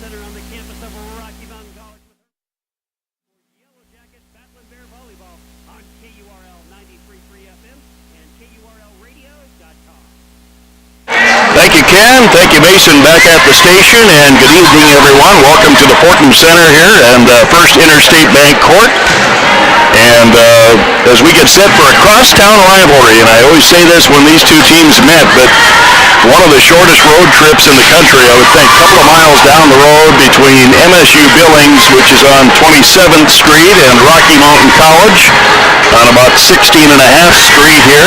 Center on the campus of Rocky Mountain College with for Yellowjackets Battlin Bear Volleyball on KURL 93.3 FM and KURLradio.com. Thank you, Ken. Thank you, Mason, back at the station, and good evening, everyone. Welcome to the Fortin Center here and First Interstate Bank Court. And as we get set for a crosstown rivalry, and I always say this when these two teams met, but one of the shortest road trips in the country, I would think, a couple of miles down the road between MSU Billings, which is on 27th Street, and Rocky Mountain College on about 16.5th Street here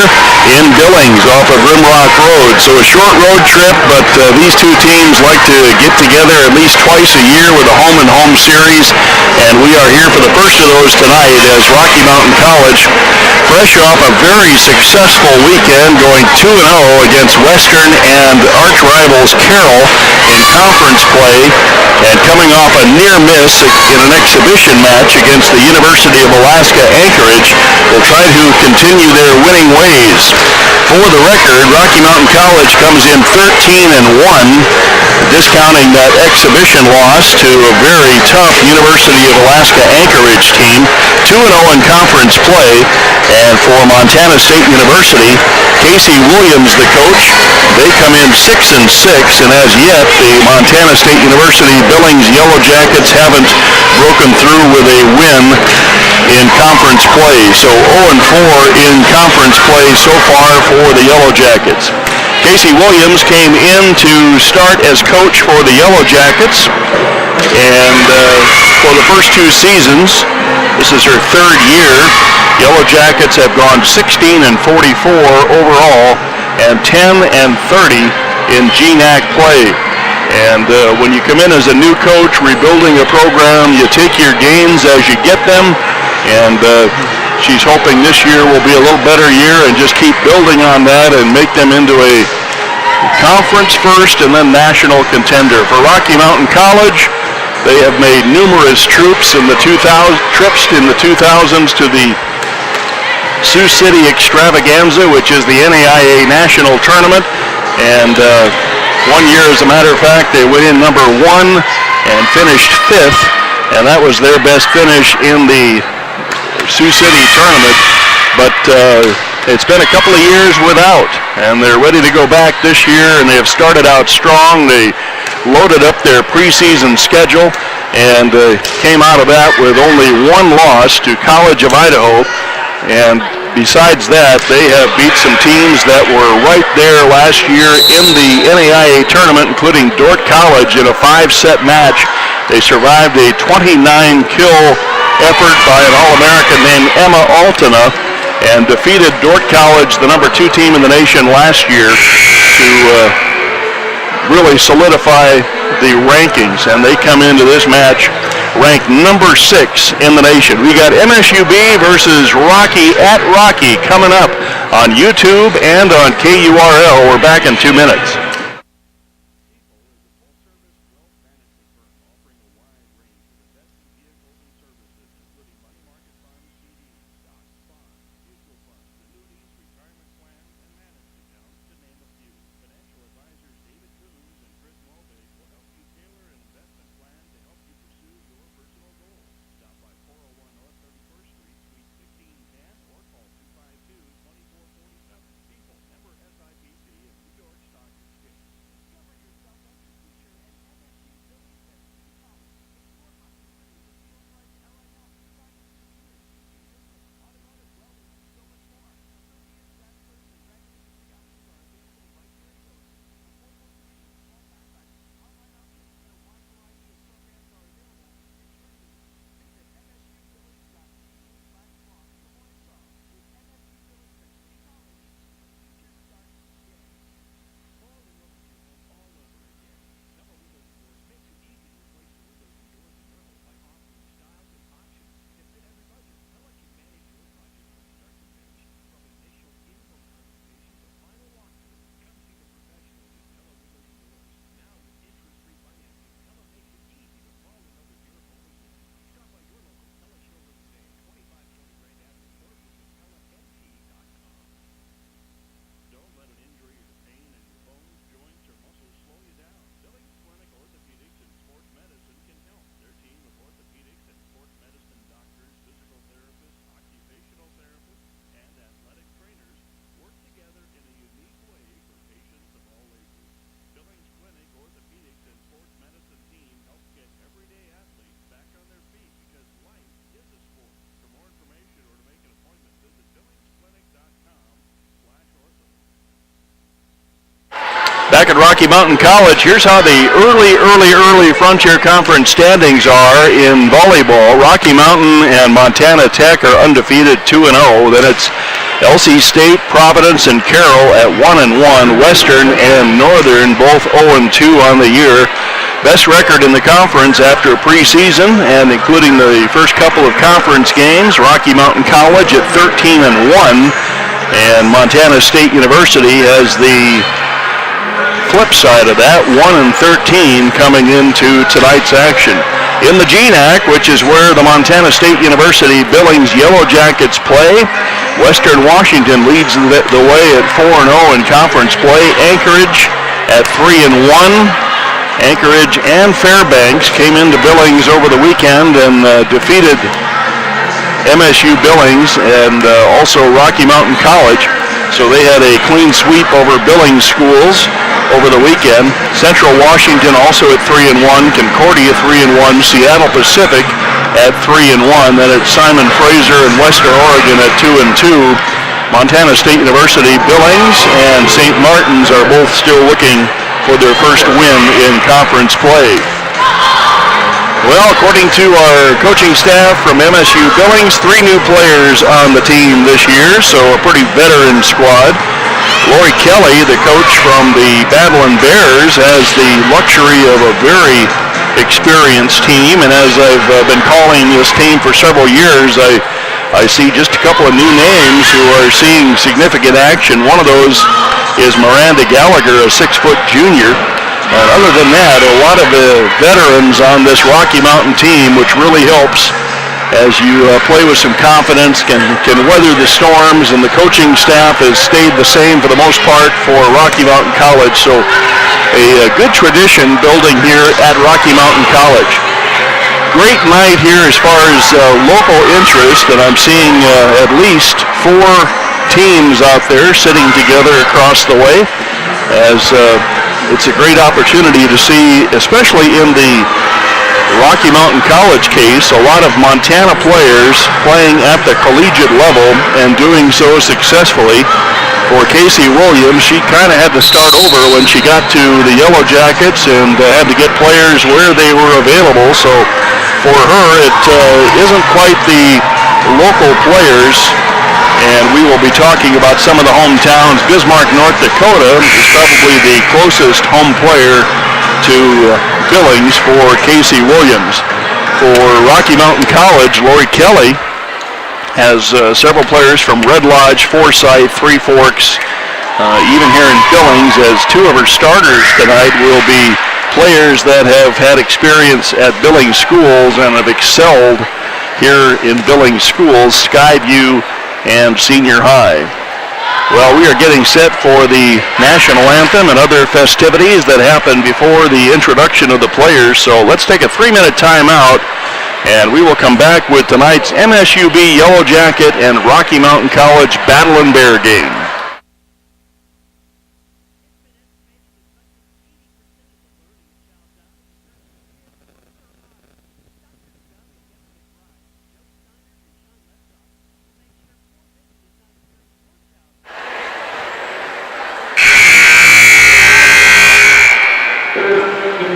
in Billings off of Rimrock Road. So a short road trip, but these two teams like to get together at least twice a year with a home-and-home series, and we are here for the first of those tonight as Rocky Mountain College, fresh off a very successful weekend, going 2-0 against Western and arch rivals Carroll in conference play, and coming off a near miss in an exhibition match against the University of Alaska Anchorage, will try to continue their winning ways. For the record, Rocky Mountain College comes in 13-1, discounting that exhibition loss to a very tough University of Alaska Anchorage team. 2-0 in conference play, and for Montana State University, Casey Williams, the coach, they come in 6-6, and as yet, the Montana State University Billings Yellowjackets haven't broken through with a win in conference play. So 0-4 in conference play so far for the Yellowjackets. Casey Williams came in to start as coach for the Yellowjackets, and for the first two seasons, this is her third year, Yellowjackets have gone 16-44 overall and 10-30 in GNAC play. And when you come in as a new coach, rebuilding a program, you take your gains as you get them, and she's hoping this year will be a little better year and just keep building on that and make them into a conference first and then national contender. For Rocky Mountain College, they have made numerous trips in the 2000s to the Sioux City Extravaganza, which is the NAIA National Tournament, and one year, as a matter of fact, they went in number 1 and finished 5th, and that was their best finish in the Sioux City tournament, but it's been a couple of years without, and they're ready to go back this year, and they have started out strong. They loaded up their preseason schedule and came out of that with only one loss to College of Idaho, and besides that, they have beat some teams that were right there last year in the NAIA tournament, including Dordt College in a 5-set match. They survived a 29-kill effort by an All-American named Emma Altena and defeated Dordt College, the number 2 team in the nation last year, to really solidify the rankings, and they come into this match ranked number 6 in the nation. We got MSUB versus Rocky at Rocky coming up on YouTube and on KURL. We're back in 2 minutes. Back at Rocky Mountain College, here's how the early Frontier Conference standings are in volleyball. Rocky Mountain and Montana Tech are undefeated 2-0. Then it's LC State, Providence, and Carroll at 1-1. Western and Northern both 0-2 on the year. Best record in the conference after preseason and including the first couple of conference games. Rocky Mountain College at 13-1, and Montana State University has the flip side of that, 1-13 coming into tonight's action. In the GNAC, which is where the Montana State University Billings Yellowjackets play, Western Washington leads the way at 4-0 in conference play. Anchorage at 3-1. Anchorage and Fairbanks came into Billings over the weekend and defeated MSU Billings and also Rocky Mountain College. So they had a clean sweep over Billings schools over the weekend. Central Washington also at 3-1, Concordia 3-1, Seattle Pacific at 3-1. Then it's Simon Fraser and Western Oregon at 2-2. Montana State University, Billings, and St. Martin's are both still looking for their first win in conference play. Well, according to our coaching staff from MSU Billings, 3 new players on the team this year, so a pretty veteran squad. Lori Kelly, the coach from the Battlin Bears, has the luxury of a very experienced team, and as I've been calling this team for several years, I see just a couple of new names who are seeing significant action. One of those is Miranda Gallagher, a 6-foot junior. And other than that, a lot of veterans on this Rocky Mountain team, which really helps as you play with some confidence, can weather the storms, and the coaching staff has stayed the same for the most part for Rocky Mountain College. So a good tradition building here at Rocky Mountain College. Great night here as far as local interest, and I'm seeing at least 4 teams out there sitting together across the way, as it's a great opportunity to see, especially in the Rocky Mountain College case, a lot of Montana players playing at the collegiate level and doing so successfully. For Casey Williams, she kind of had to start over when she got to the Yellowjackets and had to get players where they were available. So for her, it isn't quite the local players, and we will be talking about some of the hometowns. Bismarck, North Dakota is probably the closest home player to Billings for Casey Williams. For Rocky Mountain College, Lori Kelly has several players from Red Lodge, Forsyth, Three Forks, even here in Billings, as 2 of her starters tonight will be players that have had experience at Billings schools and have excelled here in Billings schools, Skyview and Senior High. Well, we are getting set for the national anthem and other festivities that happen before the introduction of the players, so let's take a 3-minute timeout, and we will come back with tonight's MSUB Yellowjacket and Rocky Mountain College Battlin Bear game.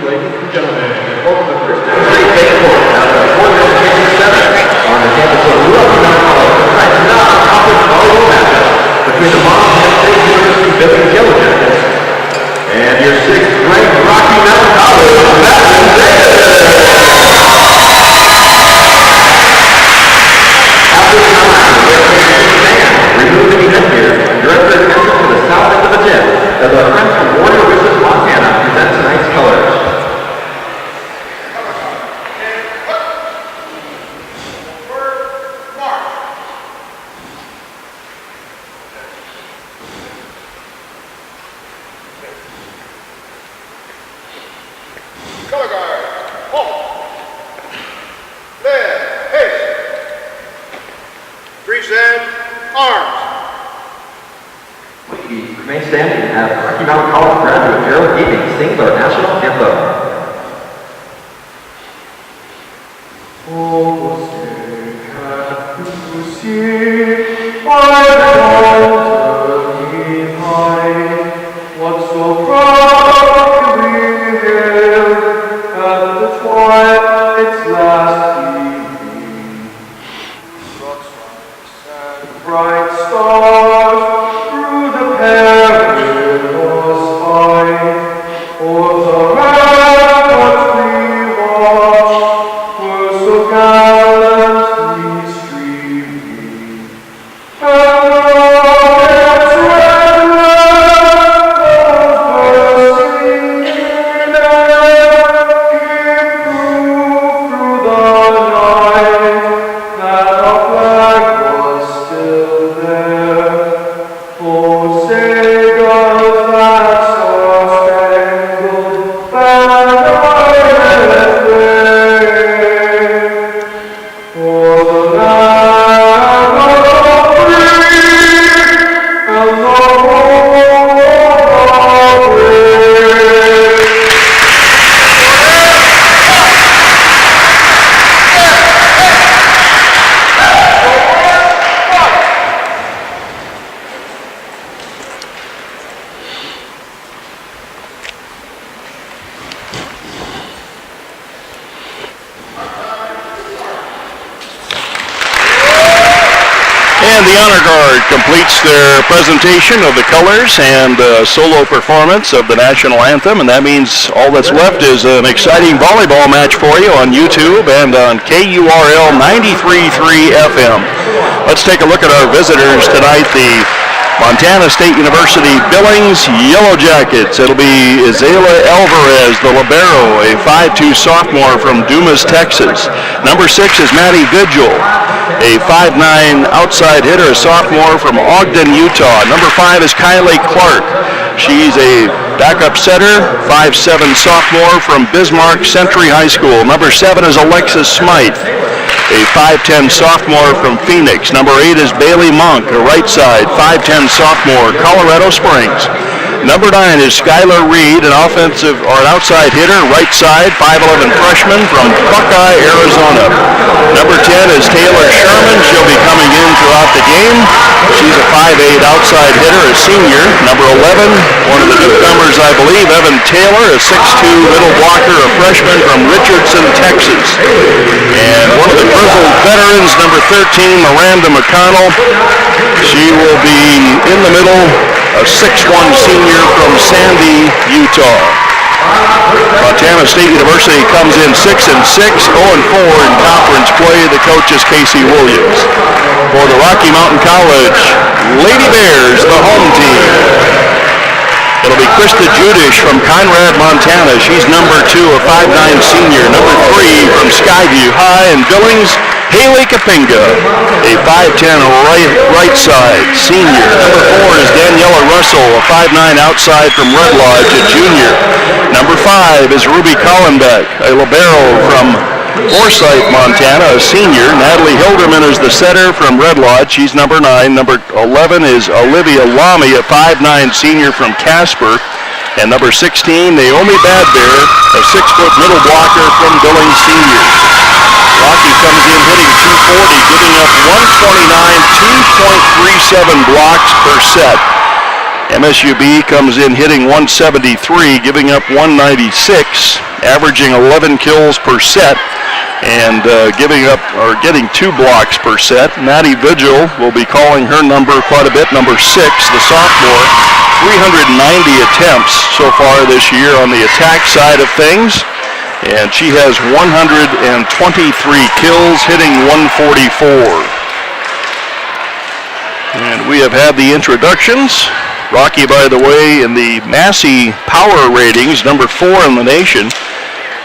Ladies and gentlemen, welcome to the first Interstate Bank Court out of the Fortin Education Center on the campus of Rocky Mountain College. Tonight's non-conference volleyball matchup between the Mont University Billings Yellowjackets and your 6th-ranked Rocky Mountain College Battlin Bears. At this time, we are going to stand, remove any headgear, and direct their attention to the south end of the gym as our friends from Warner Wishes, Montana present tonight's colors. Color guard, halt. Man, haste. Present arms. Please remain standing as Rocky Mountain College graduate Gerald Eating sings our national anthem. Oh, say, can you see my mountain high? What's so proud? And the honor guard completes their presentation of the colors and solo performance of the national anthem, and that means all that's left is an exciting volleyball match for you on YouTube and on KURL 93.3 FM. Let's take a look at our visitors tonight, the Montana State University Billings Yellowjackets. It'll be Isela Alvarez, the libero, a 5'2 sophomore from Dumas, Texas. Number 6 is Maddie Vigil, a 5'9 outside hitter, a sophomore from Ogden, Utah. Number 5 is Kylie Clark. She's a backup setter, 5'7 sophomore from Bismarck Century High School. Number 7 is Alexis Smythe, a 5'10 sophomore from Phoenix. Number 8 is Bailey Monk, a right side, 5'10 sophomore, Colorado Springs. Number 9 is Skylar Reed, an outside hitter, right side, 5'11 freshman from Buckeye, Arizona. Number 10 is Taylor Sherman. She'll be coming in throughout the game. She's a 5'8 outside hitter, a senior. Number 11, one of the newcomers, I believe, Evan Taylor, a 6'2 middle blocker, a freshman from Richardson, Texas. And one of the grizzled veterans, number 13, Miranda McConnell. She will be in the middle, a 6'1 senior from Sandy, Utah. Montana State University comes in 6-6, 0-4 in conference play. The coach is Casey Williams. For the Rocky Mountain College Lady Bears, the home team, it'll be Krista Judish from Conrad, Montana. She's number 2, a 5'9 senior. Number 3 from Skyview High in Billings, Haley Kapinga, a 5'10 right side senior. Number 4 is Daniela Russell, a 5'9 outside from Red Lodge, a junior. Number 5 is Ruby Collenbeck, a libero from Forsyth, Montana, a senior. Natalie Hilderman is the setter from Red Lodge. She's number 9. Number 11 is Olivia Lamy, a 5'9 senior from Casper. And number 16, Naomi Badbear, a 6-foot middle blocker from Billings seniors. Rocky comes in hitting 240, giving up 129, 2.37 blocks per set. MSUB comes in hitting 173, giving up 196, averaging 11 kills per set, and getting 2 blocks per set. Maddie Vigil will be calling her number quite a bit, number 6, the sophomore. 390 attempts so far this year on the attack side of things, and she has 123 kills, hitting 144. And we have had the introductions. Rocky, by the way, in the Massey Power Ratings, number 4 in the nation.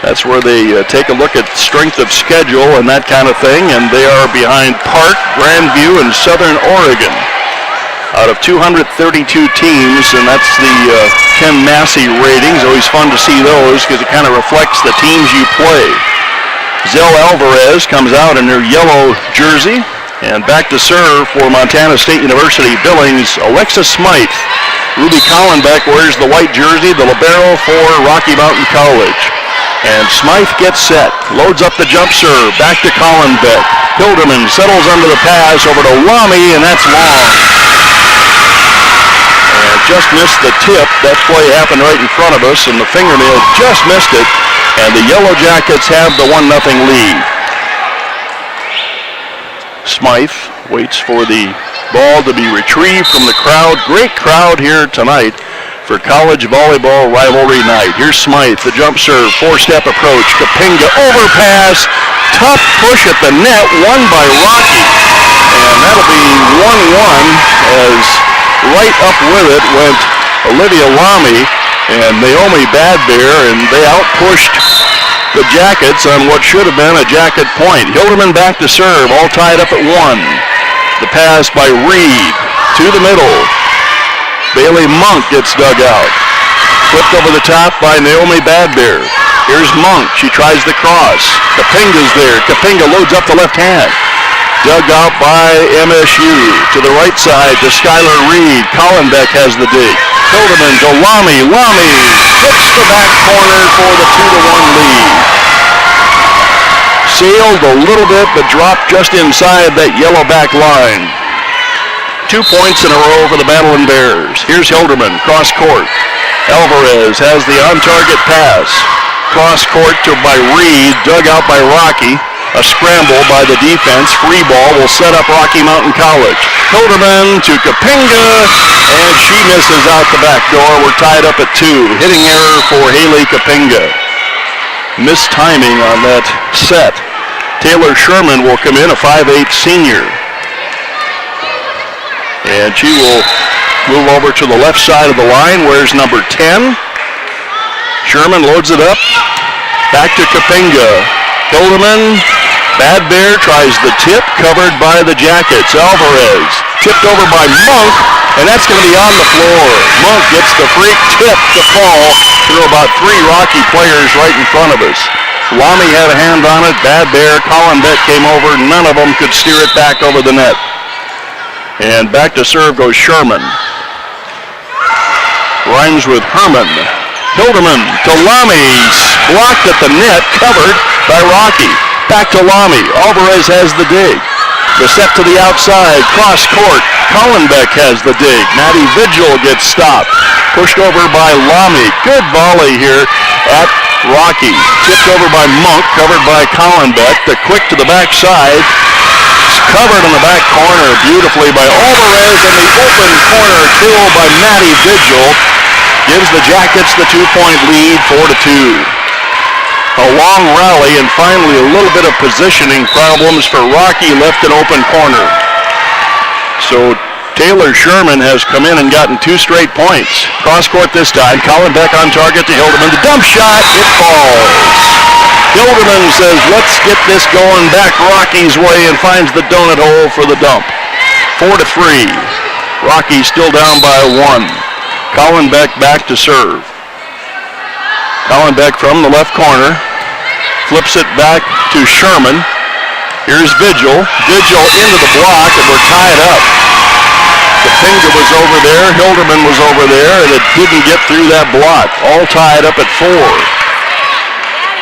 That's where they take a look at strength of schedule and that kind of thing, and they are behind Park, Grandview, and Southern Oregon. Out of 232 teams, and that's the Ken Massey ratings. Always fun to see those because it kind of reflects the teams you play. Zell Alvarez comes out in her yellow jersey, and back to serve for Montana State University Billings, Alexis Smythe. Ruby Collenbeck wears the white jersey, the libero for Rocky Mountain College. And Smythe gets set, loads up the jump serve, back to Collenbeck. Hilderman settles under the pass over to Lamy, and that's long. And just missed the tip. That play happened right in front of us, and the fingernail just missed it. And the Yellowjackets have the 1-0 lead. Smythe waits for the ball to be retrieved from the crowd. Great crowd here tonight for college volleyball rivalry night. Here's Smythe, the jump serve, 4-step approach. Kapinga overpass, tough push at the net, won by Rocky. And that'll be 1-1 as right up with it went Olivia Lamy and Naomi Badbear, and they outpushed the Jackets on what should have been a Jacket point. Hilderman back to serve, all tied up at 1. The pass by Reed to the middle. Bailey Monk gets dug out. Flipped over the top by Naomi Badbear. Here's Monk. She tries the cross. Kapinga's there. Kapinga loads up the left hand. Dug out by MSU. To the right side to Skylar Reed. Collenbeck has the dig. Hilderman to Lamy. Lamy hits the back corner for the 2-1 lead. Sailed a little bit, but dropped just inside that yellow back line. 2 points in a row for the Battlin Bears. Here's Hilderman, cross court. Alvarez has the on-target pass. Cross court by Reed, dug out by Rocky. A scramble by the defense. Free ball will set up Rocky Mountain College. Hilderman to Kapinga, and she misses out the back door. We're tied up at 2. Hitting error for Haley Kapinga. Missed timing on that set. Taylor Sherman will come in, a 5'8" senior. And she will move over to the left side of the line. Where's number 10? Sherman loads it up. Back to Kapinga. Hilderman. Bad Bear tries the tip, covered by the Jackets. Alvarez tipped over by Monk, and that's going to be on the floor. Monk gets the freak tip to fall through about 3 Rocky players right in front of us. Lamy had a hand on it. Bad Bear, Colin Beck came over. None of them could steer it back over the net. And back to serve goes Sherman. Rhymes with Herman. Hilderman to Lamy. Blocked at the net, covered by Rocky. Back to Lamy. Alvarez has the dig. The set to the outside. Cross court. Collenbeck has the dig. Maddie Vigil gets stopped. Pushed over by Lamy. Good volley here at Rocky. Tipped over by Monk. Covered by Collenbeck. The quick to the backside. Covered in the back corner beautifully by Alvarez. And the open corner kill by Maddie Vigil gives the Jackets the 2-point lead, 4-2. A long rally and finally a little bit of positioning problems for Rocky, left an open corner. So Taylor Sherman has come in and gotten 2 straight points. Cross court this time. Collenbeck on target to Hilderman. The dump shot, it falls. Hilderman says, let's get this going back Rocky's way, and finds the donut hole for the dump. 4-3. Rocky still down by 1. Collenbeck back to serve. Collenbeck from the left corner. Flips it back to Sherman. Here's Vigil. Vigil into the block, and we're tied up. The finger was over there. Hilderman was over there, and it didn't get through that block. All tied up at 4.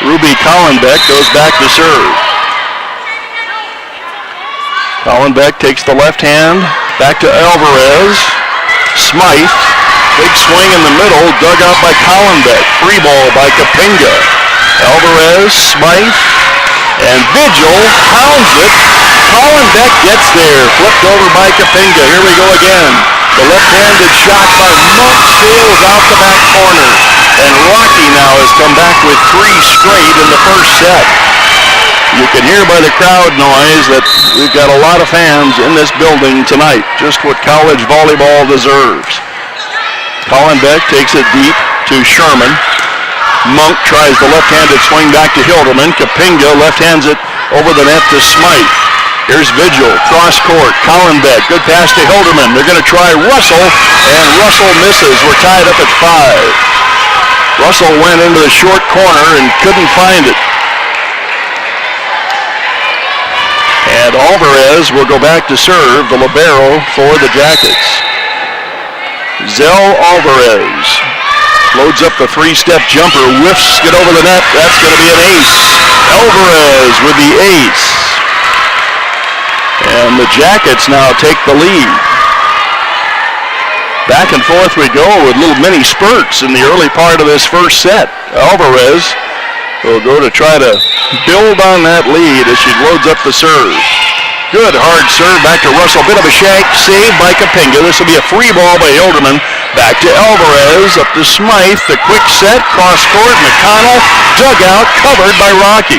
Ruby Collenbeck goes back to serve. Collenbeck takes the left hand. Back to Alvarez. Smythe. Big swing in the middle, dug out by Collenbeck. Free ball by Kapinga. Alvarez, Smythe, and Vigil pounds it. Collenbeck gets there, flipped over by Kapinga. Here we go again. The left-handed shot by Mont sails out the back corner. And Rocky now has come back with 3 straight in the first set. You can hear by the crowd noise that we've got a lot of fans in this building tonight. Just what college volleyball deserves. Collenbeck takes it deep to Sherman. Monk tries the left-handed swing back to Hilderman. Kapinga left-hands it over the net to Smythe. Here's Vigil, cross court. Collenbeck, good pass to Hilderman. They're going to try Russell, and Russell misses. We're tied up at 5. Russell went into the short corner and couldn't find it. And Alvarez will go back to serve, the libero for the Jackets. Zell Alvarez loads up the 3-step jumper, whiffs it over the net. That's going to be an ace. Alvarez with the ace. And the Jackets now take the lead. Back and forth we go with little mini spurts in the early part of this first set. Alvarez will go to try to build on that lead as she loads up the serve. Good hard serve back to Russell. Bit of a shank, saved by Kapinga. This will be a free ball by Hilderman. Back to Alvarez, up to Smythe. The quick set, cross court. McConnell, dug out, covered by Rocky.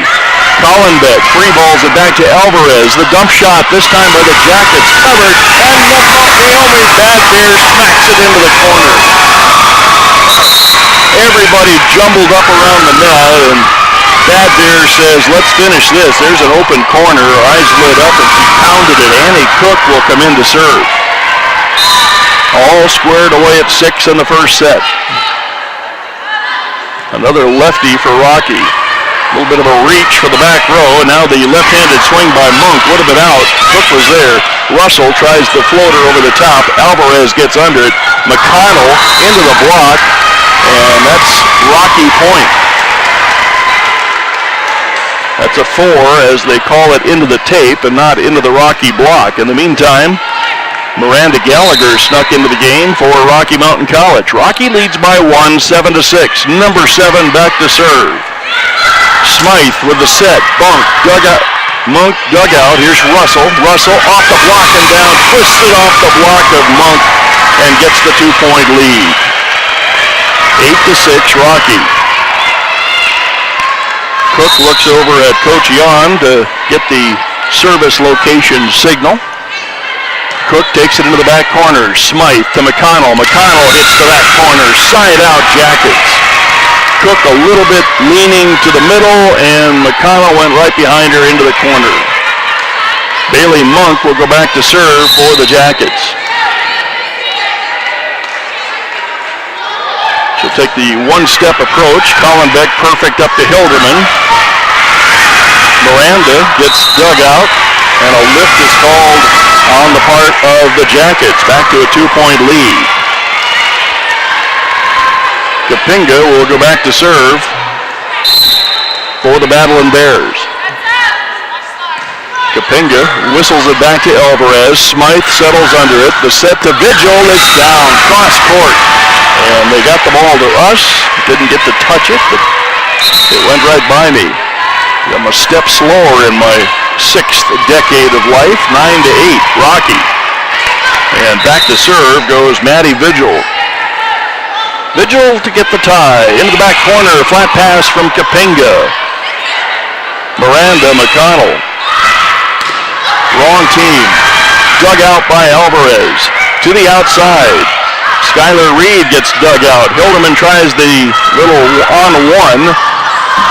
Collenbeck free balls it back to Alvarez. The dump shot, this time by the Jackets, covered. And Naomi Bad Bear smacks it into the corner. Everybody jumbled up around the net, and Bad Bear says, let's finish this. There's an open corner. Her eyes lit up, and she pounded it. Annie Cook will come in to serve. All squared away at 6 in the first set. Another lefty for Rocky. A little bit of a reach for the back row, and now the left-handed swing by Monk would have been out. Cook was there. Russell tries the floater over the top. Alvarez gets under it. McConnell into the block, and that's Rocky point. That's a 4, as they call it, into the tape and not into the Rocky block. In the meantime, Miranda Gallagher snuck into the game for Rocky Mountain College. Rocky leads by 1, 7-6. Number 7 back to serve. Smythe with the set. Bunk, dug out, Mont dugout. Here's Russell. Russell off the block and down. Twisted off the block of Mont and gets the 2-point lead. 8-6 Rocky. Cook looks over at Coach Yon to get the service location signal. Cook takes it into the back corner. Smythe to McConnell. McConnell hits to that corner. Side out Jackets. Cook a little bit leaning to the middle, and McConnell went right behind her into the corner. Bailey Monk will go back to serve for the Jackets. She'll take the one-step approach. Colin Beck perfect up to Hilderman. Miranda gets dug out, and a lift is called on the part of the Jackets. Back to a 2-point lead. Kapinga will go back to serve for the Battlin Bears. Kapinga whistles it back to Alvarez. Smythe settles under it. The set to Vigil is down, cross court. And they got the ball to us. Didn't get to touch it, but it went right by me. I'm a step slower in my 6th decade of life. 9-8, Rocky. And back to serve goes Maddie Vigil. Vigil to get the tie. Into the back corner, flat pass from Kapinga. Miranda, McConnell. Wrong team. Dug out by Alvarez. To the outside. Skylar Reed gets dug out. Hilderman tries the little on-one.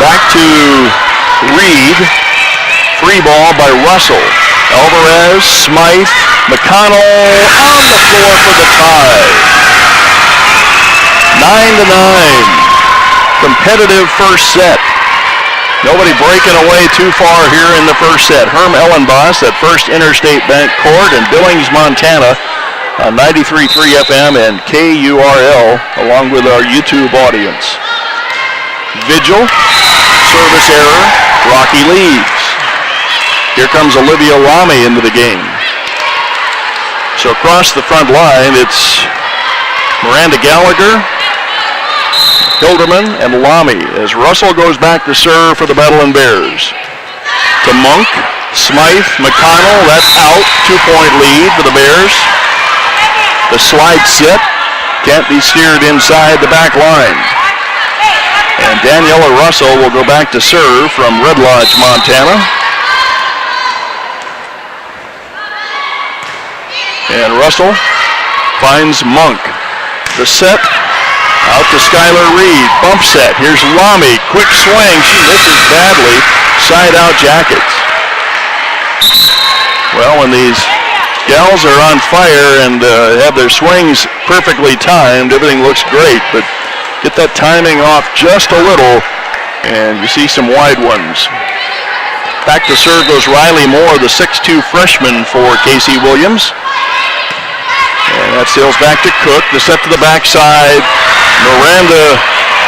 Back to Reed. Free ball by Russell. Alvarez, Smythe, McConnell on the floor for the tie. 9-9. Competitive first set. Nobody breaking away too far here in the first set. Herm Ellenboss at First Interstate Bank Court in Billings, Montana on 93.3 FM and KURL along with our YouTube audience. Vigil, service error, Rocky leaves. Here comes Olivia Lamy into the game. So across the front line, it's Miranda Gallagher, Hilderman, and Lamy as Russell goes back to serve for the Battlin Bears. To Monk, Smythe, McConnell, that's out. 2-point lead for the Bears. The slide set can't be steered inside the back line. And Daniela Russell will go back to serve from Red Lodge, Montana. And Russell finds Monk. The set out to Skylar Reed. Bump set. Here's Lamy. Quick swing. She misses badly. Side out Jackets. Well, when these gals are on fire and have their swings perfectly timed, everything looks great. But get that timing off just a little, and you see some wide ones. Back to serve goes Riley Moore, the 6'2 freshman for Casey Williams. And that sails back to Cook. The set to the backside. Miranda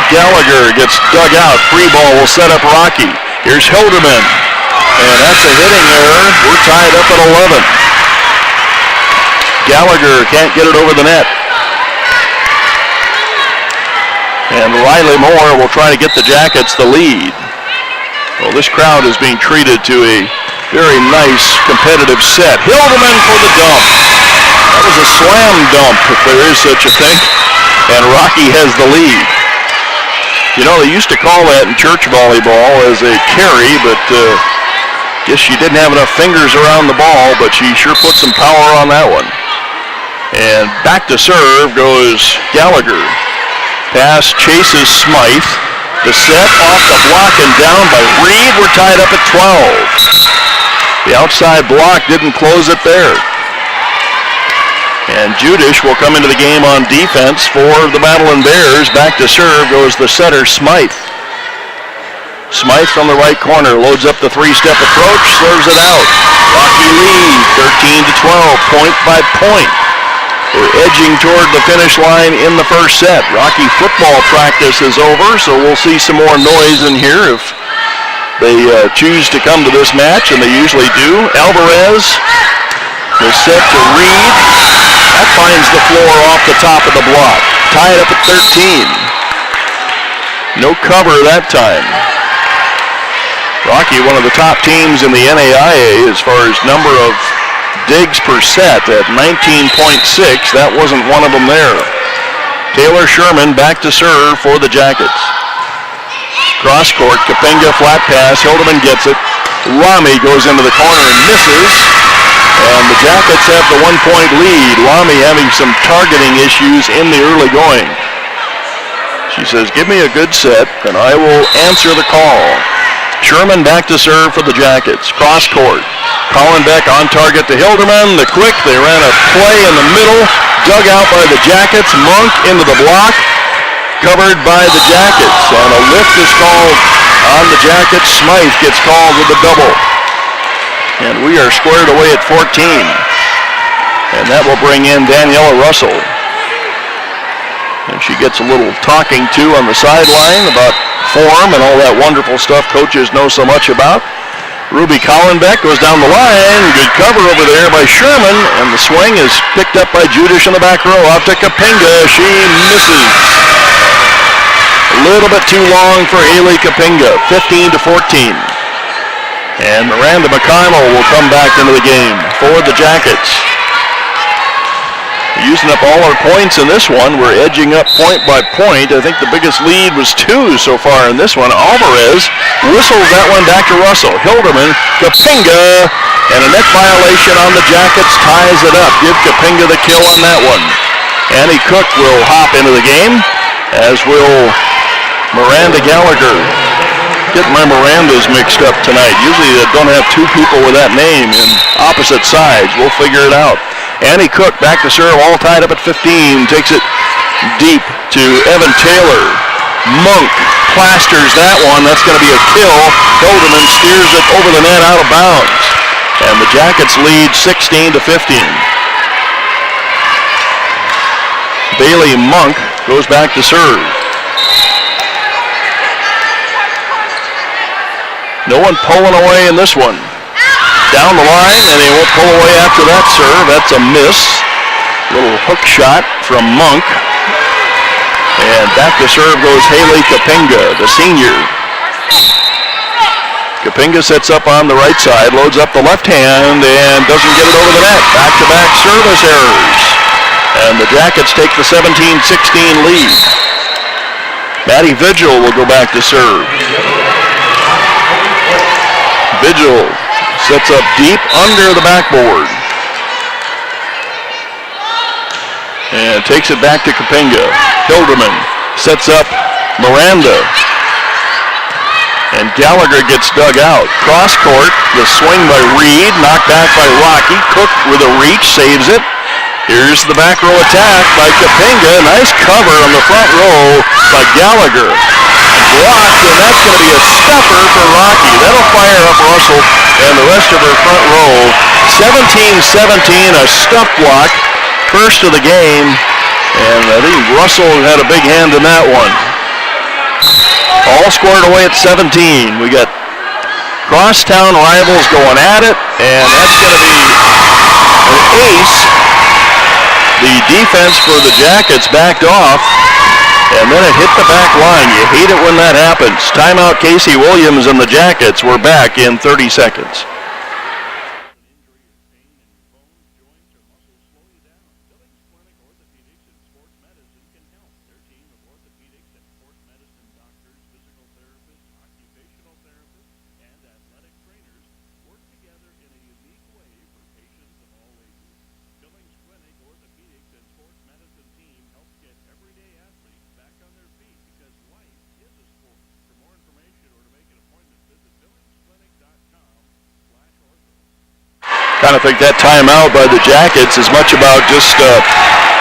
Gallagher gets dug out. Free ball will set up Rocky. Here's Hilderman. And that's a hitting error. We're tied up at 11. Gallagher can't get it over the net. And Riley Moore will try to get the Jackets the lead. Well, this crowd is being treated to a very nice competitive set. Hilderman for the dump. That was a slam dump, if there is such a thing. And Rocky has the lead. You know, they used to call that in church volleyball as a carry, but guess she didn't have enough fingers around the ball, but she sure put some power on that one. And back to serve goes Gallagher. Pass chases Smythe. The set off the block and down by Reed. We're tied up at 12. The outside block didn't close it there. And Judish will come into the game on defense for the Battlin Bears. Back to serve goes the setter, Smythe. Smythe from the right corner loads up the three-step approach, serves it out. Rocky lead, 13-12, point by point. We're edging toward the finish line in the first set. Rocky football practice is over, so we'll see some more noise in here if they choose to come to this match, and they usually do. Alvarez is set to Reed. That finds the floor off the top of the block. Tied up at 13. No cover that time. Rocky, one of the top teams in the NAIA as far as number of digs per set at 19.6. That wasn't one of them there. Taylor Sherman back to serve for the Jackets. Cross court, Kapinga flat pass, Hildeman gets it. Rami goes into the corner and misses. And the Jackets have the 1-point lead. Rami having some targeting issues in the early going. She says, give me a good set and I will answer the call. Sherman back to serve for the Jackets. Cross court. Colin Beck on target to Hilderman. The quick, they ran a play in the middle. Dug out by the Jackets. Mont into the block. Covered by the Jackets. And a lift is called on the Jackets. Smythe gets called with the double. And we are squared away at 14. And that will bring in Daniela Russell. And she gets a little talking to on the sideline about form and all that wonderful stuff coaches know so much about. Ruby Collenbeck goes down the line. Good cover over there by Sherman. And the swing is picked up by Judish in the back row. Out to Kapinga. She misses. A little bit too long for Haley Kapinga. 15-14. And Miranda McConnell will come back into the game for the Jackets. Using up all our points in this one. We're edging up point by point. I think the biggest lead was 2 so far in this one. Alvarez whistles that one back to Russell. Hilderman, Kapinga, and a net violation on the Jackets ties it up. Give Kapinga the kill on that one. Annie Cook will hop into the game, as will Miranda Gallagher. Get my Mirandas mixed up tonight. Usually they don't have 2 people with that name in opposite sides. We'll figure it out. Annie Cook back to serve, all tied up at 15. Takes it deep to Evan Taylor. Monk plasters that one. That's going to be a kill. Hildeman steers it over the net out of bounds. And the Jackets lead 16-15. Bailey Monk goes back to serve. No one pulling away in this one. Down the line, and he won't pull away after that serve. That's a miss. Little hook shot from Monk. And back to serve goes Haley Kapinga, the senior. Kapinga sets up on the right side, loads up the left hand, and doesn't get it over the net. Back-to-back service errors. And the Jackets take the 17-16 lead. Maddie Vigil will go back to serve. Vigil sets up deep under the backboard. And takes it back to Kapinga. Hilderman sets up Miranda. And Gallagher gets dug out. Cross court, the swing by Reed, knocked back by Rocky. Cook with a reach, saves it. Here's the back row attack by Kapinga. Nice cover on the front row by Gallagher. Blocked, and that's going to be a stuffer for Rocky. That'll fire up Russell and the rest of her front row. 17-17, a stuff block. First of the game, and I think Russell had a big hand in that one. All scored away at 17. We got crosstown rivals going at it, and that's going to be an ace. The defense for the Jackets backed off, and then it hit the back line. You hate it when that happens. Timeout, Casey Williams and the Jackets. We're back in 30 seconds. I kind of think that timeout by the Jackets is much about just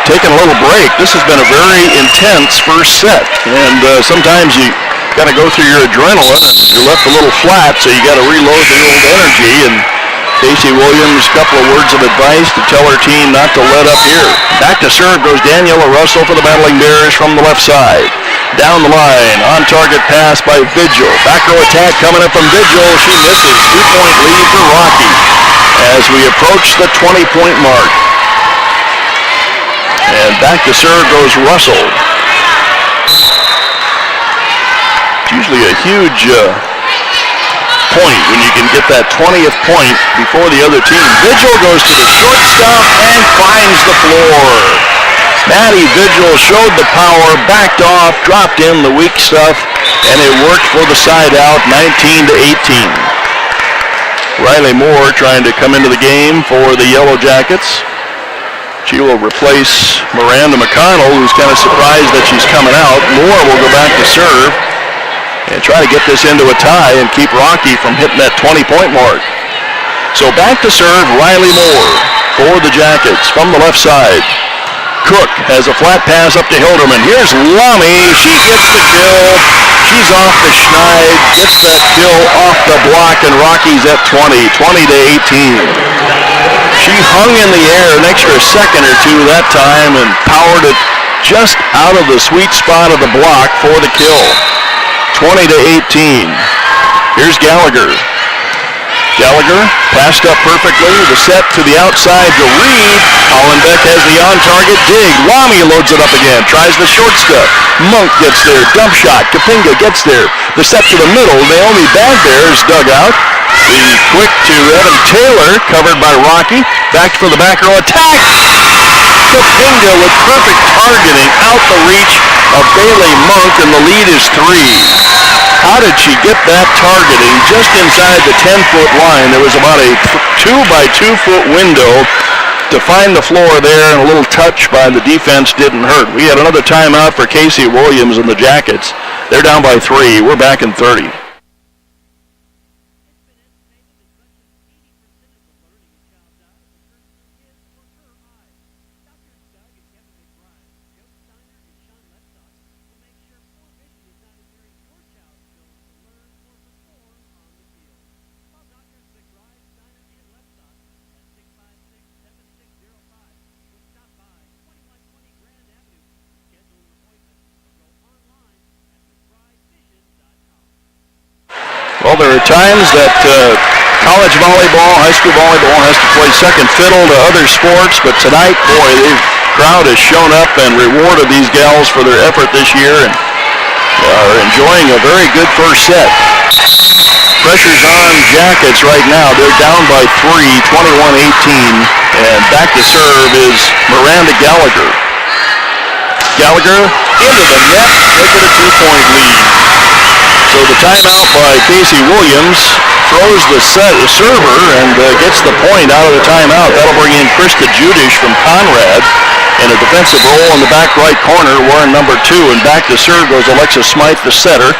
taking a little break. This has been a very intense first set, and sometimes you got to go through your adrenaline, and you're left a little flat, so you got to reload the old energy. And Casey Williams, a couple of words of advice to tell her team not to let up here. Back to serve goes Daniela Russell for the Battling Bears from the left side. Down the line, on target pass by Vigil. Back row attack coming up from Vigil. She misses. 2-point lead for Rocky as we approach the 20-point mark. And back to serve goes Russell. It's usually a huge point when you can get that 20th point before the other team. Vigil goes to the shortstop and finds the floor. Maddie Vigil showed the power, backed off, dropped in the weak stuff, and it worked for the side out, 19-18. Riley Moore trying to come into the game for the Yellowjackets. She will replace Miranda McConnell, who's kind of surprised that she's coming out. Moore will go back to serve and try to get this into a tie and keep Rocky from hitting that 20-point mark. So back to serve Riley Moore for the Jackets from the left side. Cook has a flat pass up to Hilderman. Here's Lamy. She gets the kill. She's off the schneid, gets that kill off the block, and Rocky's at 20, 20-18. She hung in the air an extra second or two that time and powered it just out of the sweet spot of the block for the kill. 20-18. Here's Gallagher. Gallagher passed up perfectly. The set to the outside to Reed. Hollenbeck has the on-target dig. Lamy loads it up again. Tries the short stuff. Monk gets there. Dump shot. Kapinga gets there. The set to the middle. Naomi Bad Bears dug out. The quick to Evan Taylor, covered by Rocky. Back for the back row attack. Kapinga with perfect targeting out the reach of Bailey Monk, and the lead is 3. How did she get that targeting just inside the 10-foot line? There was about a 2-by-2-foot window to find the floor there, and a little touch by the defense didn't hurt. We had another timeout for Casey Williams and the Jackets. They're down by 3. We're back in 30. Well, there are times that college volleyball, high school volleyball has to play second fiddle to other sports, but tonight, boy, the crowd has shown up and rewarded these gals for their effort this year and are enjoying a very good first set. Pressure's on Jackets right now. They're down by 3, 21-18, and back to serve is Miranda Gallagher. Gallagher into the net, making a 2-point lead. So the timeout by Casey Williams throws the server and gets the point out of the timeout. That'll bring in Krista Judish from Conrad in a defensive role in the back right corner, wearing number 2. And back to serve goes Alexa Smythe, the setter.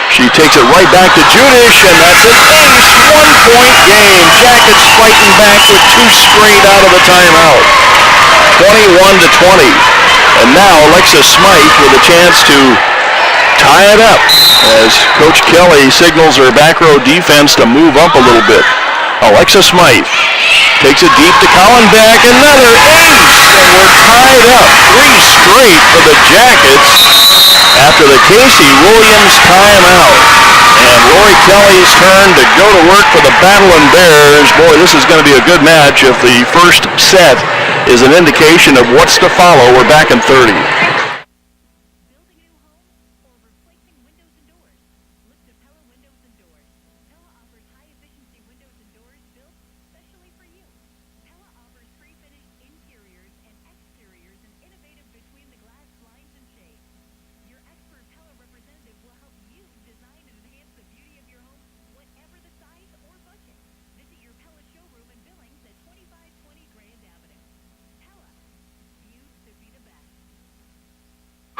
She takes it right back to Judish, and that's an ace. 1-point game. Jackets fighting back with 2 straight out of the timeout. 21-20. And now Alexa Smythe with a chance to tie it up as Coach Kelly signals her back row defense to move up a little bit. Alexa Smythe takes it deep to Hollenbeck. Another ace, and we're tied up 3 straight for the Jackets after the Casey Williams timeout. And Rory Kelly's turn to go to work for the Battlin Bears. Boy, this is going to be a good match. If the first set is an indication of what's to follow, we're back in 30.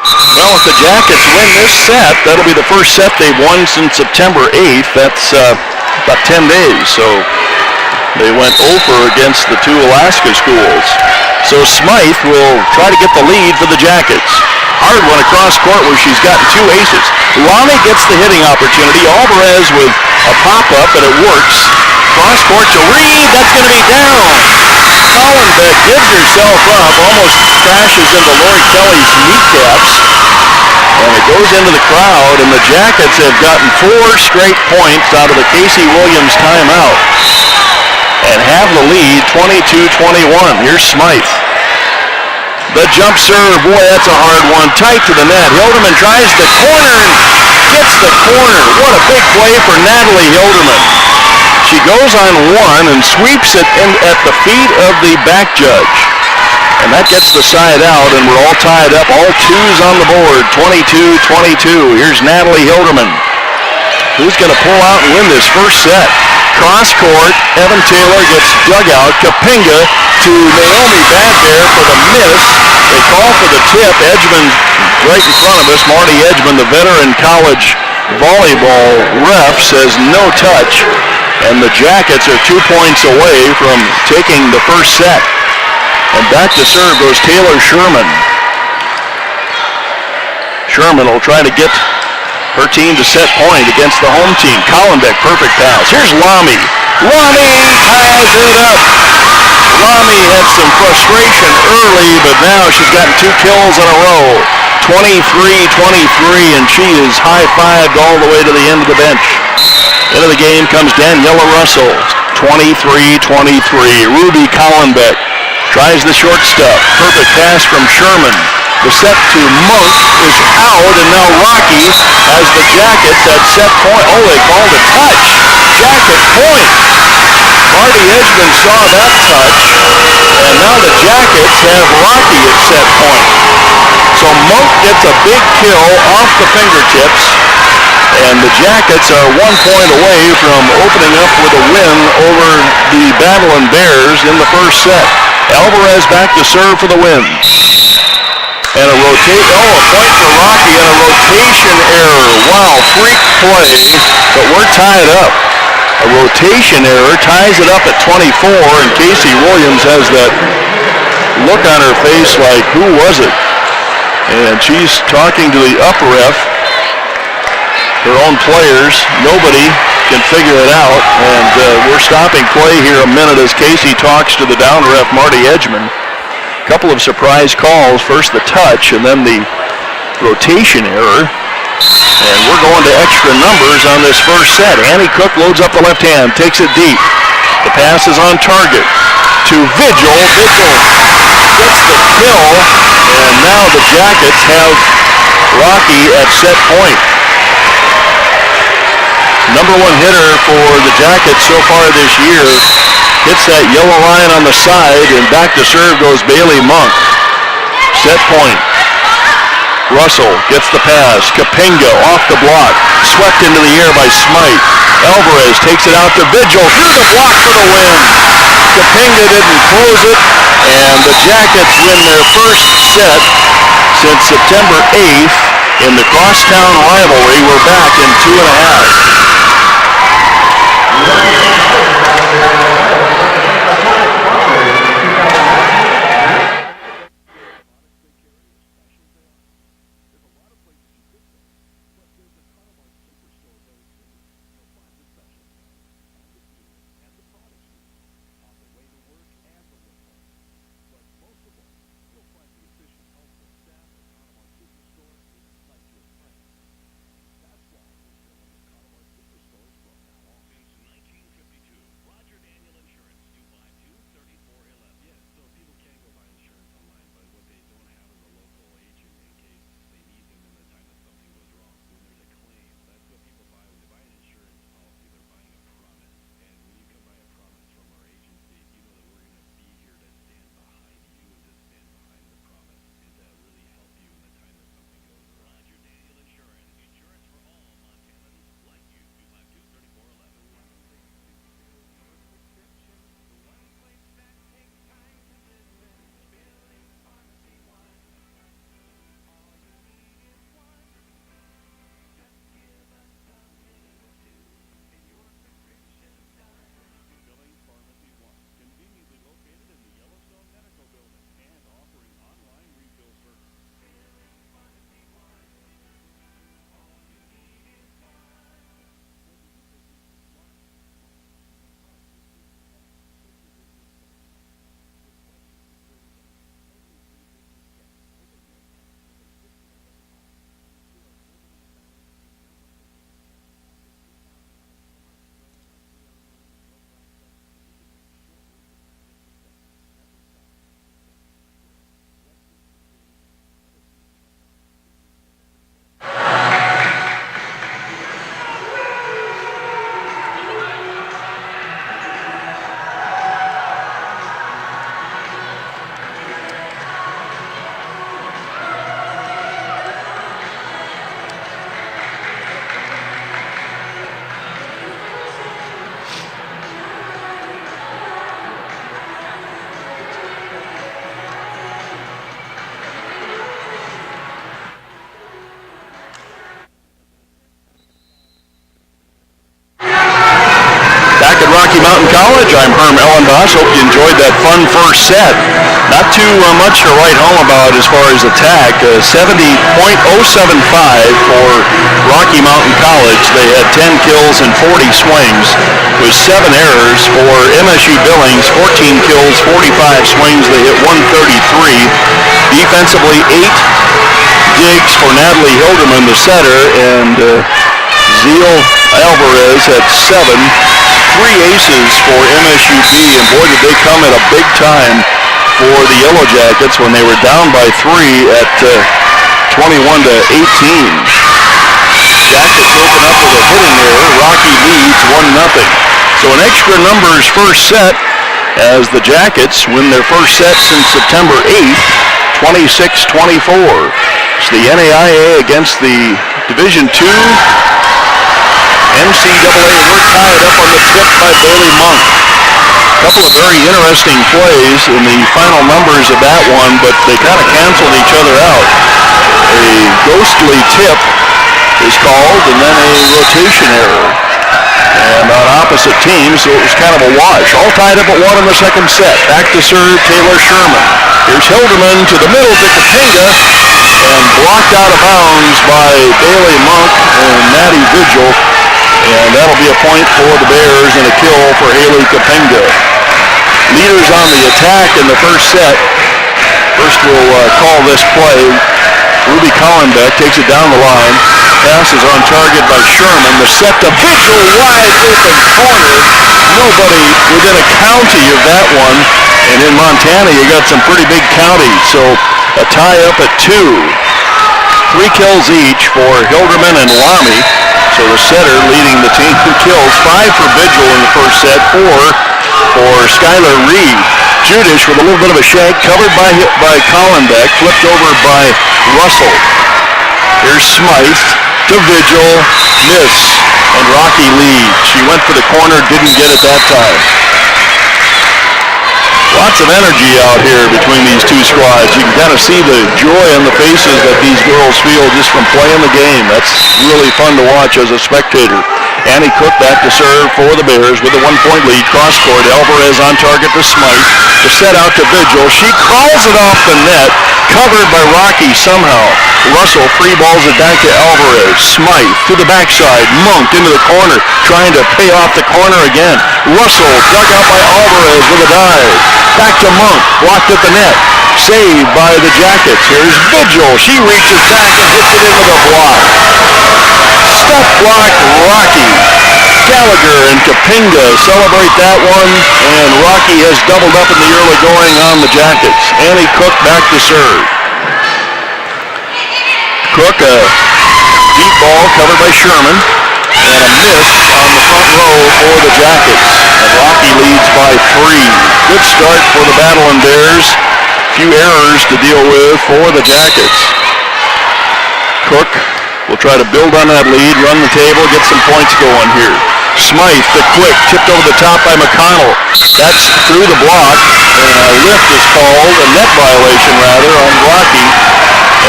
Well, if the Jackets win this set, that'll be the first set they've won since September 8th. That's about 10 days. So they went over against the 2 Alaska schools. So Smythe will try to get the lead for the Jackets. Hard one across court where she's gotten 2 aces. Lamy gets the hitting opportunity. Alvarez with a pop-up, and it works. Cross court to Reed. That's going to be down. Hollenbeck gives herself up, almost crashes into Lori Kelly's kneecaps, and it goes into the crowd, and the Jackets have gotten 4 straight points out of the Casey Williams timeout and have the lead 22-21. Here's Smythe. The jump serve, boy, that's a hard one. Tight to the net. Hilderman tries the corner, and gets the corner. What a big play for Natalie Hilderman. She goes on one and sweeps it in at the feet of the back judge. And that gets the side out, and we're all tied up. All twos on the board, 22-22. Here's Natalie Hilderman, who's going to pull out and win this first set. Cross court, Evan Taylor gets dug out. Kapinga to Naomi Badbear for the miss. They call for the tip. Edgman right in front of us. Marty Edgman, the veteran college volleyball ref, says no touch. And the Jackets are 2 points away from taking the first set. And back to serve goes Taylor Sherman. Sherman will try to get her team to set point against the home team. Collenbeck, perfect pass. Here's Lamy. Lamy ties it up. Lamy had some frustration early, but now she's gotten 2 kills in a row. 23-23, and she is high-fived all the way to the end of the bench. Into the game comes Daniela Russell. 23-23. Ruby Collenbeck tries the short stuff. Perfect pass from Sherman. The set to Mont is out, and now Rocky has the Jackets at set point. Oh, they called a touch. Jacket point. Marty Edgman saw that touch, and now the Jackets have Rocky at set point. So Mont gets a big kill off the fingertips, and the Jackets are 1 point away from opening up with a win over the Battlin Bears in the first set. Alvarez back to serve for the win. And a point for Rocky and a rotation error. Wow, freak play, but we're tied up. A rotation error ties it up at 24, and Casey Williams has that look on her face like, who was it? And she's talking to the up ref, her own players. Nobody can figure it out, and we're stopping play here a minute as Casey talks to the down ref, Marty Edgman. Couple of surprise calls. First the touch, and then the rotation error. And we're going to extra numbers on this first set. Annie Cook loads up the left hand, takes it deep. The pass is on target to Vigil. Vigil gets the kill, and now the Jackets have Rocky at set point. Number 1 hitter for the Jackets so far this year. Hits that yellow line on the side, and back to serve goes Bailey Monk. Set point. Russell gets the pass. Kapinga off the block. Swept into the air by Smythe. Alvarez takes it out to Vigil. Through the block for the win. Kapinga didn't close it, and the Jackets win their first set since September 8th in the crosstown rivalry. We're back in 2.5. Roger Daniel College. I'm Herm Ellenboss. Hope you enjoyed that fun first set. Not too much to write home about as far as attack. 70.075 for Rocky Mountain College. They had 10 kills and 40 swings with 7 errors. For MSU Billings, 14 kills, 45 swings. They hit 133. Defensively, 8 digs for Natalie Hilderman, the setter, and Zeal Alvarez had 7. 3 aces for MSUB, and boy, did they come at a big time for the Yellowjackets when they were down by 3 at 21-18. Jackets open up with a hitting error. Rocky leads 1-0. So an extra numbers first set as the Jackets win their first set since September 8th, 26-24. It's the NAIA against the Division II NCAA. We're tied up on the tip by Bailey Mont. A couple of very interesting plays in the final numbers of that one, but they kind of canceled each other out. A ghostly tip is called, and then a rotation error. And on opposite teams, so it was kind of a wash. All tied up at 1 in the second set. Back to serve, Taylor Sherman. Here's Hilderman to the middle to Kapinga, and blocked out of bounds by Bailey Monk and Maddie Vigil. And that'll be a point for the Bears and a kill for Haley Kapinga. Leaders on the attack in the first set. First we'll call this play. Ruby Collenbeck takes it down the line. Pass is on target by Sherman. The set to Vigil, wide open corner. Nobody within a county of that one. And in Montana, you got some pretty big counties. So a tie up at 2. 3 kills each for Hilderman and Lamy. So the setter leading the team. 2 kills, 5 for Vigil in the first set, 4 for Skylar Reed. Judish with a little bit of a shank, covered by Collenbeck, flipped over by Russell. Here's Smythe to Vigil, miss, and Rocky leads. She went for the corner, didn't get it that time. Lots of energy out here between these two squads. You can kind of see the joy on the faces that these girls feel just from playing the game. That's really fun to watch as a spectator. Annie Cook back to serve for the Bears with a 1-point lead. Cross court, Alvarez on target to Smythe. The set out to Vigil. She crawls it off the net, covered by Rocky somehow. Russell free balls it back to Alvarez. Smythe to the backside. Monk into the corner, trying to pay off the corner again. Russell dug out by Alvarez with a dive. Back to Monk, blocked at the net. Saved by the Jackets. Here's Vigil. She reaches back and hits it into the block. Step block, Rocky. Gallagher and Kapinga celebrate that one, and Rocky has doubled up in the early going on the Jackets. Annie Cook back to serve. Cook, a deep ball covered by Sherman, and a miss on the front row for the Jackets. And Rocky leads by 3. Good start for the Battlin Bears. Few errors to deal with for the Jackets. Cook will try to build on that lead, run the table, get some points going here. Smythe, the quick, tipped over the top by McConnell. That's through the block, and a lift is called, a net violation rather, on Rocky.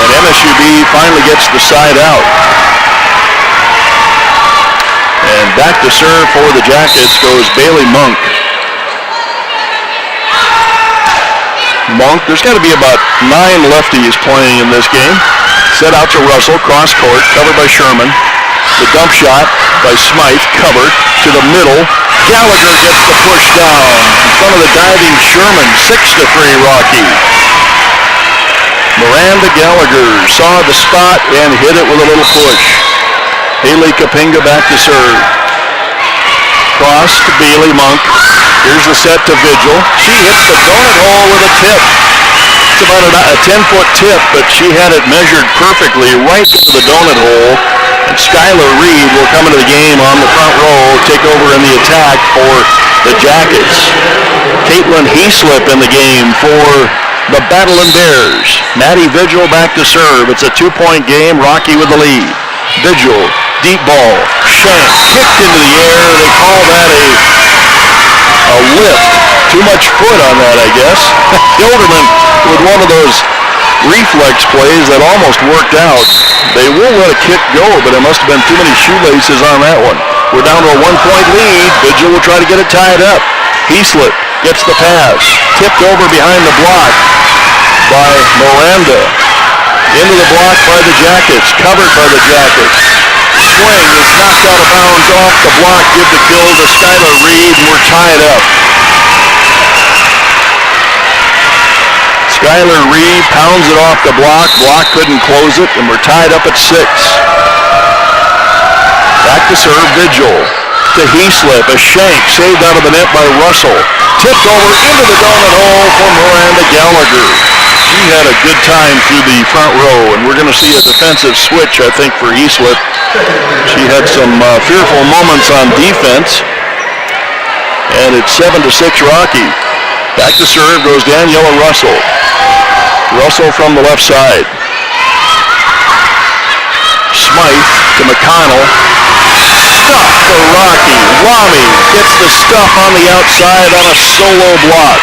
And MSUB finally gets the side out. And back to serve for the Jackets goes Bailey Monk. Monk, there's got to be about 9 lefties playing in this game. Set out to Russell, cross court, covered by Sherman. The dump shot by Smythe, covered to the middle. Gallagher gets the push down in front of the diving Sherman. 6-3 Rocky. Miranda Gallagher saw the spot and hit it with a little push. Haley Kapinga back to serve. Cross to Bailey Monk. Here's the set to Vigil. She hits the donut hole with a tip. It's about a 10-foot tip, but she had it measured perfectly right into the donut hole. And Skylar Reed will come into the game on the front row, take over in the attack for the Jackets. Caitlin Heaslip in the game for the Battlin Bears. Maddie Vigil back to serve. It's a 2-point game. Rocky with the lead. Vigil, deep ball, shank, kicked into the air. They call that a lift. Too much foot on that, I guess. Hilderman with one of those reflex plays that almost worked out. They will let a kick go, but there must have been too many shoelaces on that one. We're down to a 1-point lead. Vigil will try to get it tied up. Heaslett gets the pass. Tipped over behind the block by Miranda. Into the block by the Jackets. Covered by the Jackets. Swing is knocked out of bounds off the block. Give the kill to Skylar Reed, and we're tied up. Skylar Reed pounds it off the block. Block couldn't close it, and we're tied up at 6. Back to serve, Vigil. To Heaslip, a shank saved out of the net by Russell. Tipped over into the donut hole for Miranda Gallagher. She had a good time through the front row, and we're going to see a defensive switch, I think, for Heaslip. She had some fearful moments on defense, and it's 7-6 Rocky. Back to serve goes Daniela Russell. Russell from the left side. Smythe to McConnell. Stuff for Rocky. Lamy gets the stuff on the outside on a solo block.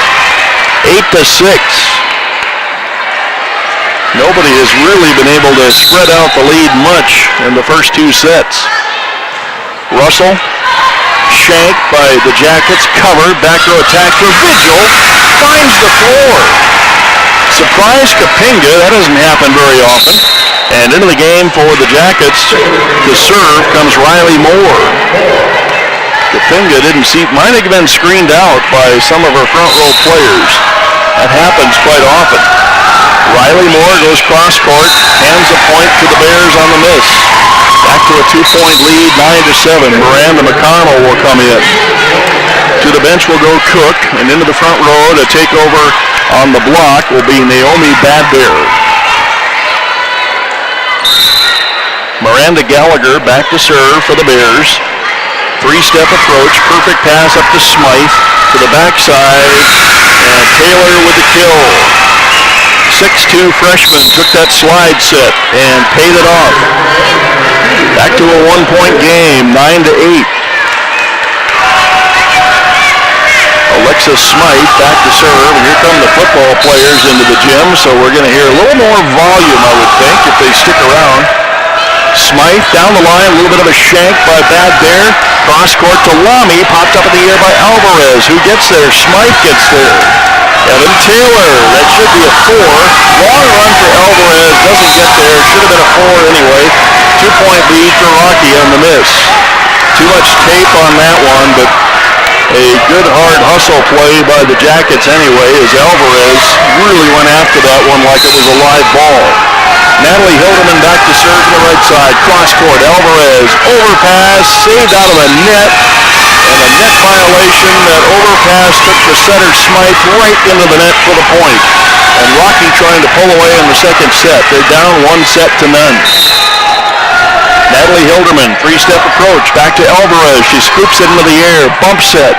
8-6. Nobody has really been able to spread out the lead much in the first 2 sets. Russell, shanked by the Jackets, covered, back row attack for Vigil, finds the floor. Surprise Kapinga, that doesn't happen very often. And into the game for the Jackets, to serve comes Riley Moore. Kapinga didn't see, might have been screened out by some of her front row players. That happens quite often. Riley Moore goes cross court, hands a point to the Bears on the miss. Back to a 2-point lead, 9-7. Miranda McConnell will come in. To the bench will go Cook, and into the front row to take over on the block will be Naomi Badbear. Miranda Gallagher back to serve for the Bears. 3-step approach, perfect pass up to Smythe, to the backside, and Taylor with the kill. 6'2" freshman took that slide set and paid it off. Back to a 1-point game, 9-8. Alexis Smythe back to serve, and here come the football players into the gym, so we're going to hear a little more volume, I would think, if they stick around. Smythe down the line, a little bit of a shank by Bad Bear. Cross court to Lamy, popped up in the air by Alvarez. Who gets there? Smythe gets there. Evan Taylor, that should be a 4. Long run for Alvarez, doesn't get there. Should have been a 4 anyway. 2-point lead for Rocky on the miss. Too much tape on that one, but a good hard hustle play by the Jackets anyway, as Alvarez really went after that one like it was a live ball. Natalie Hilderman back to serve to the right side. Cross court, Alvarez, overpass, saved out of the net. And a net violation. That overpass took the setter Smythe right into the net for the point. And Rocky trying to pull away in the second set. They're down 1-0. Natalie Hilderman, 3-step approach, back to Alvarez. She scoops it into the air, bump set.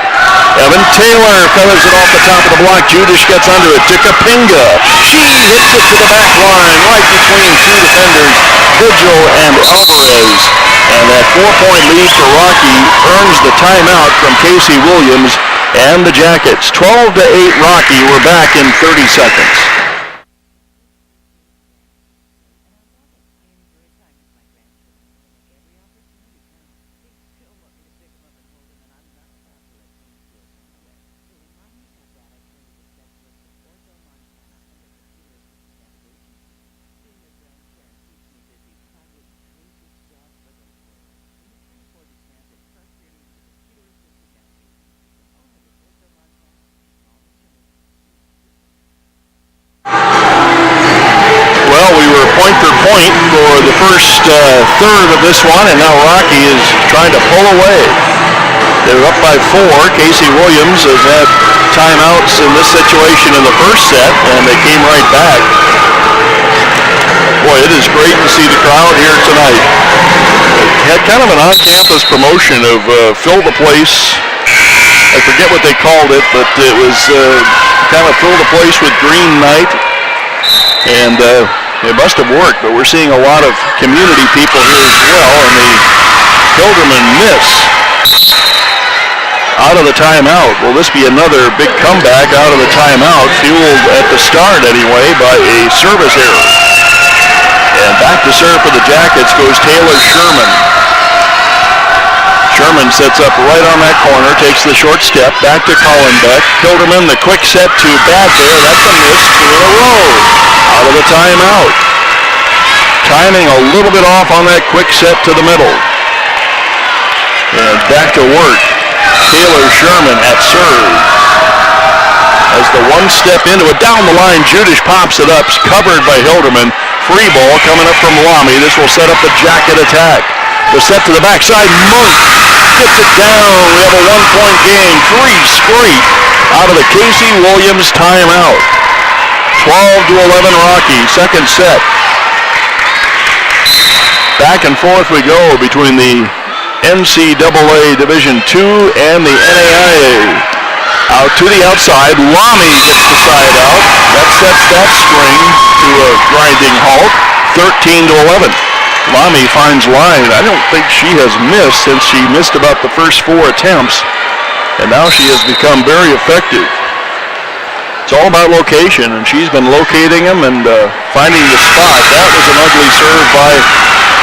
Evan Taylor feathers it off the top of the block. Judish gets under it to Kapinga. She hits it to the back line, right between 2 defenders, Vigil and Alvarez. And that 4-point lead for Rocky earns the timeout from Casey Williams and the Jackets. 12-8 Rocky. We're back in 30 seconds. For the first third of this one, and now Rocky is trying to pull away. They're up by 4. Casey Williams has had timeouts in this situation in the first set, and they came right back. Boy, it is great to see the crowd here tonight. Had kind of an on-campus promotion of fill the place. I forget what they called it, but it was kind of fill the place with green night. And it must have worked, but we're seeing a lot of community people here as well, and the Hilderman miss out of the timeout. Will this be another big comeback out of the timeout, fueled at the start anyway by a service error? And back to serve for the Jackets goes Taylor Sherman. Sherman sets up right on that corner, takes the short step, back to Collenbeck. Hilderman, the quick set to Bad Bear. That's a miss, 2 in a row. Out of the timeout. Timing a little bit off on that quick set to the middle. And back to work. Taylor Sherman at serve. As the one step into it, down the line, Judish pops it up, covered by Hilderman. Free ball coming up from Lamy. This will set up the Jacket attack. The set to the backside, Mont gets it down. We have a 1-point game, 3 straight out of the Casey Williams timeout. 12-11 Rocky, second set. Back and forth we go between the NCAA Division II and the NAIA. Out to the outside, Lamy gets the side out. That sets that string to a grinding halt, 13-11. Lamy finds line. I don't think she has missed since she missed about the first 4 attempts, and now she has become very effective. It's all about location, and she's been locating them and finding the spot. That was an ugly serve by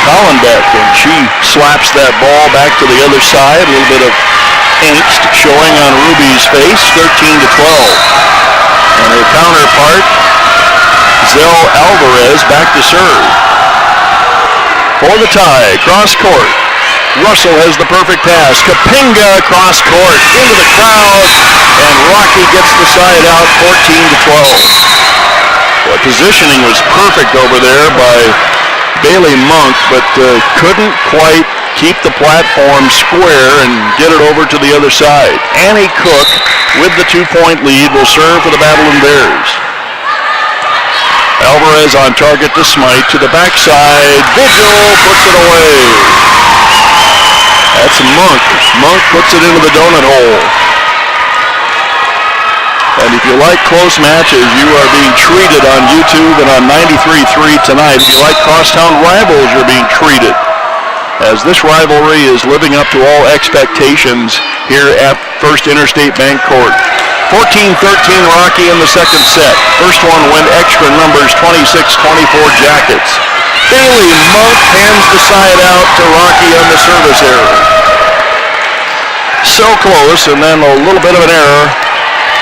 Collenbeck, and she slaps that ball back to the other side. A little bit of angst showing on Ruby's face, 13-12. And her counterpart, Zell Alvarez, back to serve. For the tie, cross court. Russell has the perfect pass. Kapinga cross court into the crowd, and Rocky gets the side out, 14-12. The positioning was perfect over there by Bailey Monk, but couldn't quite keep the platform square and get it over to the other side. Annie Cook, with the 2-point lead, will serve for the Battlin Bears. Alvarez on target to Smite, to the backside. Vigil puts it away. That's Monk. Monk puts it into the donut hole. And if you like close matches, you are being treated on YouTube and on 93.3 tonight. If you like crosstown rivals, you're being treated, as this rivalry is living up to all expectations here at First Interstate Bank Court. 14-13 Rocky in the second set. First one went extra numbers, 26-24 Jackets. Bailey Monk hands the side out to Rocky on the service error. So close, and then a little bit of an error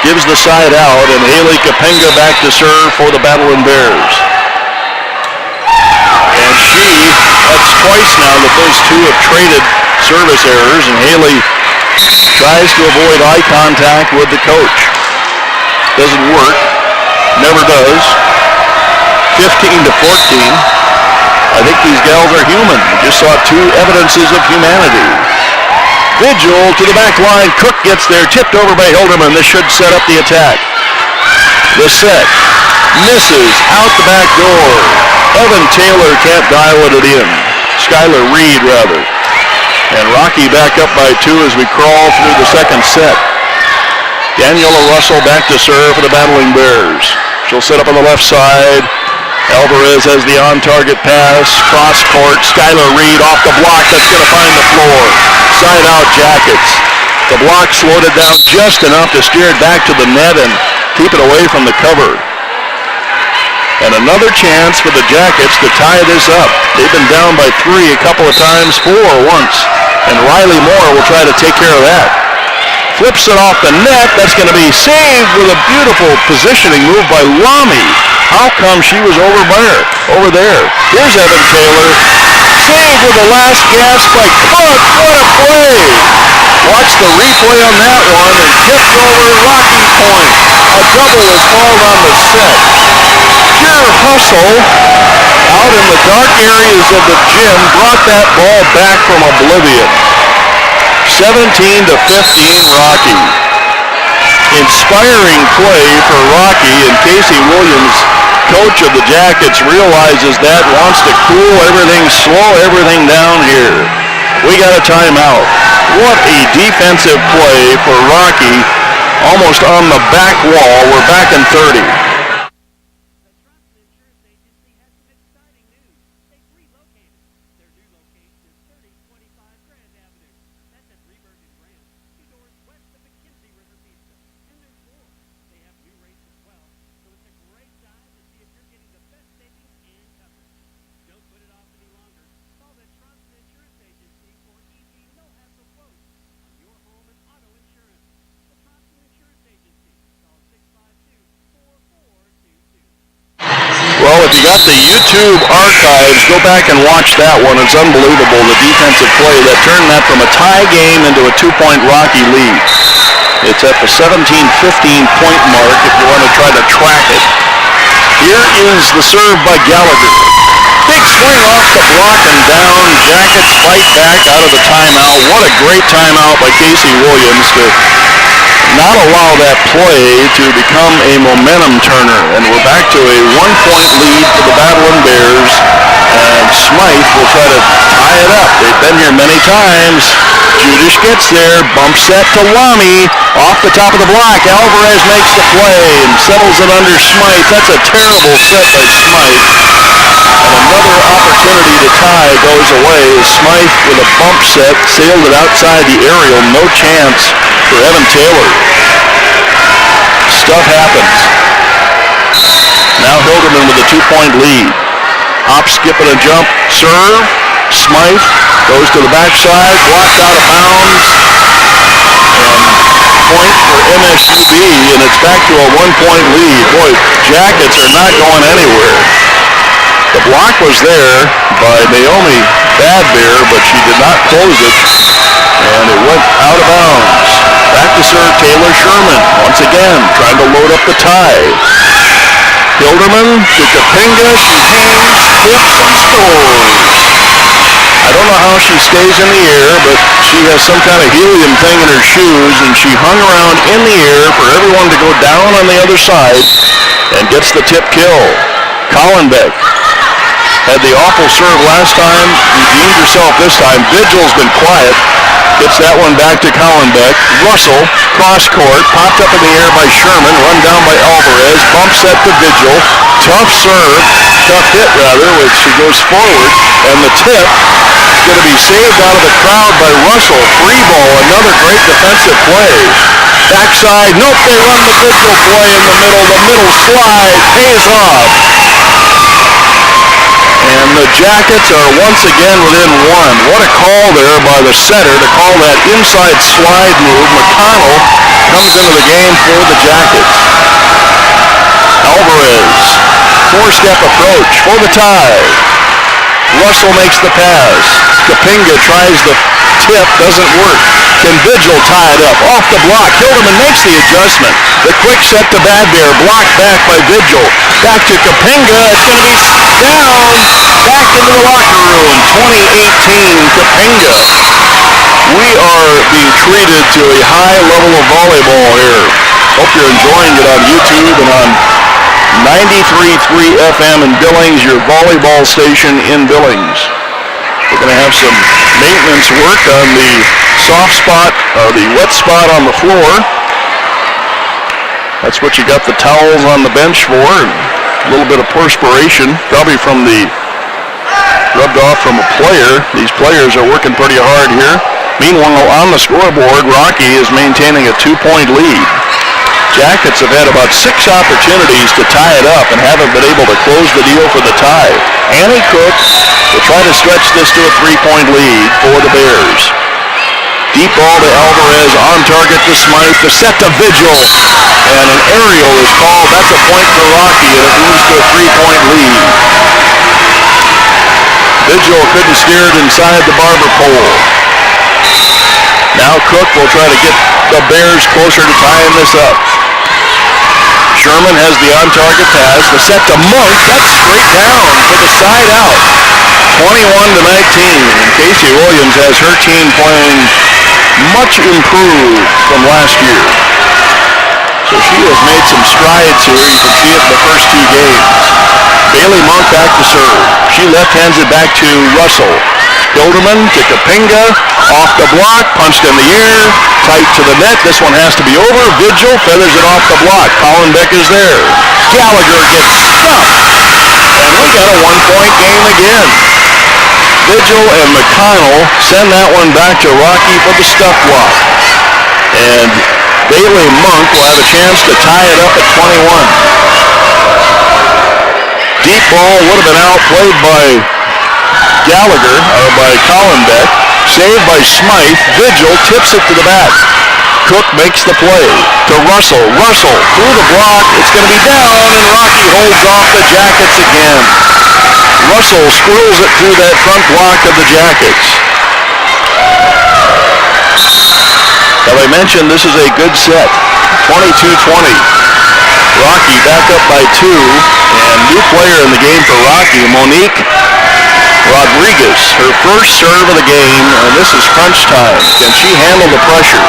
gives the side out, and Haley Kapinga back to serve for the Battlin Bears. And that's twice now that those two have traded service errors, and Haley tries to avoid eye contact with the coach. Doesn't work. Never does. 15-14. I think these gals are human. We just saw 2 evidences of humanity. Vigil to the back line. Cook gets there, tipped over by Hilderman. This should set up the attack. The set misses out the back door. Evan Taylor can't dial it in. Skylar Reed, rather. And Rocky back up by 2 as we crawl through the second set. Daniela Russell back to serve for the Battling Bears. She'll set up on the left side. Alvarez has the on-target pass. Cross court. Skylar Reed off the block. That's going to find the floor. Side out Jackets. The block slowed it down just enough to steer it back to the net and keep it away from the cover. And another chance for the Jackets to tie this up. They've been down by 3 a couple of times, 4 once. And Riley Moore will try to take care of that. Flips it off the net. That's going to be saved with a beautiful positioning move by Lamy. How come she was over there? Here's Evan Taylor. Saved with the last gasp by Cook. What a play. Watch the replay on that one, and tipped over Rocky point. A double is called on the set. Pure hustle out in the dark areas of the gym brought that ball back from oblivion. 17-15 Rocky. Inspiring play for Rocky, and Casey Williams, coach of the Jackets, realizes that, wants to cool everything, slow everything down here. We got a timeout. What a defensive play for Rocky, almost on the back wall. We're back in 30. Don't put it off any longer. Call the Trust Insurance Agency for easy, no-hassle quotes. Well, if you got the YouTube archives, go back and watch that one. It's unbelievable, the defensive play that turned that from a tie game into a 2-point Rocky lead. It's at the 17-15 point mark if you want to try to track it. Here is the serve by Gallagher. Big swing off the block and down. Jackets fight back out of the timeout. What a great timeout by Casey Williams to not allow that play to become a momentum turner. And we're back to a 1-point lead for the Battlin Bears. And Smythe will try to tie it up. They've been here many times. Judish gets there. Bump set to Lamy. Off the top of the block. Alvarez makes the play and settles it under Smythe. That's a terrible set by Smythe. And another opportunity to tie goes away. Smythe with a bump set sailed it outside the aerial. No chance for Evan Taylor. Stuff happens. Now Hilderman with a 2-point lead. Hop, skip, and a jump. Serve. Smythe goes to the backside. Blocked out of bounds. And point for MSUB. And it's back to a 1-point lead. Boy, Jackets are not going anywhere. The block was there by Naomi Badbear, but she did not close it, and it went out of bounds. Back to serve Taylor Sherman, once again, trying to load up the tie. Hilderman to Kapinga, she hangs, tips, and scores. I don't know how she stays in the air, but she has some kind of helium thing in her shoes, and she hung around in the air for everyone to go down on the other side, and gets the tip kill. Collenbeck had the awful serve last time, redeemed herself this time. Vigil's been quiet. Gets that one back to Collenbeck. Russell, cross court, popped up in the air by Sherman, run down by Alvarez, bump set to Vigil. Tough serve, tough hit rather, which she goes forward, and the tip is going to be saved out of the crowd by Russell. Free ball, another great defensive play. Backside, nope, they run the Vigil play in the middle. The middle slide pays off. And the Jackets are once again within one. What a call there by the setter to call that inside slide move. McConnell comes into the game for the Jackets. Alvarez, four-step approach for the tie. Russell makes the pass. Kapinga tries the tip, doesn't work. Can Vigil tie it up? Off the block. Hilderman makes the adjustment. The quick set to Badbear. Blocked back by Vigil. Back to Kapinga. It's going to be down. Back into the locker room. 2018 Kapinga. We are being treated to a high level of volleyball here. Hope you're enjoying it on YouTube and on 93.3 FM in Billings, your volleyball station in Billings. We're going to have some maintenance work on the soft spot, the wet spot on the floor. That's what you got the towels on the bench for. A little bit of perspiration, probably from the rubbed off from a player. These players are working pretty hard here. Meanwhile, on the scoreboard, Rocky is maintaining a 2-point lead. Jackets have had about 6 opportunities to tie it up and haven't been able to close the deal for the tie. Annie Cook will try to stretch this to a 3-point lead for the Bears. Deep ball to Alvarez, on target to Smythe, the set to Vigil, and an aerial is called. That's a point for Rocky, and it moves to a 3-point lead. Vigil couldn't steer it inside the barber pole. Now Cook will try to get the Bears closer to tying this up. Sherman has the on-target pass. The set to Mont. That's straight down for the side out. 21-19. And Casey Williams has her team playing much improved from last year. So she has made some strides here. You can see it in the first 2 games. Bailey Monk back to serve. She left-hands it back to Russell. Hilderman to Kapinga, off the block, punched in the air, tight to the net. This one has to be over. Vigil feathers it off the block. Collenbeck is there. Gallagher gets stuffed. And we got a 1-point game again. Vigil and McConnell send that one back to Rocky for the stuff block. And Bailey Monk will have a chance to tie it up at 21. Deep ball would have been outplayed by Gallagher, or by Collenbeck. Saved by Smythe. Vigil tips it to the back. Cook makes the play to Russell. Russell through the block. It's going to be down, and Rocky holds off the Jackets again. Russell squirrels it through that front block of the Jackets. Now I mentioned this is a good set. 22-20. Rocky back up by 2, and new player in the game for Rocky, Monique Rodriguez, her first serve of the game, and this is crunch time. Can she handle the pressure?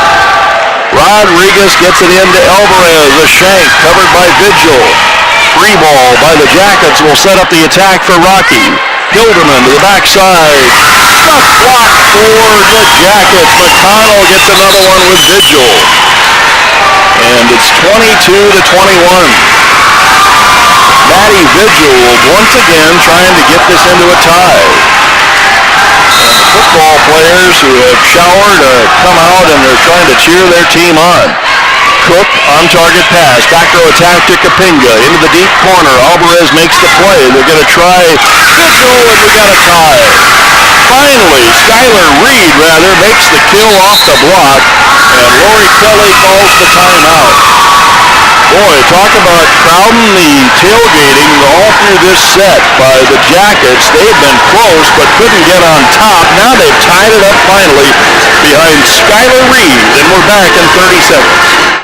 Rodriguez gets it into Alvarez, a shank covered by Vigil. Free ball by the Jackets will set up the attack for Rocky. Hilderman to the backside. Stuff block for the Jackets. McConnell gets another one with Vigil. And it's 22-21. Maddie Vigil once again trying to get this into a tie. And the football players who have showered come out and they're trying to cheer their team on. Cook on target pass. Back row attack to Kapinga. Into the deep corner. Alvarez makes the play. They're going to try Vigil, and we got a tie. Finally, Skylar Reed, makes the kill off the block, and Lori Kelly calls the timeout. Boy, talk about crowding the tailgating all through this set by the Jackets. They've been close, but couldn't get on top. Now they've tied it up finally behind Skylar Reed, and we're back in 30 seconds.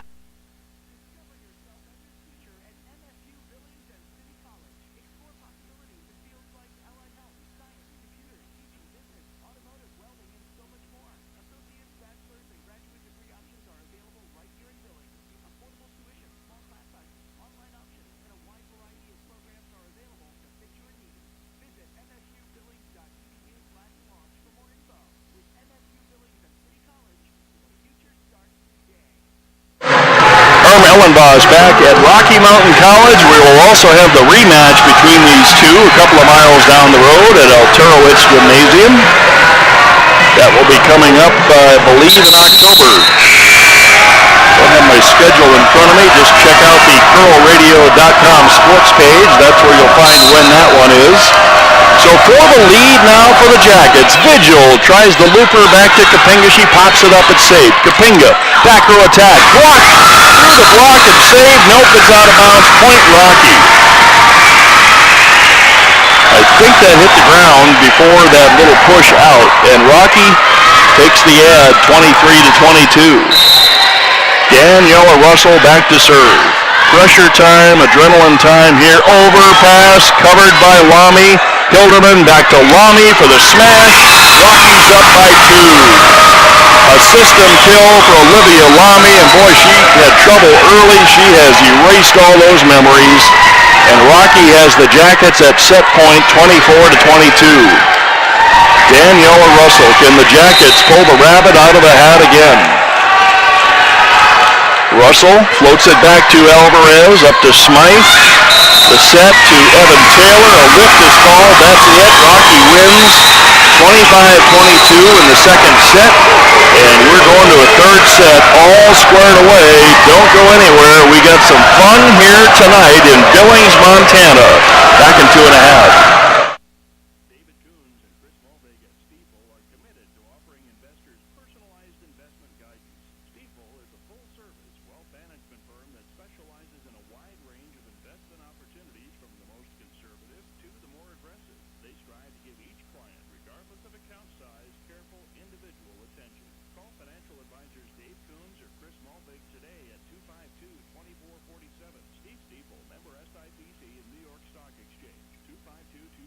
Ellenboss back at Rocky Mountain College. We will also have the rematch between these two a couple of miles down the road at Alterowitz Gymnasium. That will be coming up, I believe, in October. Don't have my schedule in front of me. Just check out the curlradio.com sports page. That's where you'll find when that one is. So for the lead now for the Jackets, Vigil tries the looper back to Kapinga. She pops it up, it's safe. Kapinga, back row attack, blocked through the block and saved. Nope, it's out of bounds. Point Rocky. I think that hit the ground before that little push out, and Rocky takes the ad 23-22. Daniela Russell back to serve. Pressure time, adrenaline time here. Overpass, covered by Lamy. Hilderman back to Lamy for the smash. Rocky's up by 2. A system kill for Olivia Lamy, and boy, she had trouble early. She has erased all those memories. And Rocky has the Jackets at set point 24-22. Daniela Russell, can the Jackets pull the rabbit out of the hat again? Russell floats it back to Alvarez, up to Smythe. The set to Evan Taylor. A lift is called. That's it. Rocky wins 25-22 in the second set. And we're going to a third set, all squared away. Don't go anywhere. We got some fun here tonight in Billings, Montana. Back in 2.5. Steve Stiefel, member SIPC and New York Stock Exchange, 252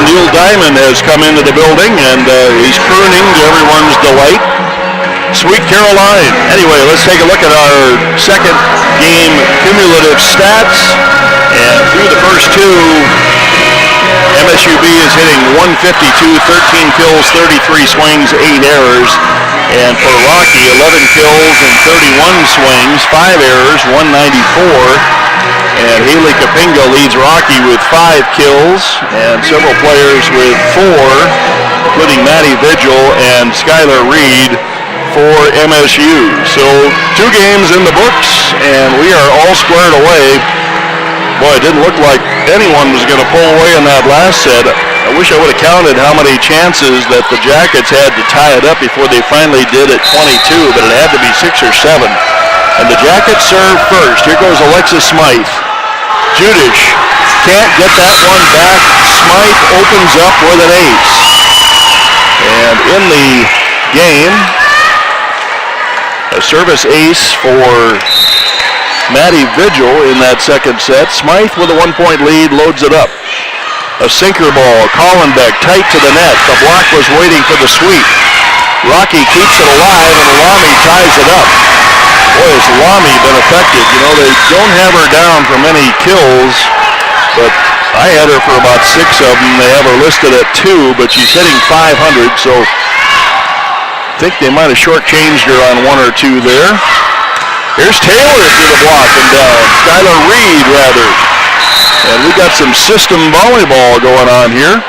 Neil Diamond has come into the building, and he's crooning to everyone's delight. Sweet Caroline. Anyway, let's take a look at our second game cumulative stats. And through the first two, MSUB is hitting 152, 13 kills, 33 swings, 8 errors. And for Rocky, 11 kills and 31 swings, 5 errors, 194. And Haley Kapinga leads Rocky with 5 kills, and several players with 4, including Maddie Vigil and Skylar Reed for MSU. So 2 games in the books, and we are all squared away. Boy, it didn't look like anyone was going to pull away in that last set. I wish I would have counted how many chances that the Jackets had to tie it up before they finally did at 22, but it had to be 6 or 7. And the Jackets serve first. Here goes Alexis Smythe. Judish can't get that one back. Smythe opens up with an ace. And in the game, a service ace for Maddie Vigil in that second set. Smythe with a 1-point lead loads it up. A sinker ball, Collenbeck tight to the net. The block was waiting for the sweep. Rocky keeps it alive, and Lamy ties it up. Boy, has Lamy been effective. You know, they don't have her down for many kills, but I had her for about 6 of them. They have her listed at 2, but she's hitting 500, so I think they might have shortchanged her on 1 or 2 there. Here's Taylor through the block and down. Skylar Reed, rather. And we got some system volleyball going on here.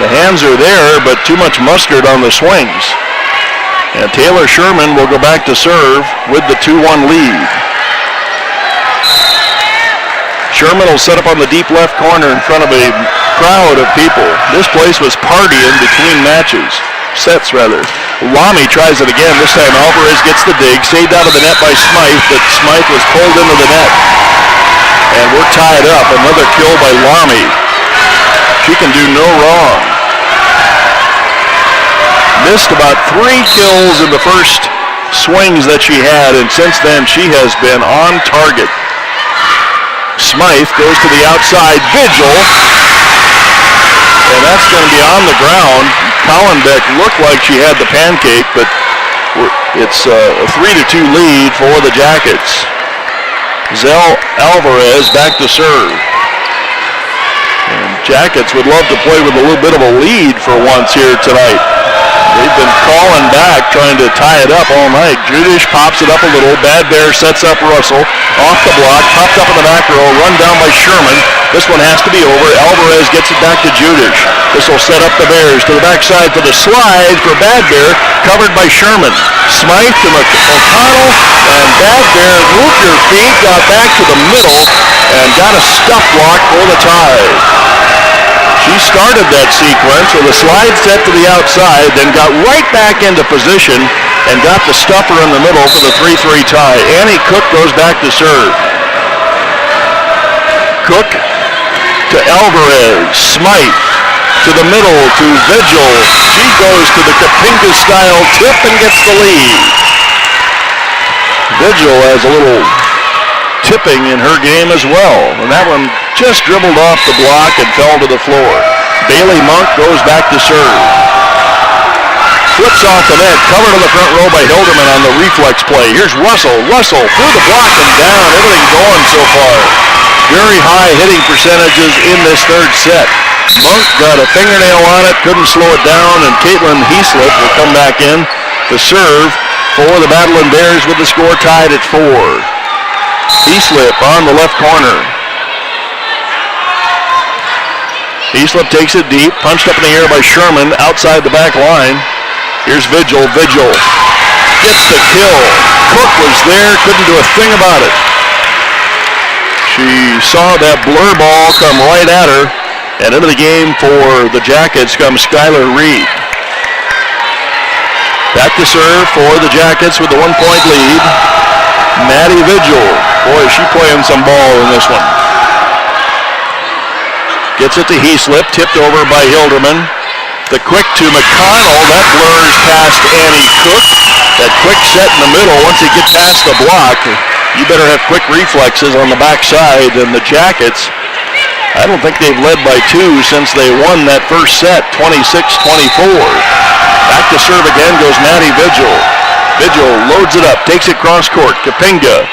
The hands are there, but too much mustard on the swings. And Taylor Sherman will go back to serve with the 2-1 lead. Sherman will set up on the deep left corner in front of a crowd of people. This place was partying between matches. Sets, rather. Lamy tries it again. This time Alvarez gets the dig. Saved out of the net by Smythe, but Smythe was pulled into the net. And we're tied up. Another kill by Lamy. She can do no wrong. Missed about 3 kills in the first swings that she had, and since then she has been on target. Smythe goes to the outside. Vigil. And that's going to be on the ground. Collenbeck looked like she had the pancake, but it's a 3-2 lead for the Jackets. Zell Alvarez back to serve. And Jackets would love to play with a little bit of a lead for once here tonight. They've been calling back, trying to tie it up all night. Judish pops it up a little. Bad Bear sets up Russell. Off the block, popped up in the back row, run down by Sherman. This one has to be over. Alvarez gets it back to Judish. This will set up the Bears to the backside for the slide for Bad Bear, covered by Sherman. Smythe to O'Connell, and Bad Bear moved her feet, got back to the middle, and got a stuff block for the tie. She started that sequence with a slide set to the outside, then got right back into position and got the stuffer in the middle for the 3-3 tie. Annie Cook goes back to serve. Cook to Alvarez. Smythe to the middle to Vigil. She goes to the Kapinga-style tip and gets the lead. Vigil has a little tipping in her game as well, and that one just dribbled off the block and fell to the floor. Bailey Monk goes back to serve. Flips off the net, covered on the front row by Hilderman on the reflex play. Here's Russell. Russell through the block and down. Everything going so far. Very high hitting percentages in this third set. Monk got a fingernail on it, couldn't slow it down, and Caitlin Heaslip will come back in to serve for the Battlin Bears with the score tied at 4. Heaslip on the left corner. Heaslip takes it deep, punched up in the air by Sherman outside the back line. Here's Vigil. Vigil gets the kill. Cook was there, couldn't do a thing about it. She saw that blur ball come right at her, and into the game for the Jackets comes Skylar Reed. Back to serve for the Jackets with the 1-point lead. Maddie Vigil. Boy, is she playing some ball in this one. Gets it to Heaslip, tipped over by Hilderman. The quick to McConnell. That blurs past Annie Cook. That quick set in the middle. Once you get past the block, you better have quick reflexes on the backside. And the Jackets I don't think they've led by 2 since they won that first set, 26-24. Back to serve again goes Maddie Vigil. Vigil loads it up, takes it cross court. Kapinga,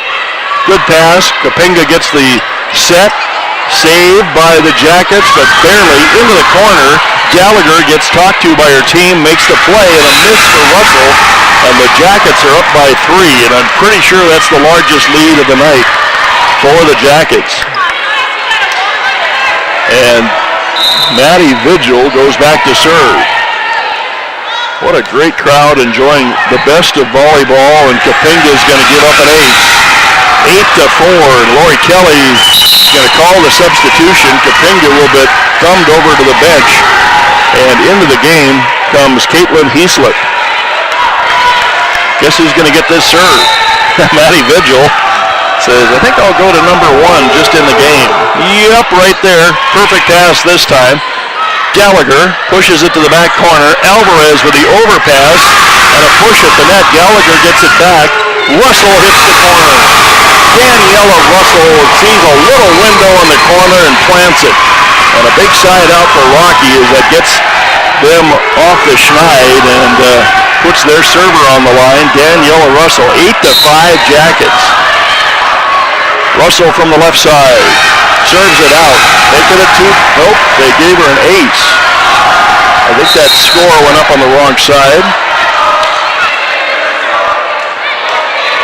good pass. Kapinga gets the set. Saved by the Jackets, but barely into the corner. Gallagher gets talked to by her team, makes the play, and a miss for Russell. And the Jackets are up by 3, and I'm pretty sure that's the largest lead of the night for the Jackets. And Maddie Vigil goes back to serve. What a great crowd enjoying the best of volleyball, and Kapinga's going to give up an ace. 8-4, and Lori Kelly is going to call the substitution. Kapinga will be thumbed over to the bench, and into the game comes Caitlin Heaslip. Guess who's going to get this serve? Maddie Vigil says, I think I'll go to number 1 just in the game. Yep, right there. Perfect pass this time. Gallagher pushes it to the back corner. Alvarez with the overpass and a push at the net. Gallagher gets it back. Russell hits the corner. Daniela Russell sees a little window in the corner and plants it. And a big side out for Rocky as that gets them off the schneid and puts their server on the line. Daniela Russell, 8-5 Jackets. Russell from the left side. Serves it out. Make it a 2. Nope, they gave her an ace. I think that score went up on the wrong side.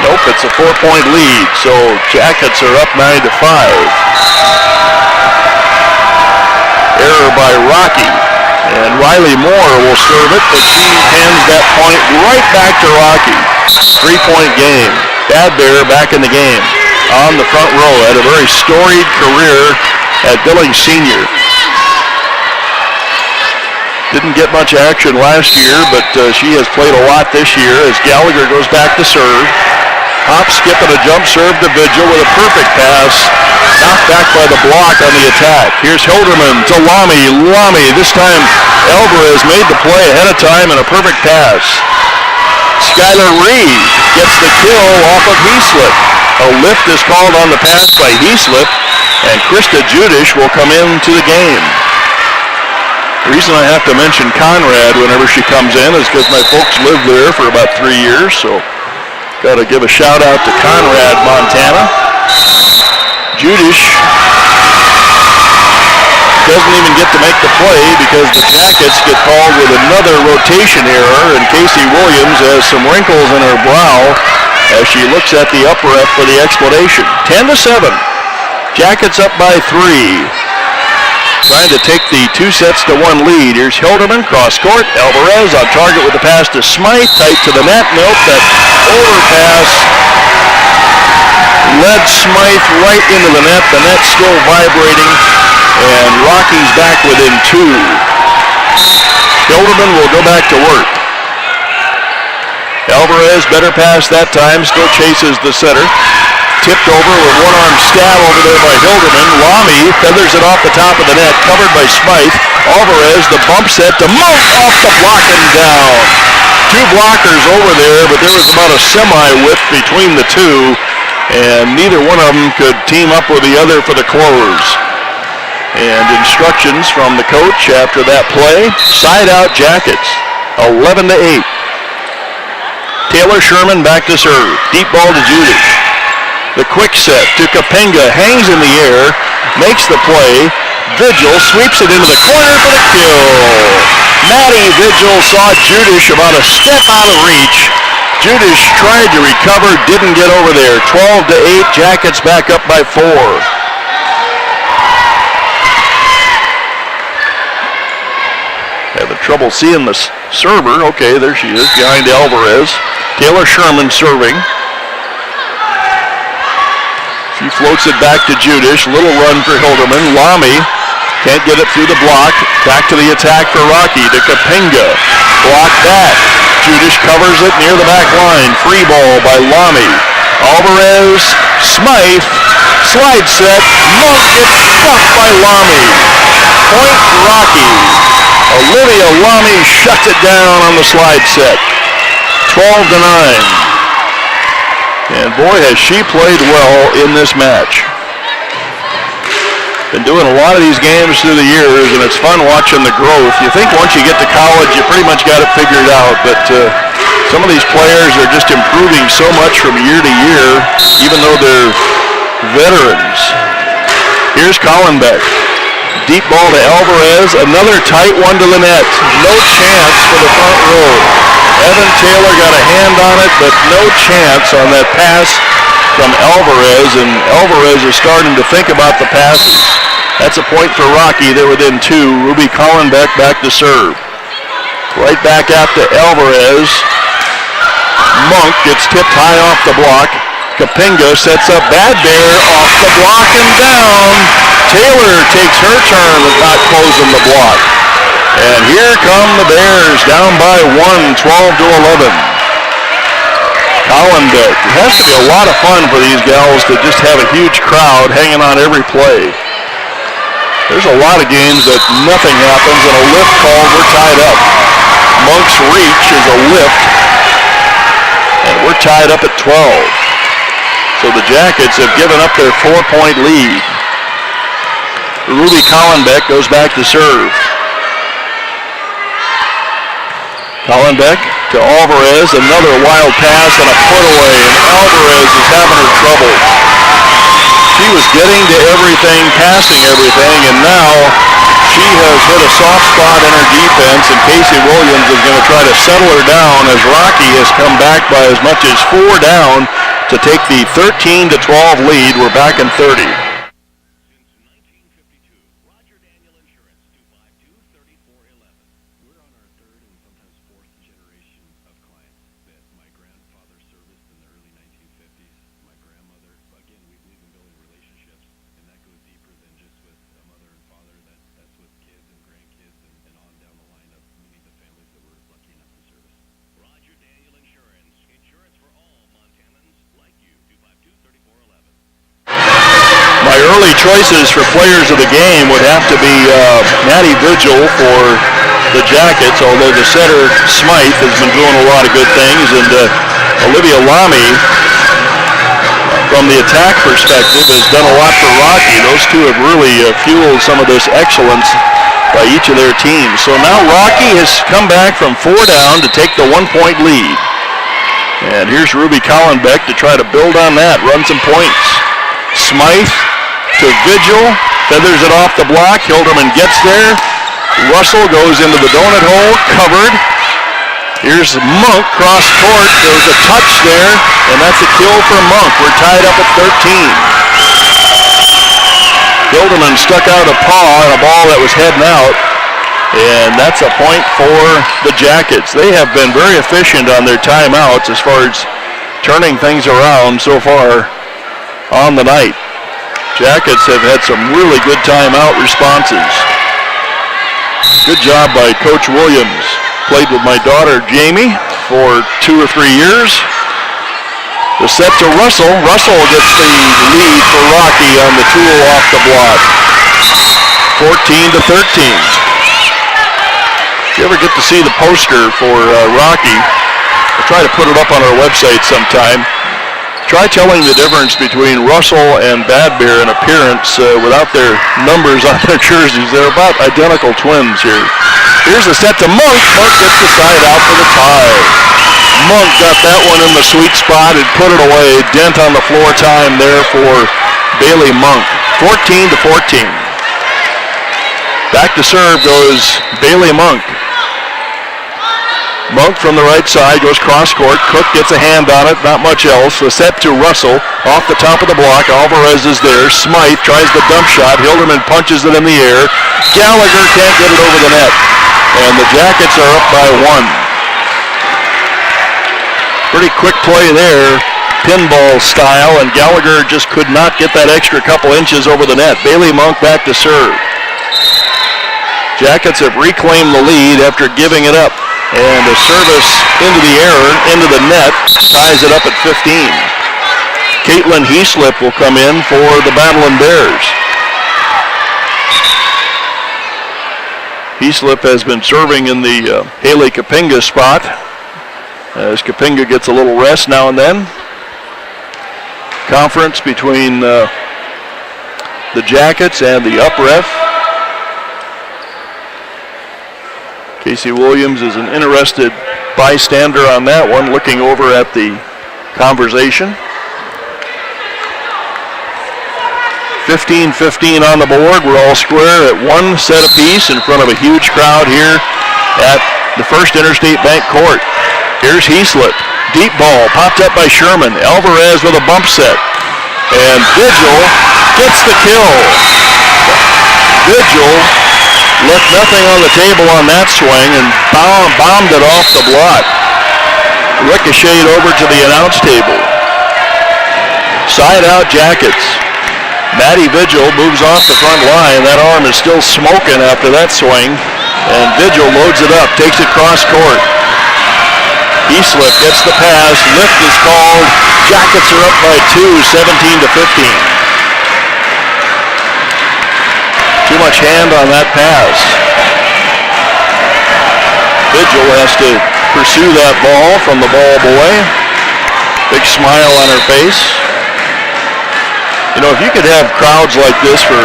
Nope, it's a 4-point lead, so Jackets are up 9-5. Error by Rocky, and Riley Moore will serve it, but she hands that point right back to Rocky. 3-point game. Bad Bear back in the game. On the front row, had a very storied career at Billings Senior. Didn't get much action last year, but she has played a lot this year as Gallagher goes back to serve. Hop, skip, and a jump serve to Vigil with a perfect pass. Knocked back by the block on the attack. Here's Hilderman to Lamy. Lamy, this time Alvarez made the play ahead of time and a perfect pass. Skylar Reed gets the kill off of Heaslip. A lift is called on the pass by Heaslip, and Krista Judish will come into the game. The reason I have to mention Conrad whenever she comes in is because my folks lived there for about 3 years, so got to give a shout out to Conrad, Montana. Judish doesn't even get to make the play because the Jackets get called with another rotation error, and Casey Williams has some wrinkles in her brow as she looks at the up ref for the explanation. 10-7. Jackets up by 3. Trying to take the 2-1 lead. Here's Hilderman, cross court. Alvarez on target with the pass to Smythe. Tight to the net. Nope, that overpass led Smythe right into the net. The net still vibrating. And Rocky's back within 2. Hilderman will go back to work. Alvarez, better pass that time, still chases the setter. Tipped over with one-arm stab over there by Hilderman. Lamy feathers it off the top of the net, covered by Smythe. Alvarez, the bump set to Mont off the block and down. 2 blockers over there, but there was about a semi-width between the 2, and neither one of them could team up with the other for the close. And instructions from the coach after that play, side out Jackets, 11-8. Taylor Sherman back to serve. Deep ball to Judish. The quick set to Kapinga. Hangs in the air. Makes the play. Vigil sweeps it into the corner for the kill. Maddie Vigil saw Judish about a step out of reach. Judish tried to recover. Didn't get over there. 12-8. Jackets back up by 4. Having trouble seeing the server. Okay, there she is behind Alvarez. Taylor Sherman serving. She floats it back to Judish. Little run for Hilderman. Lamy can't get it through the block. Back to the attack for Rocky to Kapinga. Block that. Judish covers it near the back line. Free ball by Lamy. Alvarez, Smythe, slide set. Mont gets stuffed by Lamy. Point Rocky. Olivia Lamy shuts it down on the slide set. 12-9. And boy, has she played well in this match. Been doing a lot of these games through the years, and it's fun watching the growth. You think once you get to college, you pretty much got it figured out, but some of these players are just improving so much from year to year, even though they're veterans. Here's Collenbeck. Deep ball to Alvarez. Another tight one to the net. No chance for the front row. Evan Taylor got a hand on it, but no chance on that pass from Alvarez, and Alvarez is starting to think about the passes. That's a point for Rocky. They're within 2. Ruby Collenbeck back to serve. Right back out to Alvarez. Monk gets tipped high off the block. Kapinga sets up Bad Bear off the block and down. Taylor takes her turn at not closing the block. And here come the Bears down by 1, 12-11. Collenbeck. It has to be a lot of fun for these gals to just have a huge crowd hanging on every play. There's a lot of games that nothing happens and a lift called, we're tied up. Monk's reach is a lift, and we're tied up at 12. So the Jackets have given up their 4-point lead. Ruby Collenbeck goes back to serve. Collenbeck to Alvarez, another wild pass and a put away, and Alvarez is having her trouble. She was getting to everything, passing everything, and now she has hit a soft spot in her defense, and Casey Williams is going to try to settle her down as Rocky has come back by as much as 4 down to take the 13-12 lead. We're back in 30. Choices for players of the game would have to be Maddie Vigil for the Jackets, although the setter Smythe has been doing a lot of good things, and Olivia Lamy from the attack perspective has done a lot for Rocky. Those two have really fueled some of this excellence by each of their teams. So now Rocky has come back from 4 down to take the 1-point lead. And here's Ruby Collenbeck to try to build on that, run some points. Smythe to Vigil, feathers it off the block. Hilderman gets there. Russell goes into the donut hole, covered. Here's Monk, cross court. There's a touch there, and that's a kill for Monk. We're tied up at 13. Hilderman stuck out a paw on a ball that was heading out, and that's a point for the Jackets. They have been very efficient on their timeouts as far as turning things around so far on the night. Jackets have had some really good timeout responses. Good job by Coach Williams. Played with my daughter Jamie for 2 or 3 years. The set to Russell. Russell gets the lead for Rocky on the tool off the block. 14-13. If you ever get to see the poster for Rocky, I'll try to put it up on our website sometime. Try telling the difference between Russell and Bad Bear in appearance without their numbers on their jerseys. They're about identical twins here. Here's the set to Monk. Monk gets the side out for the tie. Monk got that one in the sweet spot and put it away. Dent on the floor time there for Bailey Monk. 14-14. Back to serve goes Bailey Monk. Monk from the right side goes cross court. Cook gets a hand on it, not much else. The set to Russell off the top of the block. Alvarez is there. Smythe tries the dump shot. Hilderman punches it in the air. Gallagher can't get it over the net. And the Jackets are up by 1. Pretty quick play there, pinball style, and Gallagher just could not get that extra couple inches over the net. Bailey Monk back to serve. Jackets have reclaimed the lead after giving it up. And a service into the air, into the net, ties it up at 15. Caitlin Heaslip will come in for the Battlin Bears. Heaslip has been serving in the Haley Kapinga spot, as Kapinga gets a little rest now and then. Conference between the Jackets and the up ref. Casey Williams is an interested bystander on that one, looking over at the conversation. 15-15 on the board. We're all square at one set apiece in front of a huge crowd here at the First Interstate Bank Court. Here's Heaslip. Deep ball popped up by Sherman. Alvarez with a bump set. And Vigil gets the kill. Vigil left nothing on the table on that swing and bombed it off the block. Ricocheted over to the announce table. Side out Jackets. Matty Vigil moves off the front line. That arm is still smoking after that swing. And Vigil loads it up, takes it cross court. Heaslip gets the pass. Lift is called. Jackets are up by 2, 17-15. Too much hand on that pass. Vigil has to pursue that ball from the ball boy. Big smile on her face. You know, if you could have crowds like this for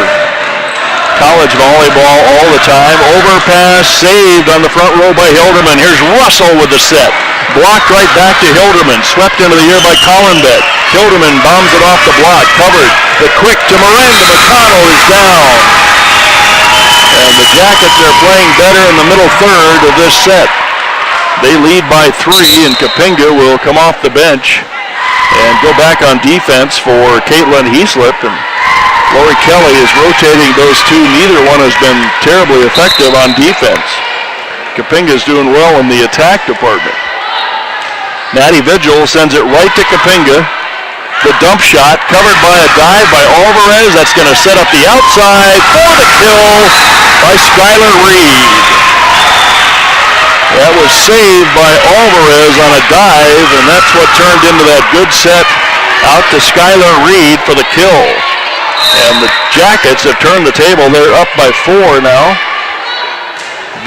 college volleyball all the time. Overpass saved on the front row by Hilderman. Here's Russell with the set. Blocked right back to Hilderman. Swept into the air by Collenbeck. Hilderman bombs it off the block. Covered. The quick to Miranda. McConnell is down. And the Jackets are playing better in the middle third of this set. They lead by 3, and Kapinga will come off the bench and go back on defense for Caitlin Heaslip. And Lori Kelly is rotating those two. Neither one has been terribly effective on defense. Kapinga's doing well in the attack department. Matty Vigil sends it right to Kapinga. The dump shot covered by a dive by Alvarez. That's going to set up the outside for the kill by Skylar Reed. That was saved by Alvarez on a dive, and that's what turned into that good set out to Skylar Reed for the kill. And the Jackets have turned the table. They're up by 4 now.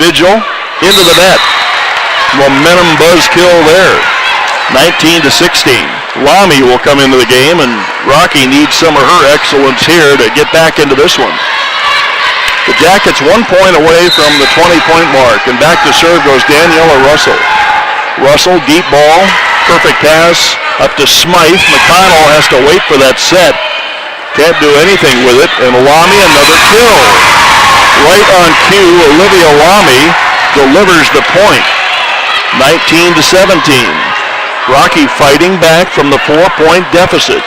Vigil into the net. Momentum buzz kill there. 19-16. Lamy will come into the game, and Rocky needs some of her excellence here to get back into this one. The Jackets 1 point away from the 20-point mark, and back to serve goes Daniela Russell. Russell, deep ball, perfect pass up to Smythe. McConnell has to wait for that set. Can't do anything with it, and Lamy another kill. Right on cue, Olivia Lamy delivers the point. 19-17. Rocky fighting back from the 4-point deficit.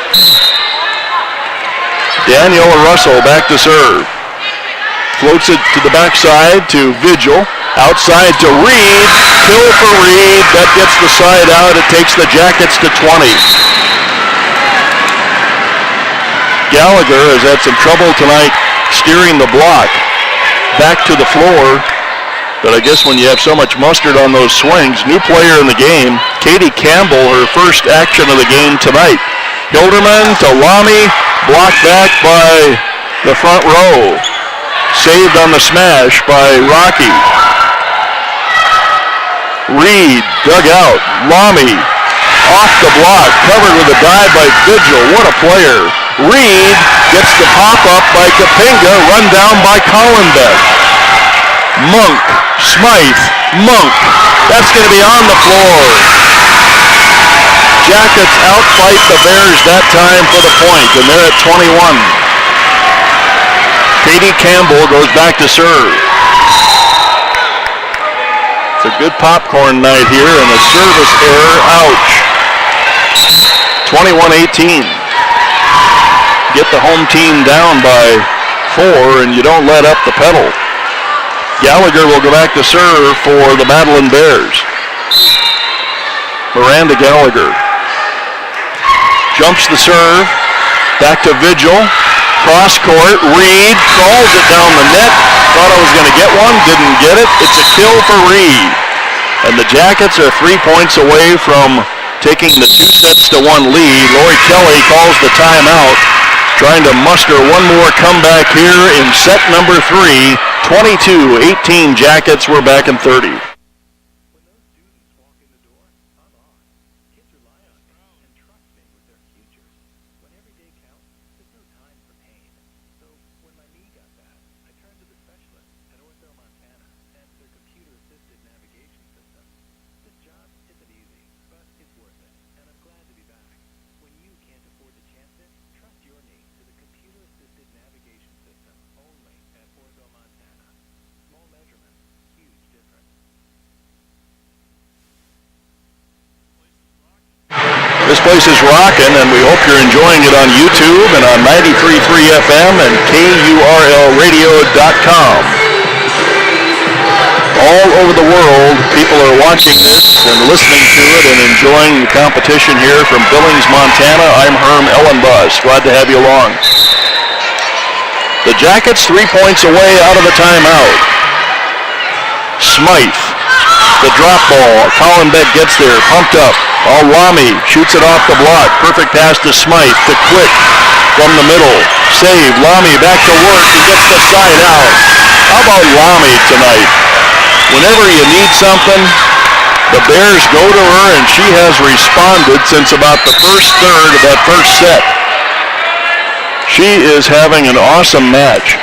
Daniela Russell back to serve. Floats it to the backside to Vigil. Outside to Reed. Kill for Reed. That gets the side out. It takes the Jackets to 20. Gallagher has had some trouble tonight steering the block back to the floor. But I guess when you have so much mustard on those swings, new player in the game, Katie Campbell, her first action of the game tonight. Hilderman to Lamy, blocked back by the front row. Saved on the smash by Rocky. Reed dug out. Lamy off the block, covered with a dive by Vigil. What a player. Reed gets the pop-up by Kapinga, run down by Collenbeck. Monk, Smythe, Monk. That's going to be on the floor. Jackets outfight the Bears that time for the point, and they're at 21. Katie Campbell goes back to serve. It's a good popcorn night here, and a service error. Ouch. 21-18. Get the home team down by 4, and you don't let up the pedal. Gallagher will go back to serve for the Battlin Bears. Miranda Gallagher jumps the serve. Back to Vigil. Cross court. Reed crawls it down the net. Thought I was going to get one. Didn't get it. It's a kill for Reed. And the Jackets are 3 points away from taking the 2-1 lead. Lori Kelly calls the timeout. Trying to muster one more comeback here in set number 3. 22-18 Jackets. We're back in 30. When those students walk in the door, I'm on. Kids rely on me and trust me with their futures. When every day counts, there's no time for pain. So This place is rocking, and we hope you're enjoying it on YouTube and on 93.3 FM and KURLradio.com. All over the world, people are watching this and listening to it and enjoying the competition here from Billings, Montana. I'm Herm Ellenbus. Glad to have you along. The Jackets 3 points away out of the timeout. Smythe, the drop ball. Colin Beck gets there, pumped up. Lamy shoots it off the block. Perfect pass to Smythe, to Quick from the middle. Save, Lamy back to work. He gets the side out. How about Lamy tonight? Whenever you need something, the Bears go to her, and she has responded since about the first third of that first set. She is having an awesome match.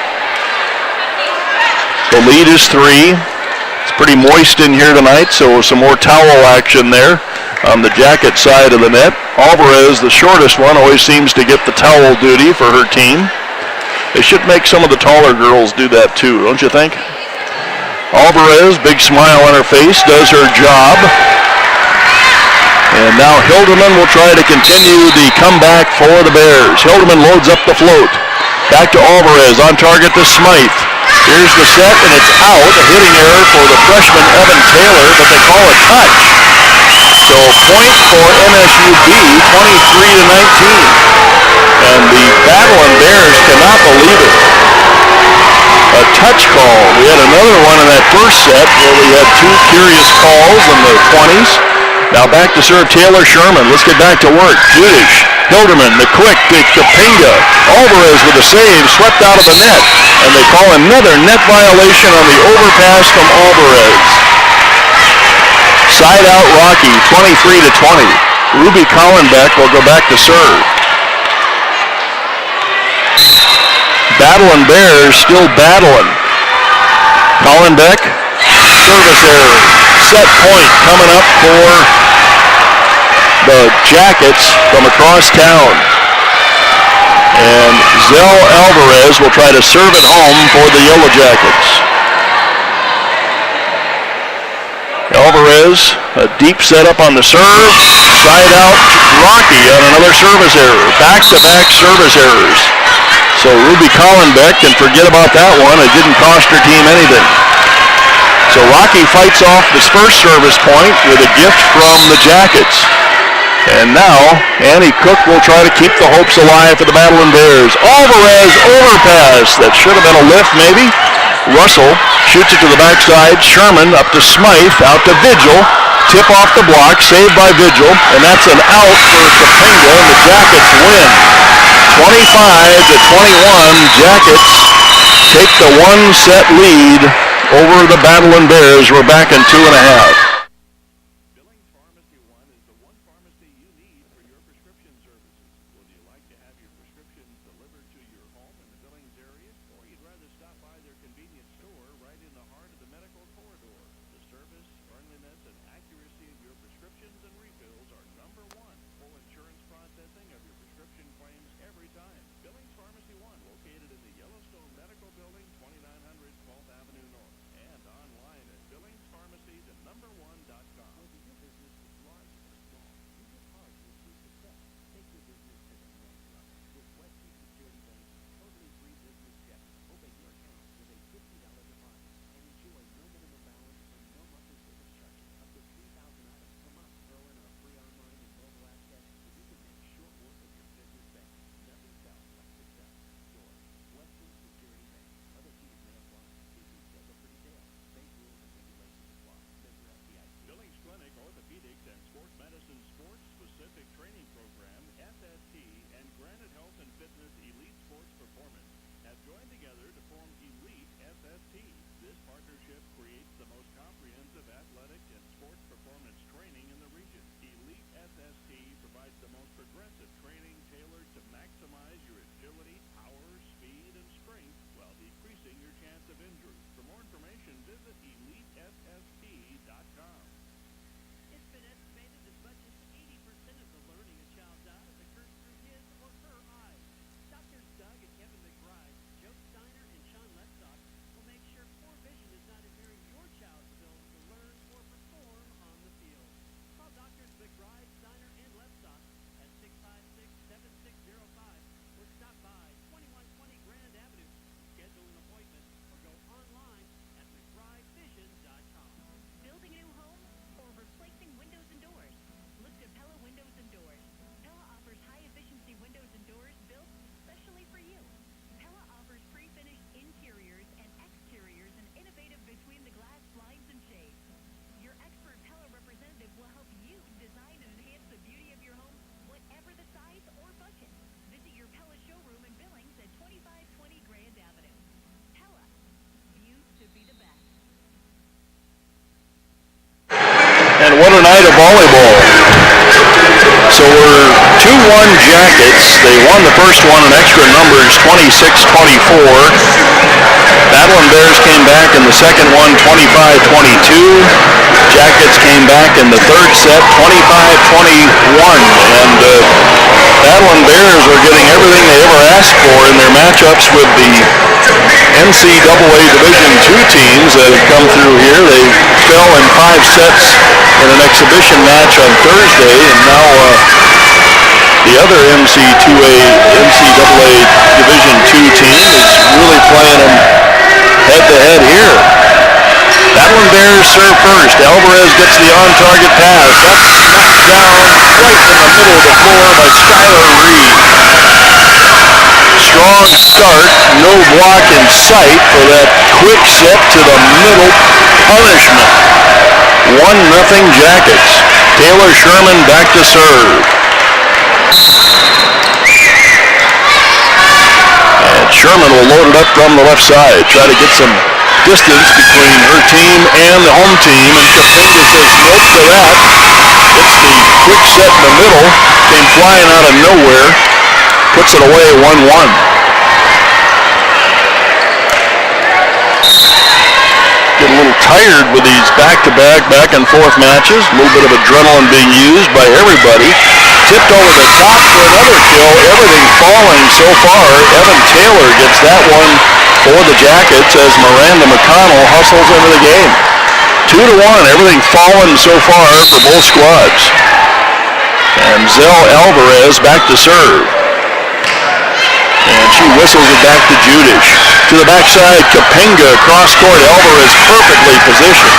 The lead is 3. It's pretty moist in here tonight, so some more towel action there on the Jacket side of the net. Alvarez, the shortest one, always seems to get the towel duty for her team. They should make some of the taller girls do that too, don't you think? Alvarez, big smile on her face, does her job. And now Hilderman will try to continue the comeback for the Bears. Hilderman loads up the float. Back to Alvarez, on target to Smythe. Here's the set, and it's out. A hitting error for the freshman Evan Taylor, but they call it touch. So point for MSU B, 23-19. And the Battlin Bears cannot believe it. A touch call. We had another one in that first set where we had 2 curious calls in the 20s. Now back to serve Taylor Sherman. Let's get back to work. Judish, Hilderman, the quick to Kapinga. Alvarez with a save, swept out of the net. And they call another net violation on the overpass from Alvarez. Side out Rocky, 23-20. Ruby Collenbeck will go back to serve. Battlin Bears still battling. Collenbeck, service error. Set point coming up for the Jackets from across town. And Zell Alvarez will try to serve it home for the Yellowjackets. Alvarez, a deep setup on the serve. Side out Rocky on another service error. Back-to-back service errors. So Ruby Collenbeck can forget about that one. It didn't cost her team anything. So Rocky fights off this first service point with a gift from the Jackets. And now Annie Cook will try to keep the hopes alive for the Battlin Bears. Alvarez overpass. That should have been a lift maybe. Russell shoots it to the backside. Sherman up to Smythe, out to Vigil. Tip off the block, saved by Vigil. And that's an out for Kapinga, and the Jackets win. 25-21, Jackets take the 1-set lead over the Battlin Bears. We're back in 2.5. Billings Pharmacy One is the one pharmacy you need for your prescription services. Would you like to have your prescriptions delivered to your home in the Billings area? Or you'd rather stop by their convenience store right in the heart of the medical corridor? The service, friendliness, and accuracy of your prescriptions and refills are number one. Full insurance processing of your prescription claims every time. Billings Pharmacy One, located in the Yellowstone Medical Building, 2900 12th Avenue North. And online at billingspharmacy.com. And what a night of volleyball. So we're 2-1 Jackets. They won the first one in extra numbers, 26-24. Battlin Bears came back in the second one, 25-22. Jackets came back in the third set, 25-21. And Battlin Bears are getting everything they ever asked for in their matchups with the NCAA Division II teams that have come through here. They fell in 5 sets in an exhibition match on Thursday, and now the other NCAA Division II team is really playing them head-to-head here. Battlin Bears serve first. Alvarez gets the on-target pass. That's knocked down right in the middle of the floor by Skylar Reed. Strong start, no block in sight for that quick set to the middle punishment. 1-0 Jackets. Taylor Sherman back to serve. And Sherman will load it up from the left side, try to get some distance between her team and the home team, and Kapinga says nope to that. It's the quick set in the middle, came flying out of nowhere, puts it away 1-1. Get a little tired with these back-to-back, back-and-forth matches. A little bit of adrenaline being used by everybody. Tipped over the top for another kill. Everything falling so far. Evan Taylor gets that one for the Jackets as Miranda McConnell hustles into the game. 2-1. Everything falling so far for both squads. And Zell Alvarez back to serve. And she whistles it back to Judish. To the backside, Kapinga, cross-court, Alvarez perfectly positioned.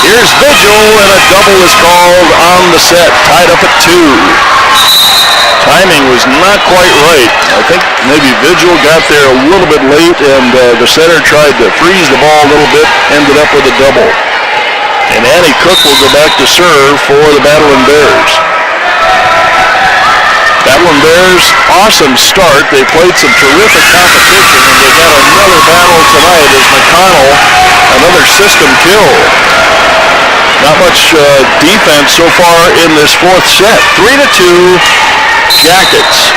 Here's Vigil, and a double is called on the set, tied up at 2. Timing was not quite right. I think maybe Vigil got there a little bit late, and the setter tried to freeze the ball a little bit, ended up with a double. And Annie Cook will go back to serve for the Battlin Bears. Battlin Bears, awesome start. They played some terrific competition, and they got another battle tonight as McConnell, another system kill. Not much defense so far in this fourth set. 3-2 Jackets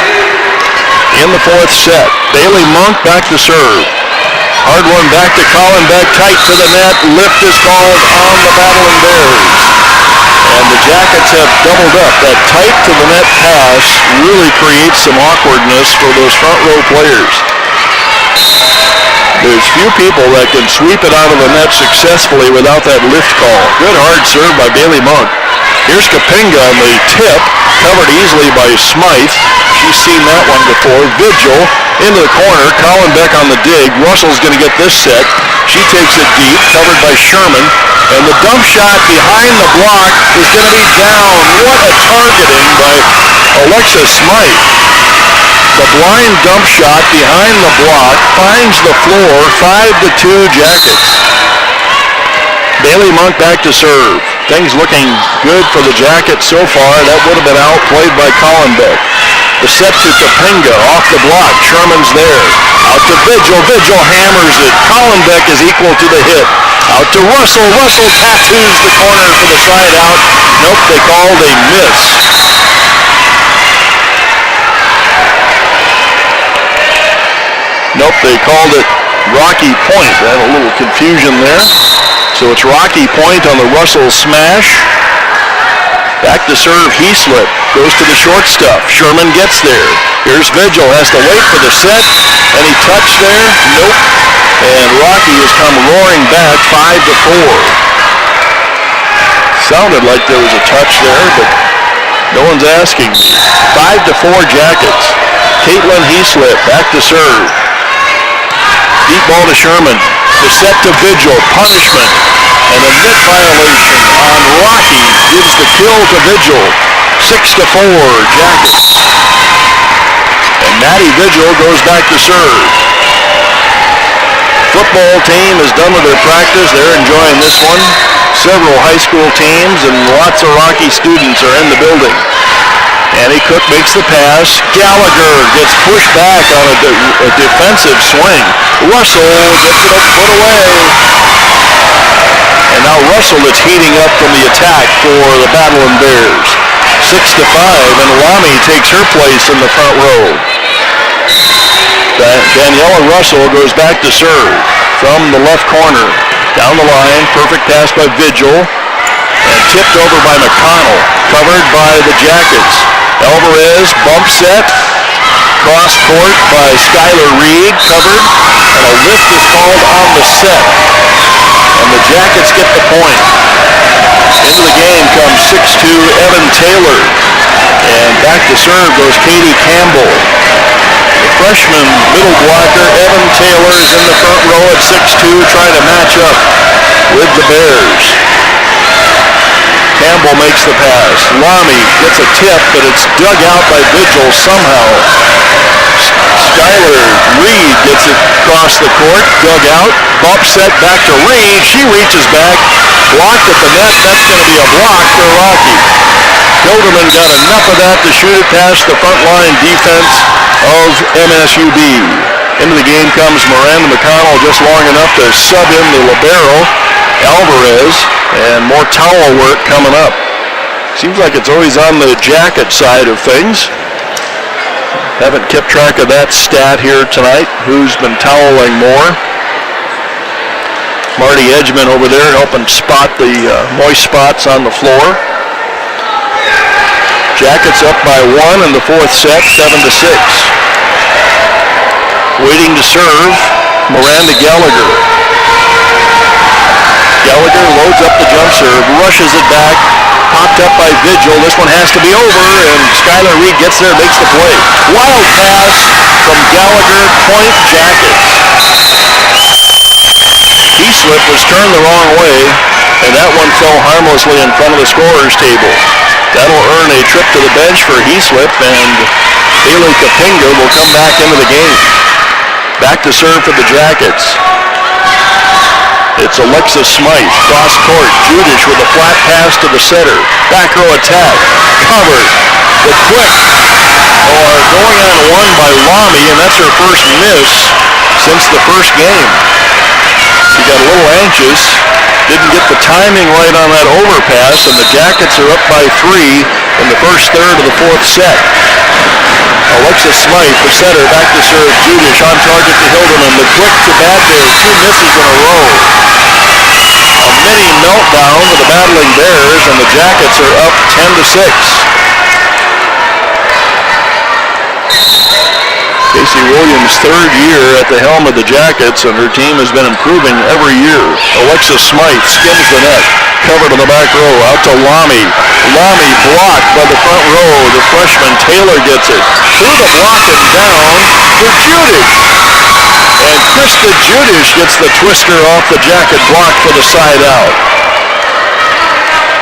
in the fourth set. Bailey Monk back to serve. Hard one back to Collenbeck, tight to the net. Lift is called on the Battlin Bears. And the Jackets have doubled up. That tight to the net pass really creates some awkwardness for those front row players. There's few people that can sweep it out of the net successfully without that lift call. Good hard serve by Bailey Monk. Here's Kapinga on the tip, covered easily by Smythe. She's seen that one before. Vigil into the corner, Collenbeck on the dig. Russell's going to get this set. She takes it deep, covered by Sherman. And the dump shot behind the block is going to be down. What a targeting by Alexa Smythe. The blind dump shot behind the block finds the floor. 5-2 Jackets. Bailey Monk back to serve. Things looking good for the Jackets so far. That would have been outplayed by Collenbeck. The set to Kapinga off the block. Sherman's there. Out to Vigil. Vigil hammers it. Collenbeck is equal to the hit. Out to Russell. Russell tattoos the corner for the side out. Nope, they called a miss. Nope, they called it Rocky point. I had a little confusion there. So it's Rocky point on the Russell smash. Back to serve Heaslip. Goes to the short stuff. Sherman gets there. Here's Vigil. Has to wait for the set. Any touch there? Nope. And Rocky has come roaring back 5-4. Sounded like there was a touch there, but no one's asking. 5-4 Jackets. Caitlin Heaslip back to serve. Deep ball to Sherman. The set to Vigil. Punishment. And a net violation on Rocky gives the kill to Vigil. 6-4 Jackets. And Maddie Vigil goes back to serve. Football team is done with their practice. They're enjoying this one. Several high school teams and lots of Rocky students are in the building. Annie Cook makes the pass. Gallagher gets pushed back on a defensive swing. Russell gets it put away. And now Russell that's heating up from the attack for the Battlin Bears. 6-5, and Lamy takes her place in the front row. Daniela Russell goes back to serve from the left corner. Down the line, perfect pass by Vigil, and tipped over by McConnell, covered by the Jackets. Alvarez, bump set, cross court by Skylar Reed, covered, and a lift is called on the set. And the Jackets get the point. Into the game comes 6'2" Evan Taylor, and back to serve goes Katie Campbell. The freshman middle blocker, Evan Taylor, is in the front row at 6'2", trying to match up with the Bears. Campbell makes the pass. Lamy gets a tip, but it's dug out by Vigil somehow. Skylar Reed gets it across the court, dug out, bump set back to Reed. She reaches back, blocked at the net. That's going to be a block for Rocky. Hilderman got enough of that to shoot it past the front line defense of MSUB. Into the game comes Miranda McConnell, just long enough to sub in the libero, Alvarez, and more towel work coming up. Seems like it's always on the Jacket side of things. Haven't kept track of that stat here tonight. Who's been toweling more? Marty Edgman over there helping spot the moist spots on the floor. Jackets up by 1 in the fourth set, 7-6. Waiting to serve, Miranda Gallagher. Gallagher loads up the jump serve, rushes it back, popped up by Vigil. This one has to be over, and Skylar Reed gets there, makes the play. Wild pass from Gallagher, point Jackets. Heaslip was turned the wrong way, and that one fell harmlessly in front of the scorer's table. That'll earn a trip to the bench for Heaslip, and Haley Kapinga will come back into the game. Back to serve for the Jackets. It's Alexis Smythe, cross court. Judish with a flat pass to the center. Back row attack, covered. The quick are going on one by Lamy, and that's her first miss since the first game. She got a little anxious, didn't get the timing right on that overpass, and the Jackets are up by 3 in the first third of the fourth set. Alexis Smythe, the center, back to serve. Judish on target to Hilderman. The quick to bad there, 2 misses in a row. A mini meltdown for the Battling Bears, and the Jackets are up 10-6. Casey Williams' third year at the helm of the Jackets, and her team has been improving every year. Alexis Smythe skims the net, covered in the back row, out to Lamy. Lamy blocked by the front row. The freshman Taylor gets it through the block and down to Judish. And Krista Judish gets the twister off the Jacket block for the side out.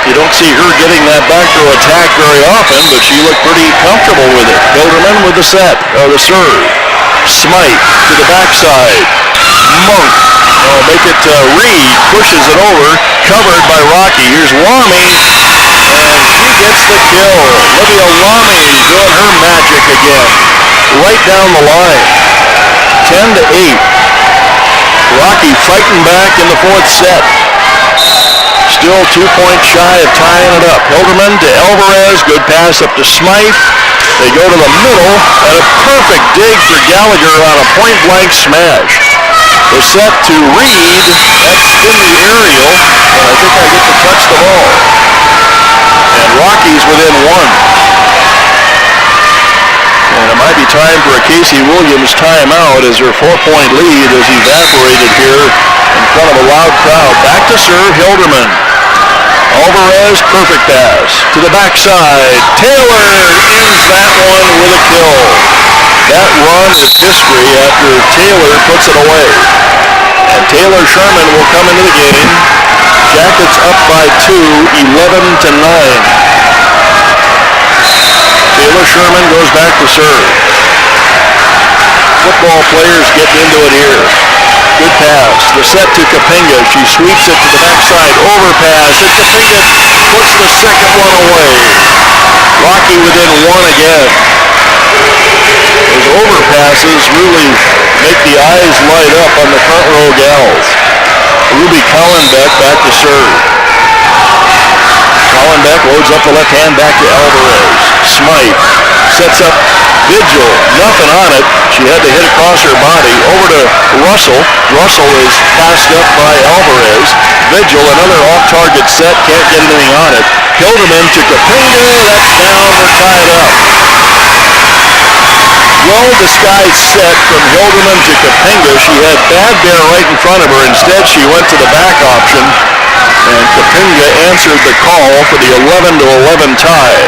You don't see her getting that back row attack very often, but she looked pretty comfortable with it. Hilderman with the set, the serve. Smythe to the backside. Mont, make it Reed, pushes it over, covered by Rocky. Here's Lamy, and she gets the kill. Olivia Lamy doing her magic again, right down the line. 10-8. Rocky fighting back in the fourth set. Still 2 points shy of tying it up. Hilderman to Alvarez, good pass up to Smythe. They go to the middle, and a perfect dig for Gallagher on a point-blank smash. The set to Reed, that's in the aerial, and I think I get to touch the ball. And Rocky's within 1. And it might be time for a Casey Williams timeout as her 4-point lead is evaporated here in front of a loud crowd. Back to serve, Hilderman. Alvarez, perfect pass to the backside. Taylor ends that one with a kill. That run is history after Taylor puts it away. And Taylor Sherman will come into the game. Jackets up by 2, 11-9. Taylor Sherman goes back to serve. Football players getting into it here. Good pass. The set to Kapinga. She sweeps it to the backside. Overpass. And Kapinga puts the second one away. Rocky within 1 again. Those overpasses really make the eyes light up on the front row gals. Ruby Collenbeck back to serve. Collenbeck loads up the left hand back to Alvarez. Smythe sets up Vigil. Nothing on it. She had to hit across her body. Over to Russell. Russell is passed up by Alvarez. Vigil, another off-target set. Can't get anything on it. Hilderman to Kapinga. That's down. We're tied up. Well-disguised set from Hilderman to Kapinga. She had Bad Bear right in front of her. Instead, she went to the back option. And Kapinga answered the call for the 11-11 tie.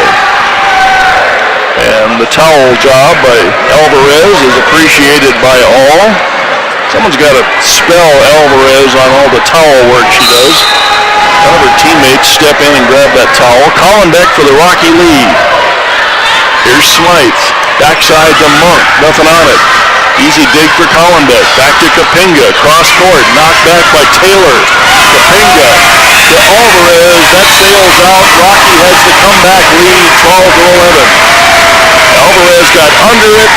And the towel job by Alvarez is appreciated by all. Someone's got to spell Alvarez on all the towel work she does. One of her teammates step in and grab that towel. Collenbeck for the Rocky lead. Here's Smythe. Backside to Mont. Nothing on it. Easy dig for Collenbeck. Back to Kapinga. Cross court. Knocked back by Taylor. Kapinga to Alvarez. That sails out. Rocky has the comeback lead. 12-11. Alvarez got under it.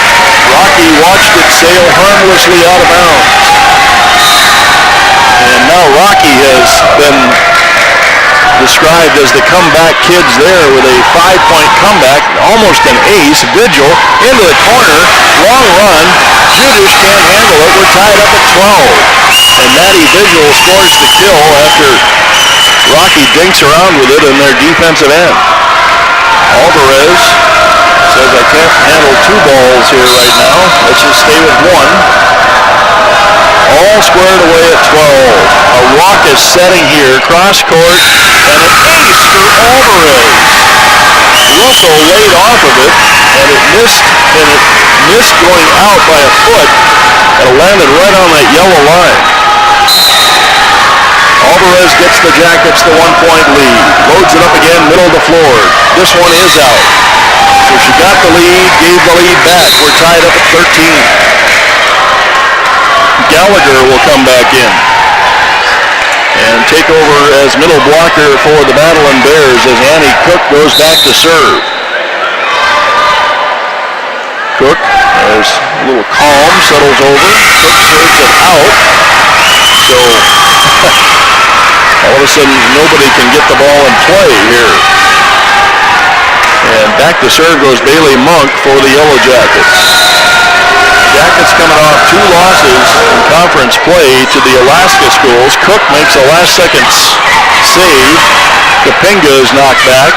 Rocky watched it sail harmlessly out of bounds. And now Rocky has been described as the comeback kids there with a 5-point comeback, almost an ace. Vigil into the corner, long run. Shooters can't handle it. We're tied up at 12. And Maddie Vigil scores the kill after Rocky dinks around with it in their defensive end. Alvarez says, I can't handle two balls here right now. Let's just stay with one. All squared away at 12. A raucous setting here, cross court, and an ace for Alvarez. Russell laid off of it, and it missed going out by a foot, and it landed right on that yellow line. Alvarez gets the Jackets the 1-point lead. Loads it up again, middle to floor. This one is out. So she got the lead, gave the lead back. We're tied up at 13. Gallagher will come back in and take over as middle blocker for the Battlin Bears as Annie Cook goes back to serve. Cook, as a little calm, settles over. Cook serves it out. So all of a sudden nobody can get the ball in play here. And back to serve goes Bailey Monk for the Yellowjackets. Jackets coming off 2 losses in conference play to the Alaska schools. Cook makes a last-second save. Kapinga is knocked back.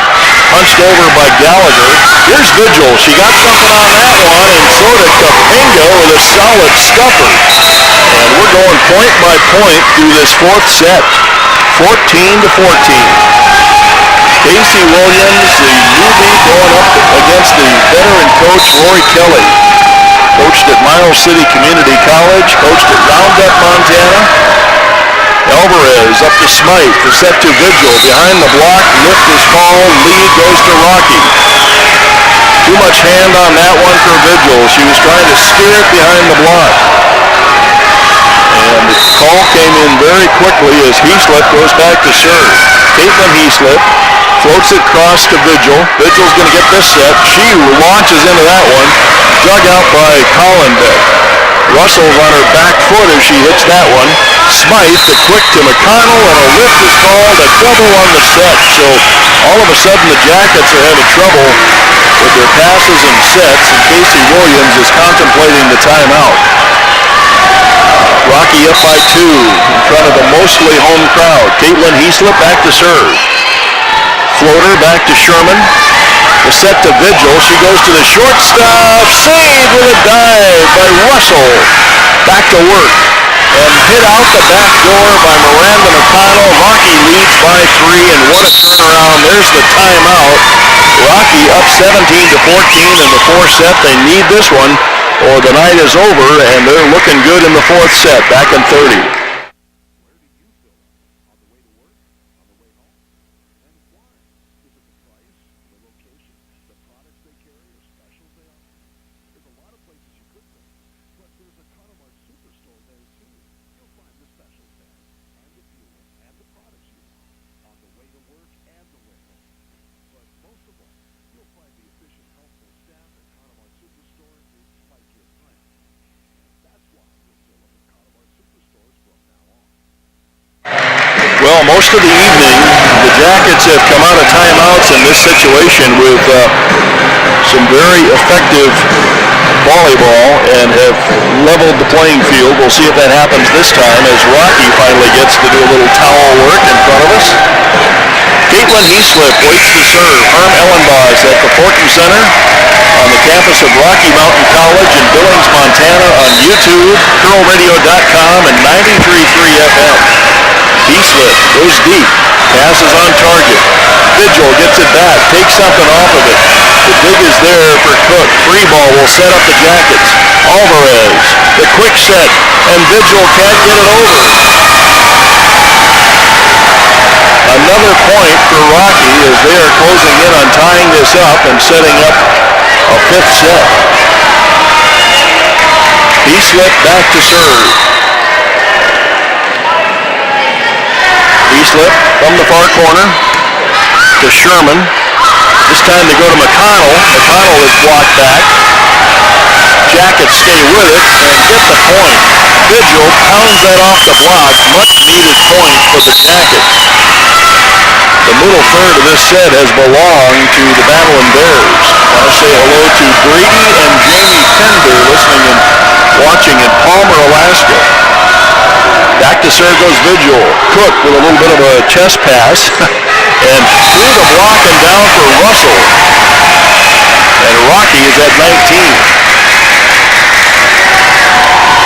Punched over by Gallagher. Here's Vigil. She got something on that one, and so did Kapinga with a solid stuffer. And we're going point by point through this fourth set. 14-14. Casey Williams, the newbie, going up against the veteran coach, Rory Kelly. Coached at Miles City Community College, coached at Roundup, Montana. Alvarez up to Smythe, the set to Vigil. Behind the block, lift is called, lead goes to Rocky. Too much hand on that one for Vigil. She was trying to steer it behind the block. And the call came in very quickly as Heaslip goes back to serve. Caitlin Heaslip floats it across to Vigil. Vigil's going to get this set. She launches into that one. Dug out by Collenbeck. Russell's on her back foot as she hits that one. Smythe, the quick to McConnell, and a lift is called, a double on the set. So all of a sudden the Jackets are having trouble with their passes and sets, and Casey Williams is contemplating the timeout. Rocky up by 2 in front of a mostly home crowd. Caitlin Heaslip back to serve. Floater back to Sherman. The set to Vigil. She goes to the shortstop. Saved with a dive by Russell. Back to work. And hit out the back door by Miranda McConnell. Rocky leads by 3, and what a turnaround. There's the timeout. Rocky up 17-14 in the fourth set. They need this one or the night is over, and they're looking good in the fourth set. Back in 30. That's why we're still up at Connemar Superstores for Well, most of the evening, the Jackets have come out of timeouts in this situation with some very effective volleyball and have leveled the playing field. We'll see if that happens this time as Rocky finally gets to do a little towel work in front of us. Caitlin Heaslip waits to serve. Herm Ellenboss at the Fortin Center on the campus of Rocky Mountain College in Billings, Montana on YouTube, curlradio.com, and 93.3 FM. Heaslip goes deep, passes on target. Vigil gets it back, takes something off of it. The dig is there for Cook. Free ball will set up the Jackets. Alvarez, the quick set, and Vigil can't get it over. Another point for Rocky as they are closing in on tying this up and setting up a fifth set. Heaslip back to serve. Heaslip from the far corner to Sherman. This time they go to McConnell. McConnell is blocked back. Jackets stay with it and get the point. Vigil pounds that off the block. Much needed point for the Jackets. The middle third of this set has belonged to the Battlin Bears. I want to say hello to Brady and Jamie Pender listening and watching in Palmer, Alaska. Back to serve goes Vigil. Cook with a little bit of a chest pass. And through the block and down for Russell. And Rocky is at 19.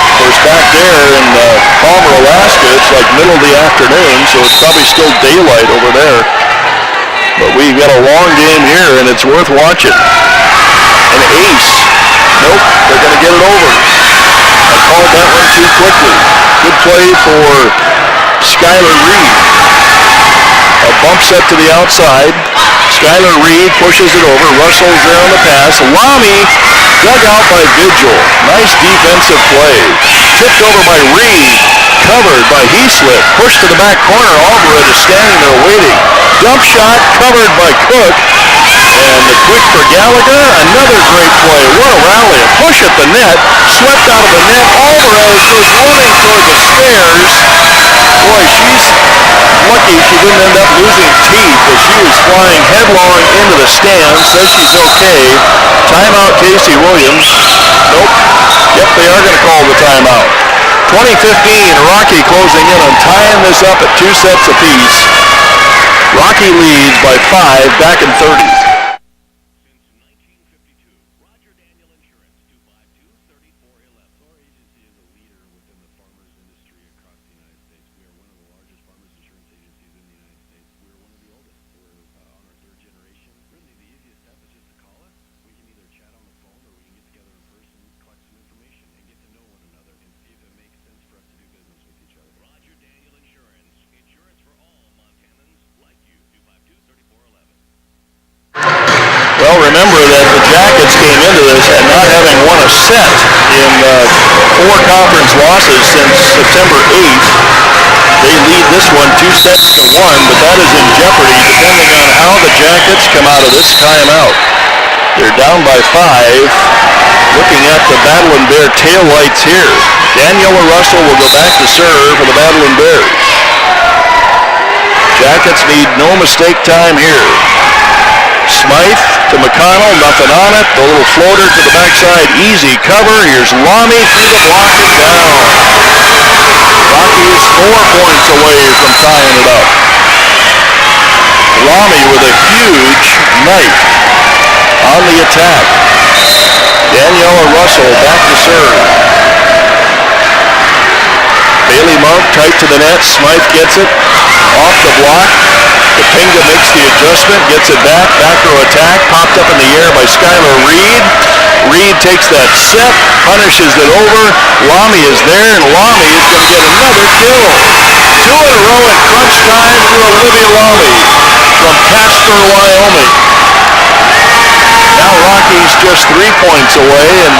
Of course, back there in Palmer, Alaska, it's like middle of the afternoon, so it's probably still daylight over there. But we've got a long game here, and it's worth watching. An ace. Nope, they're going to get it over. I called that one too quickly. Good play for Skylar Reed. A bump set to the outside. Skylar Reed pushes it over. Russell's there on the pass. Lamy dug out by Vigil. Nice defensive play. Tipped over by Reed. Covered by Heaslip. Pushed to the back corner. Alvarez is standing there waiting. Dump shot covered by Cook. And the quick for Gallagher. Another great play. What a rally. A push at the net. Swept out of the net. Alvarez goes running toward the stairs. Boy, she's lucky she didn't end up losing teeth as she was flying headlong into the stands. Says she's okay. Timeout Casey Williams. Nope. Yep, they are going to call the timeout. 2015, Rocky closing in on tying this up at 2 sets apiece. Rocky leads by 5 back in 30. Well, remember that the Jackets came into this and not having won a set in 4 conference losses since September 8th. They lead this one 2 sets to 1, but that is in jeopardy depending on how the Jackets come out of this timeout. They're down by 5. Looking at the Battlin Bear taillights here. Daniela Russell will go back to serve for the Battlin Bears. Jackets need no mistake time here. Smythe to McConnell, nothing on it. The little floater to the backside, easy cover. Here's Lamy through the block and down. Rockies 4 points away from tying it up. Lamy with a huge night on the attack. Daniela Russell back to serve. Bailey Mont tight to the net. Smythe gets it off the block. Topinga makes the adjustment, gets it back, back row attack, popped up in the air by Skylar Reed. Reed takes that set, punishes it over. Lamy is there, and Lamy is going to get another kill. 2 in a row at crunch time for Olivia Lamy from Casper, Wyoming. Now Rocky's just 3 points away, and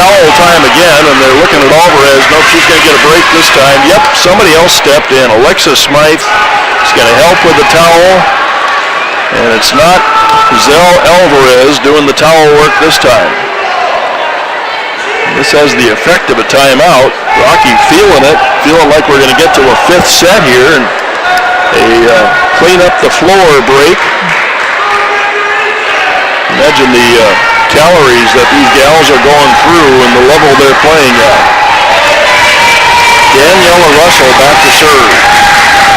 towel time again, and they're looking at Alvarez. Nope, she's going to get a break this time. Yep, somebody else stepped in. Alexis Smythe is going to help with the towel, and it's not Zell Alvarez doing the towel work this time. This has the effect of a timeout. Rocky feeling it, feeling like we're going to get to a 5th set here, and a clean up the floor break. Imagine the calories that these gals are going through and the level they're playing at. Daniela Russell back to serve.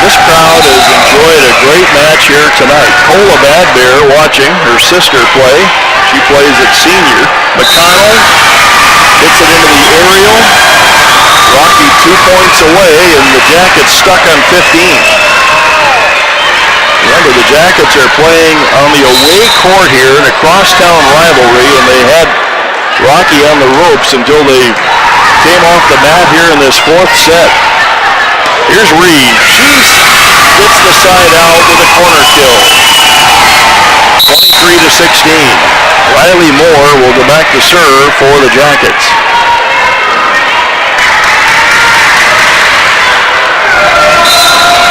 This crowd has enjoyed a great match here tonight. Cola Bad Bear watching her sister play. She plays at senior. McConnell hits it into the aerial. Rocky 2 points away, and the Jackets stuck on 15. Remember, the Jackets are playing on the away court here in a crosstown rivalry, and they had Rocky on the ropes until they came off the mat here in this fourth set. Here's Reed. She gets the side out with a corner kill. 23-16. Riley Moore will go back to serve for the Jackets.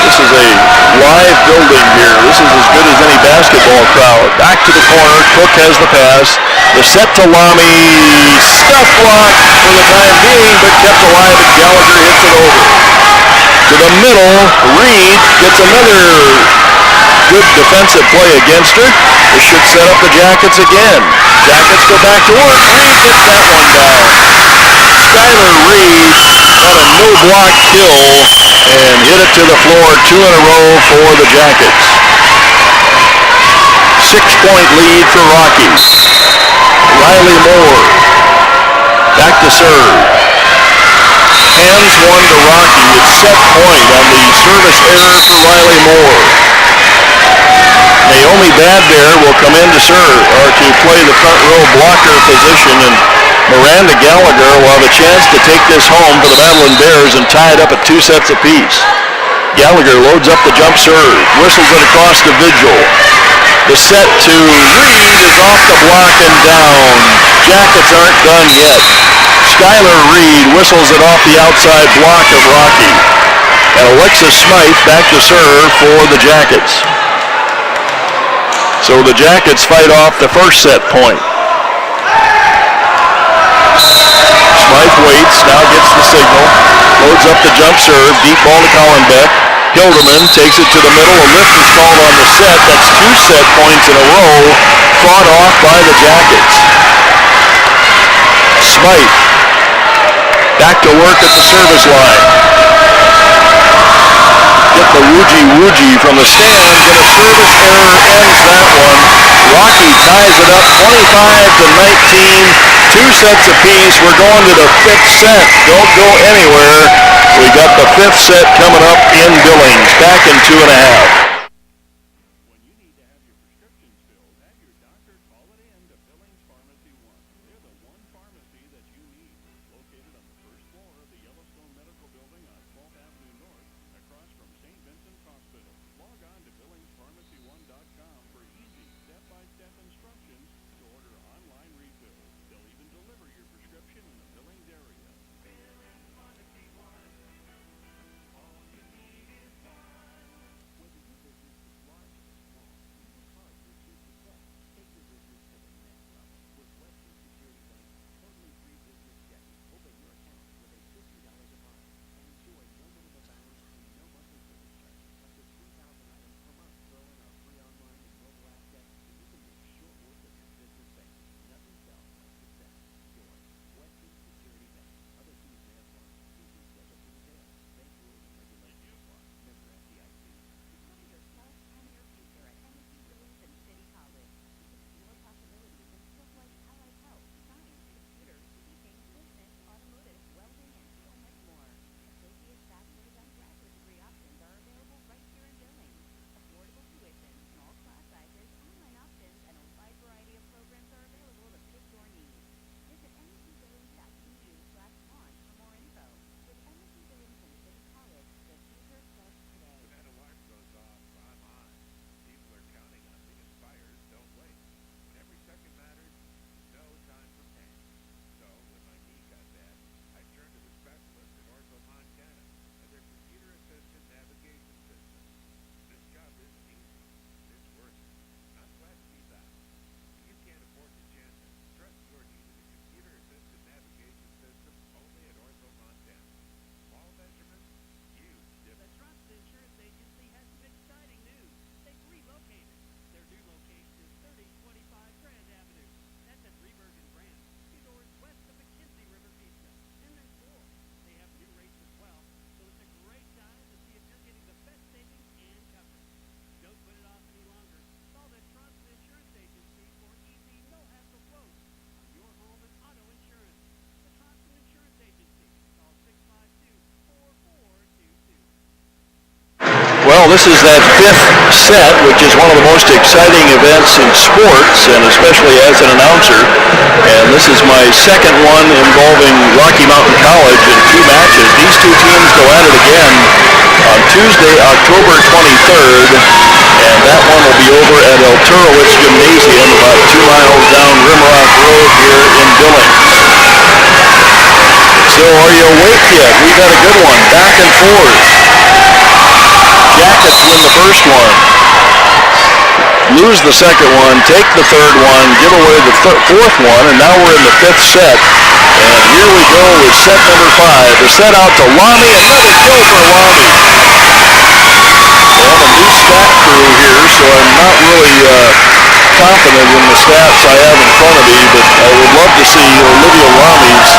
This is a live building here. This is as good as any basketball crowd. Back to the corner. Cook has the pass. The set to Lamy. Stuff block for the time being, but kept alive, and Gallagher hits it over. To the middle. Reed gets another good defensive play against her. This should set up the Jackets again. Jackets go back to work. Reed gets that one down. Skylar Reed got a no-block kill and hit it to the floor 2 in a row for the Jackets. 6-point lead for Rocky. Riley Moore back to serve. Hands one to Rocky. It's set point on the service error for Riley Moore. Naomi Bad Bear will come in to serve, or to play the front row blocker position, and Miranda Gallagher will have a chance to take this home for the Battlin Bears and tie it up at 2 sets apiece. Gallagher loads up the jump serve, whistles it across to Vigil. The set to Reed is off the block and down. Jackets aren't done yet. Skylar Reed whistles it off the outside block of Rocky. And Alexis Smythe back to serve for the Jackets. So the Jackets fight off the first set point. Smythe waits, now gets the signal, loads up the jump serve, deep ball to Collenbeck. Hilderman takes it to the middle, a lift is called on the set. That's 2 set points in a row, fought off by the Jackets. Smythe, back to work at the service line. Get the woogie from the stands, and a service error ends that one. Rocky ties it up 25-19, 2 sets apiece. We're going to the 5th set. Don't go anywhere. We got the 5th set coming up in Billings, back in 2.5. When you need to have your prescriptions filled, have your doctor call it in to Billings Pharmacy 1. They're the one pharmacy that you need. Located on the first floor of the Yellowstone Medical Building on 12th Avenue North, across from St. Vincent's Hospital. Log on to BillingsPharmacy1.com for easy step-by-step instructions to order online refills. They'll even deliver your prescription in the Billings area. Whether you Well, this is that fifth set, which is one of the most exciting events in sports, and especially as an announcer. And this is my second one involving Rocky Mountain College in two matches. These two teams go at it again on Tuesday, October 23rd, and that one will be over at El Turowitz Gymnasium, about 2 miles down Rimrock Road here in Billings. So are you awake yet? We've had a good one, back and forth. Jackets win the first one, lose the second one, take the third one, give away the fourth one, and now we're in the fifth set. And here we go with set number 5. The set out to Lamy, another kill for Lamy. Well, a new stat crew here, so I'm not really confident in the stats I have in front of me, but I would love to see Olivia Lamy's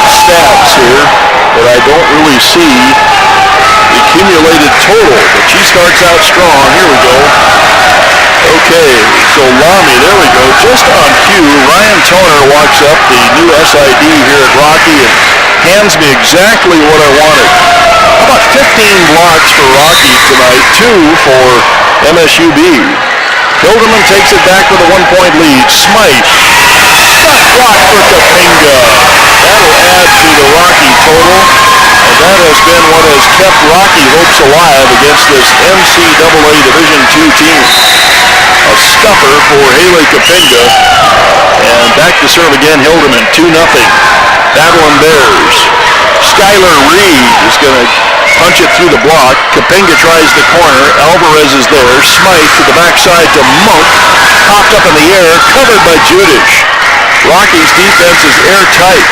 stats here, but I don't really see accumulated total, but she starts out strong. Here we go. Okay, so Lamy, there we go. Just on cue, Ryan Toner walks up, the new SID here at Rocky, and hands me exactly what I wanted. How about 15 blocks for Rocky tonight, 2 for MSUB. Hilderman takes it back with a 1-point lead. Smythe, shot block for Topinga. That'll add to the Rocky total. And that has been what has kept Rocky hopes alive against this NCAA Division II team. A stuffer for Haley Topinga. And back to serve again, Hilderman, 2-0. Battlin Bears. Skylar Reed is going to punch it through the block. Topinga tries the corner. Alvarez is there. Smythe to the backside to Mont. Popped up in the air, covered by Judish. Rocky's defense is airtight.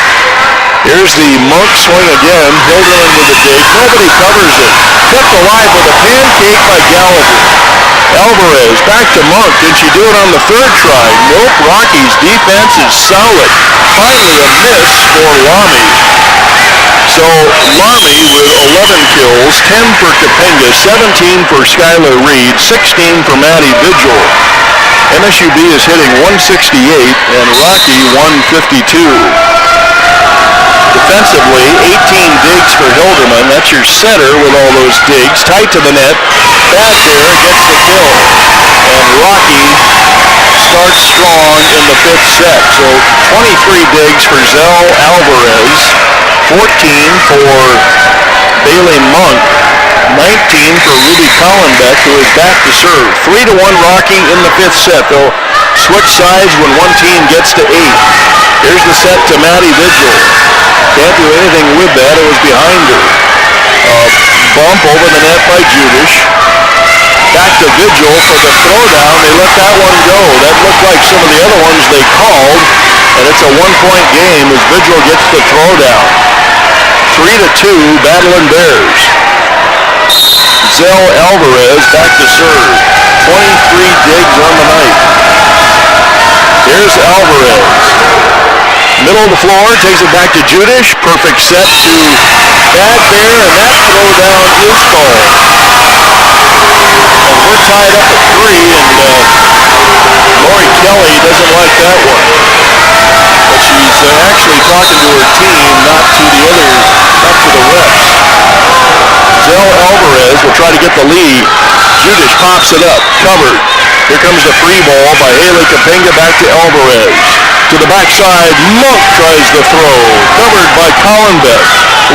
Here's the Monk swing again. Hilderman with a dig. Nobody covers it. Kept alive with a pancake by Gallagher. Alvarez back to Monk. Did she do it on the third try? Nope. Rocky's defense is solid. Finally a miss for Lamy. So Lamy with 11 kills, 10 for Topinga, 17 for Skylar Reed, 16 for Maddie Vigil. MSUB is hitting 168 and Rocky 152. Defensively, 18 digs for Hilderman. That's your center with all those digs. Tight to the net. Bad there, gets the kill. And Rocky starts strong in the fifth set. So 23 digs for Zell Alvarez. 14 for Bailey Monk. 19 for Ruby Collenbeck, who is back to serve. 3-1 Rocky in the fifth set. They'll switch sides when one team gets to 8. Here's the set to Maddie Vigil. Can't do anything with that. It was behind her. Bump over the net by Judish. Back to Vigil for the throwdown. They let that one go. That looked like some of the other ones they called. And it's a 1-point game as Vigil gets the throwdown. 3-2, Battlin Bears. Zell Alvarez back to serve. 23 digs on the night. Here's Alvarez. Middle of the floor, takes it back to Judish. Perfect set to Bad Bear, and that throwdown is called. And we're tied up at 3, and Lori Kelly doesn't like that one. But she's actually talking to her team, not to the refs. Zell Alvarez will try to get the lead. Judish pops it up, covered. Here comes the free ball by Haley Topinga back to Alvarez. To the backside, Monk tries the throw. Covered by Collenbeck.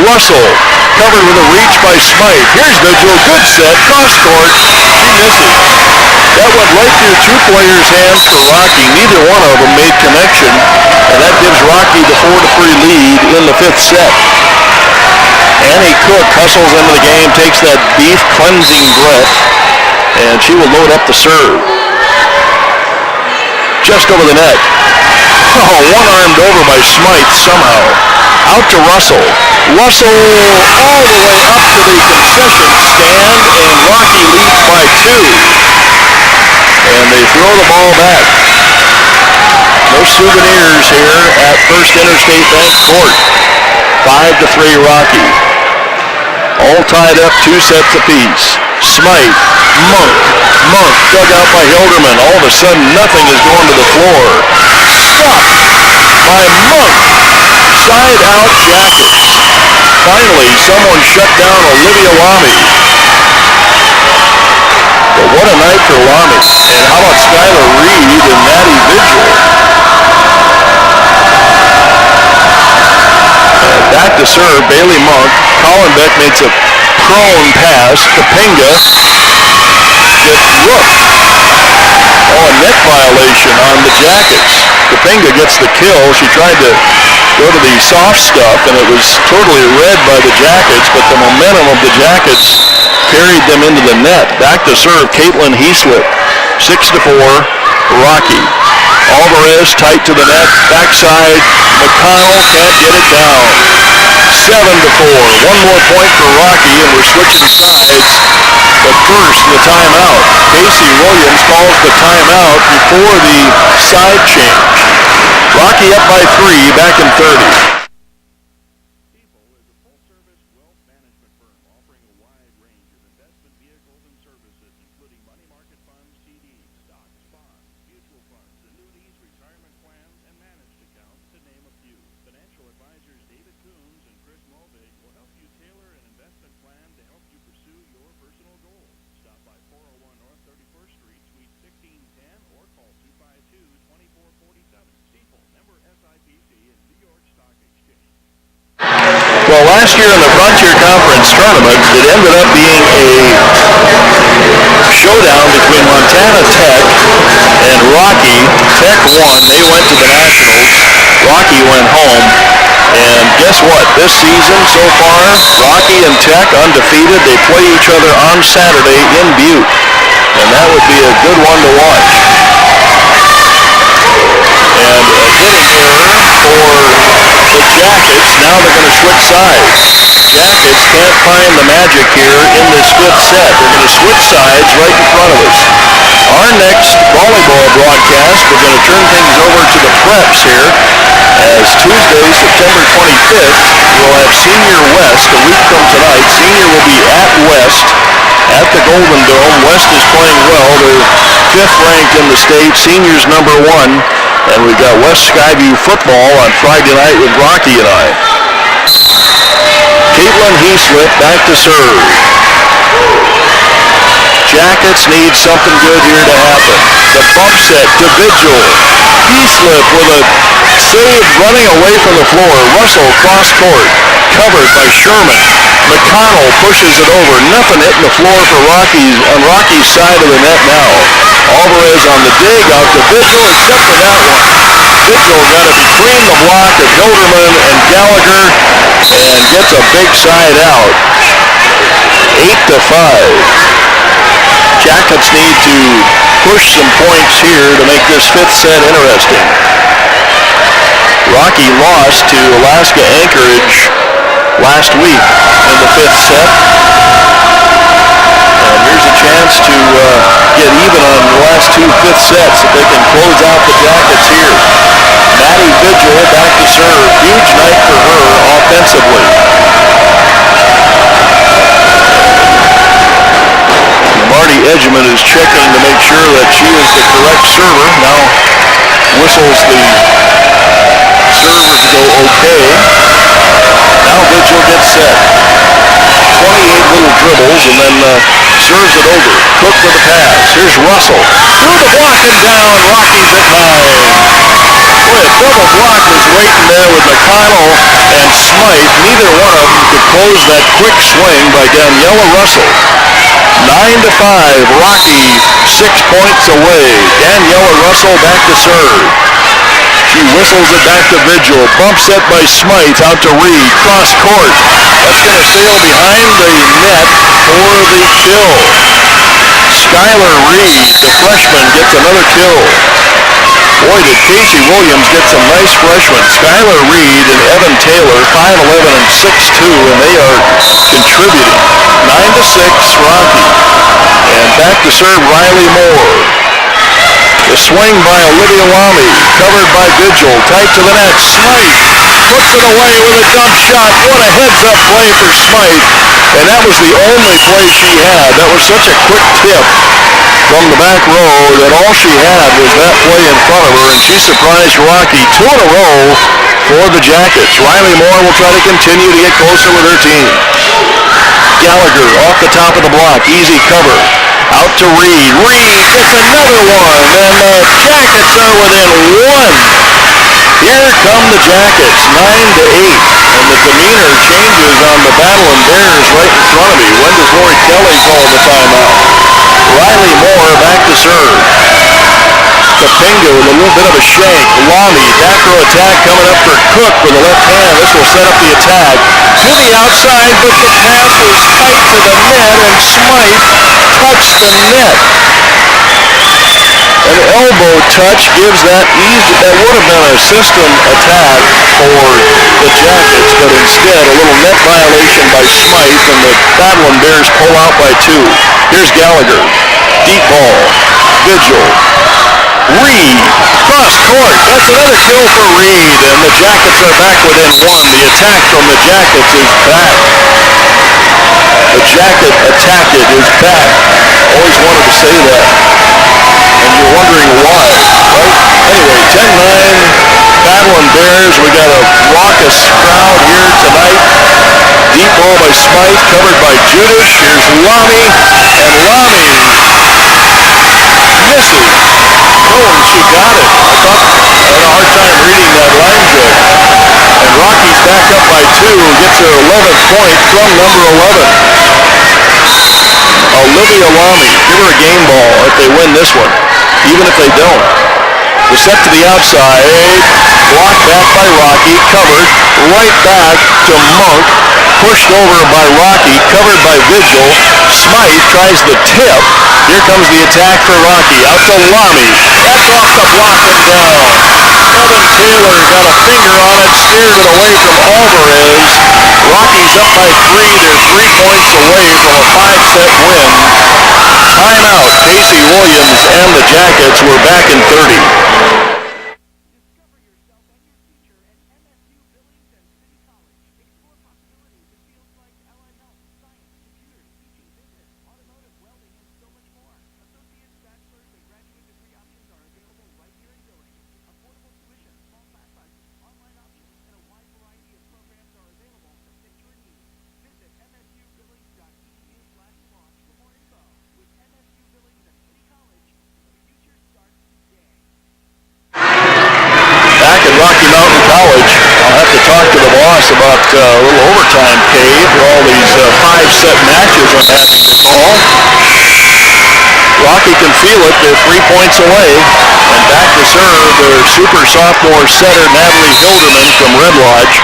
Russell, covered with a reach by Smythe. Here's Vigil, good set, cross court. She misses. That went right through 2 players' hands for Rocky. Neither one of them made connection. And that gives Rocky the 4-3 lead in the fifth set. Annie Cook hustles into the game, takes that beef cleansing breath, and she will load up the serve. Just over the net. Oh, one-armed over by Smythe somehow. Out to Russell. Russell all the way up to the concession stand, and Rocky leads by 2. And they throw the ball back. No souvenirs here at First Interstate Bank Court. 5-3 Rocky. All tied up, 2 sets apiece. Smythe, Monk, dug out by Hilderman. All of a sudden, nothing is going to the floor. Stopped by Monk. Side out Jackets. Finally, someone shut down Olivia Lamy. But what a night for Lamy. And how about Skylar Reed and Maddie Vigil? Back to serve, Bailey Monk. Collenbeck makes a prone pass. Kapinga gets rooked. Oh, a net violation on the Jackets. Kapinga gets the kill. She tried to go to the soft stuff, and it was totally read by the Jackets, but the momentum of the Jackets carried them into the net. Back to serve, Caitlin Heaslip. 6-4, Rocky. Alvarez tight to the net, backside. McConnell can't get it down. 7-4. One more point for Rocky, and we're switching sides. But first, the timeout. Casey Williams calls the timeout before the side change. Rocky up by 3, back in 30. Stifel is a full-service wealth management firm offering a wide range of investment vehicles and services, including money market funds, CDs, stocks, bonds, mutual funds, annuities, retirement plans, and managed accounts, to name a few. Financial advisors David Coons and Chris Mulvig will help you tailor an investment plan to help you pursue your personal goals. Stop by 401 North 31st Street, Suite 1610, or call 252-2447. Stifel, member SIPC and New York Stock Exchange. Well, last year in the Frontier Conference tournament, it ended up being a showdown between Montana Tech and Rocky. Tech won. They went to the Nationals. Rocky went home. And guess what? This season so far, Rocky and Tech undefeated. They play each other on Saturday in Butte. And that would be a good one to watch. And hitting here for the Jackets. Now they're going to switch sides. Jackets can't find the magic here in this fifth set. They're going to switch sides right in front of us. Our next volleyball broadcast, we're going to turn things over to the Preps here, as Tuesday, September 25th, we'll have Senior West a week from tonight. Senior will be at West at the Golden Dome. West is playing well. They're 5th ranked in the state. Senior's number 1. And we've got West Skyview football on Friday night with Rocky and I. Caitlin Heaslip back to serve. Jackets need something good here to happen. The bump set to Vigil. Heaslip with a save running away from the floor. Russell cross court. Covered by Sherman. McConnell pushes it over. Nothing hitting the floor for Rocky's on Rocky's side of the net now. Alvarez on the dig out to Vigil and good for that one. Vigil got it between the block of Hilderman and Gallagher and gets a big side out. 8-5. Jackets need to push some points here to make this fifth set interesting. Rocky lost to Alaska Anchorage last week in the fifth set. And here's a chance to get even on the last two fifth sets if they can close out the Jackets here. Maddie Vigil back to serve. Huge night for her offensively. Marty Edgeman is checking to make sure that she is the correct server. Now whistles the server to go okay. Now Vigil gets set. 28 little dribbles and then serves it over. Cook with the pass. Here's Russell. Through the block and down. Rocky's at 9. Boy, a double block was waiting there with McConnell and Smythe. Neither one of them could close that quick swing by Daniela Russell. 9-5. Rocky 6 points away. Daniela Russell back to serve. She whistles it back to Vigil. Bump set by Smythe out to Reed. Cross court. That's going to sail behind the net for the kill. Skylar Reed, the freshman, gets another kill. Boy, did Casey Williams get some nice freshmen. Skylar Reed and Evan Taylor, 5'11 and 6'2", and they are contributing. 9-6, Rocky. And back to serve Riley Moore. The swing by Olivia Lamy, covered by Vigil, tight to the net. Smythe puts it away with a jump shot. What a heads-up play for Smythe. And that was the only play she had. That was such a quick tip from the back row that all she had was that play in front of her, and she surprised Rocky. 2 in a row for the Jackets. Riley Moore will try to continue to get closer with her team. Gallagher off the top of the block, easy cover. Out to Reed. Reed gets another one, and the Jackets are within one. Here come the Jackets, 9-8, and the demeanor changes on the Battlin Bears right in front of me. When does Rory Kelly call the timeout? Riley Moore back to serve. Kapinga with a little bit of a shank. Lamy, back row attack coming up for Cook with the left hand. This will set up the attack. To the outside, but the pass is tight to the net, and Smythe touched the net. An elbow touch gives that easy. That would have been a system attack for the Jackets, but instead a little net violation by Smythe, and the Battlin Bears pull out by 2. Here's Gallagher. Deep ball. Vigil. Reed, cross court. That's another kill for Reed, and the Jackets are back within 1. The attack from the Jackets is back. The Jacket attack it is back. Always wanted to say that. And you're wondering why, right? Anyway, 10-9, Battlin Bears. We got a raucous crowd here tonight. Deep ball by Smythe, covered by Judas. Here's Lamy, and Lamy misses. Oh, she got it. I thought I had a hard time reading that line joke. And Rocky's back up by 2, gets her 11th point from number 11. Olivia Lamy, give her a game ball if they win this one, even if they don't. The set to the outside, blocked back by Rocky, covered, right back to Mont, pushed over by Rocky, covered by Vigil. Smythe tries the tip. Here comes the attack for Rocky, out to Lamy. That's off the block and down. Evan Taylor got a finger on it, steered it away from Alvarez. Rocky's up by 3. They're 3 points away from a 5-set win. Timeout. Casey Williams and the Jackets were back in 30. Discover yourself and your future at MSU Billings and City College. Explore possibilities in fields like allied health, science, computers, teaching, business, automotive, welding, and so much more. Associate's, bachelor's, and graduate degree options are available right here in Billings. Affordable tuition, small class sizes, online options, and a wide variety of programs are available to fit your needs. Visit msubillings.edu/launch for more info. With MSU Billings and City College, the future starts today. Back at Rocky Mountain College, I'll have to talk to the boss about a little overtime pay for all these 5-set matches I'm having to call. Rocky can feel it. They're 3 points away. And back to serve their super sophomore setter, Natalie Hilderman from Red Lodge.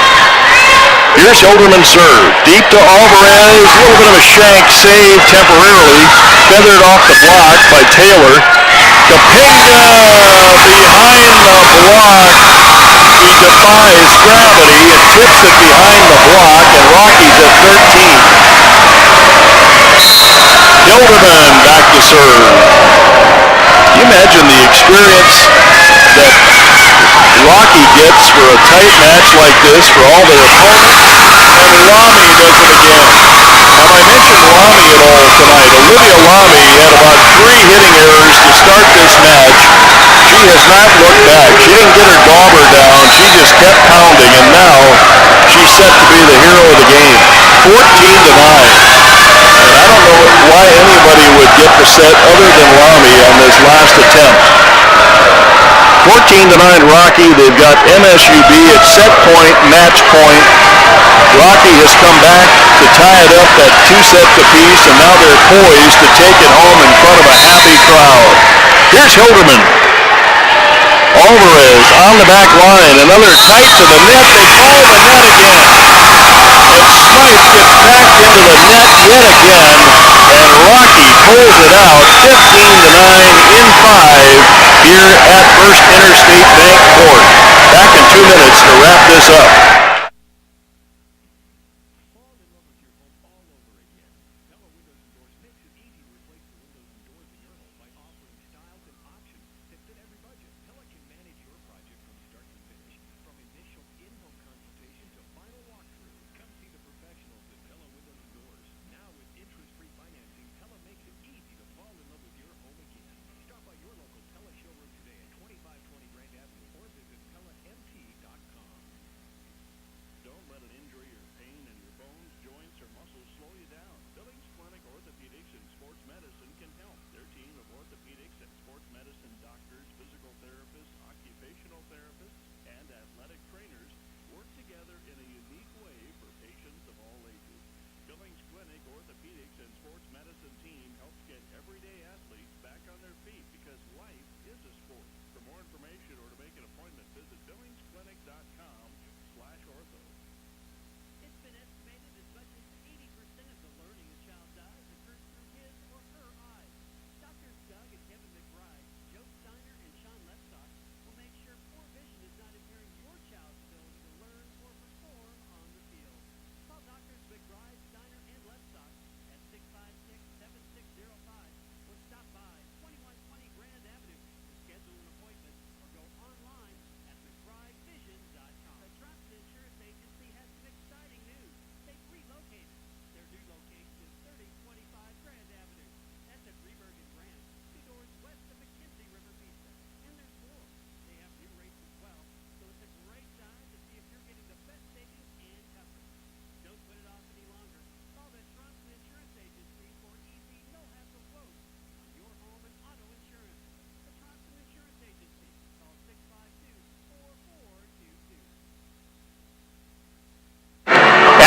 Here's Hilderman serve. Deep to Alvarez. A little bit of a shank save temporarily. Feathered off the block by Taylor. Kapinga behind the block. He defies gravity and tips it behind the block, and Rocky's at 13. Hilderman back to serve. Can you imagine the experience that Rocky gets for a tight match like this for all their opponents? And Lamy does it again. Have I mentioned Lamy at all tonight? Olivia Lamy had about 3 hitting errors to start this match. She has not looked back. She didn't get her dauber down. She just kept pounding, and now she's set to be the hero of the game. 14-9. And I don't know why anybody would get the set other than Lamy on this last attempt. 14-9 Rocky. They've got MSUB at set point, match point. Rocky has come back to tie it up at 2 sets apiece, and now they're poised to take it home in front of a happy crowd. Here's Hilderman. Alvarez on the back line. Another tight to the net. They call the net again. And Smythe gets back into the net yet again. And Rocky pulls it out 15-9 in 5 here at First Interstate Bank Court. Back in 2 minutes to wrap this up. Fall in love with your home all over again. Pella Windows and Doors makes it easy to replace the windows and doors in your home by offering styles and options that fit every budget. Pella can manage your project from start to finish, from initial in-home consultation to final walkthrough. Come see the professionals at Pella Windows and Doors. Now with interest-free financing, Pella makes it easy to fall in love with your home again. Stop by your local Pella showroom today at 2520 Grand Avenue or visit PellaMT.com.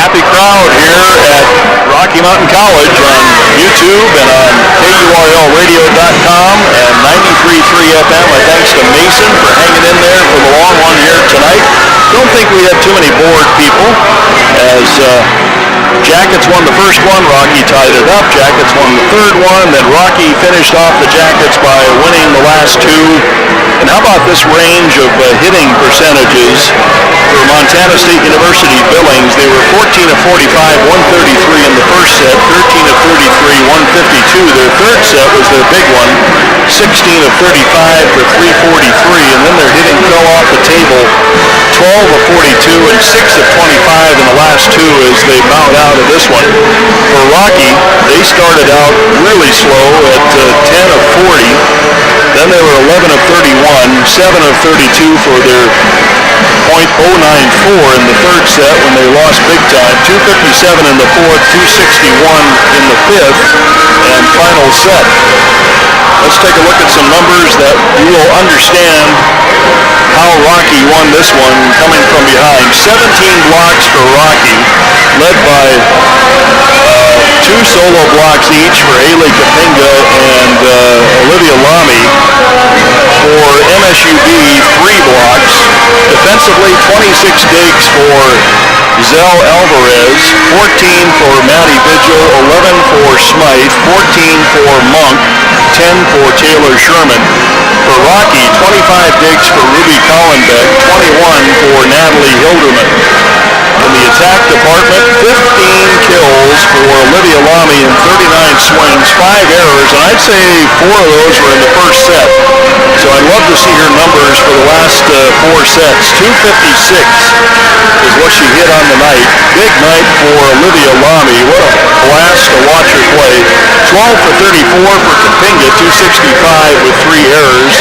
Happy crowd here at Rocky Mountain College on YouTube and on KURLradio.com and 93.3 FM. My thanks to Mason for hanging in there for the long one here tonight. Don't think we had too many bored people as Jackets won the first one, Rocky tied it up, Jackets won the third one, then Rocky finished off the Jackets by winning the last two. And how about this range of hitting percentages for Montana State University Billings? They were 14 of 45, 133 in the first set, 13 of 33, 152. Their third set was their big one, 16 of 35 for 343, and then their hitting fell off the table, 12 of 42 and 6 of 25 in the last two as they bowed out of this one. For Rocky, they started out really slow at 10 of 40. Then they were 11 of 31, 7 of 32 for their .094 in the third set when they lost big time, 257 in the fourth, 261 in the fifth, and final set. Let's take a look at some numbers that you will understand how Rocky won this one coming from behind. 17 blocks for Rocky, led by two solo blocks each for Haley Kapinga and Olivia Lamy. For MSUB, 3 blocks. Defensively, 26 digs for Zell Alvarez, 14 for Maddie Vigil, 11 for Smythe, 14 for Monk, 10 for Taylor Sherman. For Rocky, 25 digs for Ruby Collenbeck, 21 for Natalie Hilderman. In the attack department, 15 kills for Olivia Lamy and 39 swings, 5 errors, and I'd say 4 of those were in the first set. So I'd love to see her numbers for the last 4 sets. 256 is what she hit on the night. Big night for Olivia Lamy. What a blast to watch her play. 12 for 34 for Kapinga, 265 with 3 errors.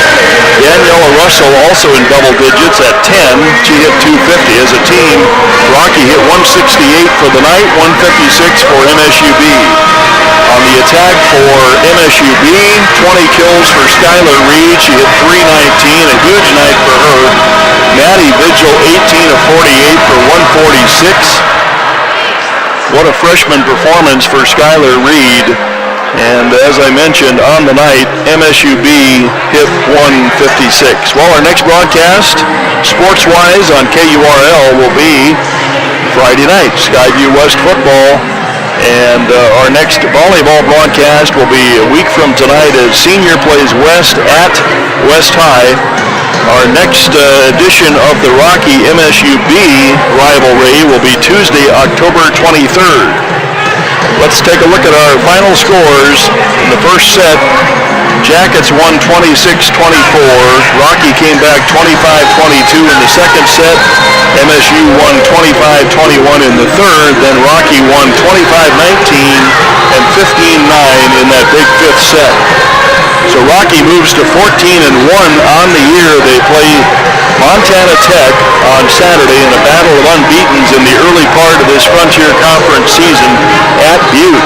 Daniela Russell also in double digits at 10. She hit 250 as a team. Rocky hit 168 for the night, 156 for MSUB. On the attack for MSUB, 20 kills for Skylar Reed. She hit 319, a huge night for her. Maddie Vigil, 18 of 48 for 146. What a freshman performance for Skylar Reed. And as I mentioned, on the night, MSUB hit 156. Well, our next broadcast, sports-wise on KURL, will be Friday night, Skyview West football. And our next volleyball broadcast will be a week from tonight as Senior plays West at West High. Our next edition of the Rocky MSUB rivalry will be Tuesday, October 23rd. Let's take a look at our final scores. In the first set, Jackets won 26-24. Rocky came back 25-22 in the second set. MSU won 25-21 in the third. Then Rocky won 25-19 and 15-9 in that big fifth set. So Rocky moves to 14-1 on the year. They play Montana Tech on Saturday in a battle of unbeatens in the early part of this Frontier Conference season at Butte.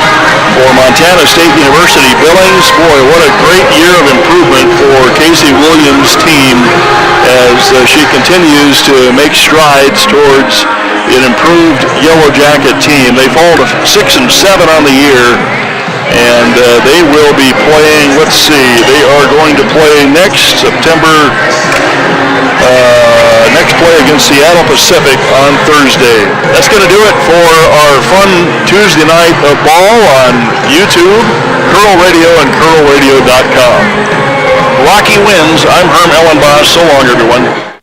For Montana State University Billings, boy, what a great year of improvement for Casey Williams' team as she continues to make strides towards an improved Yellowjacket team. They fall to 6-7 on the year. And they will be playing, let's see, they are going to play next September, next play against Seattle Pacific on Thursday. That's going to do it for our fun Tuesday night of ball on YouTube, Curl Radio and CurlRadio.com. Rocky wins. I'm Herm Ellenboss. So long, everyone.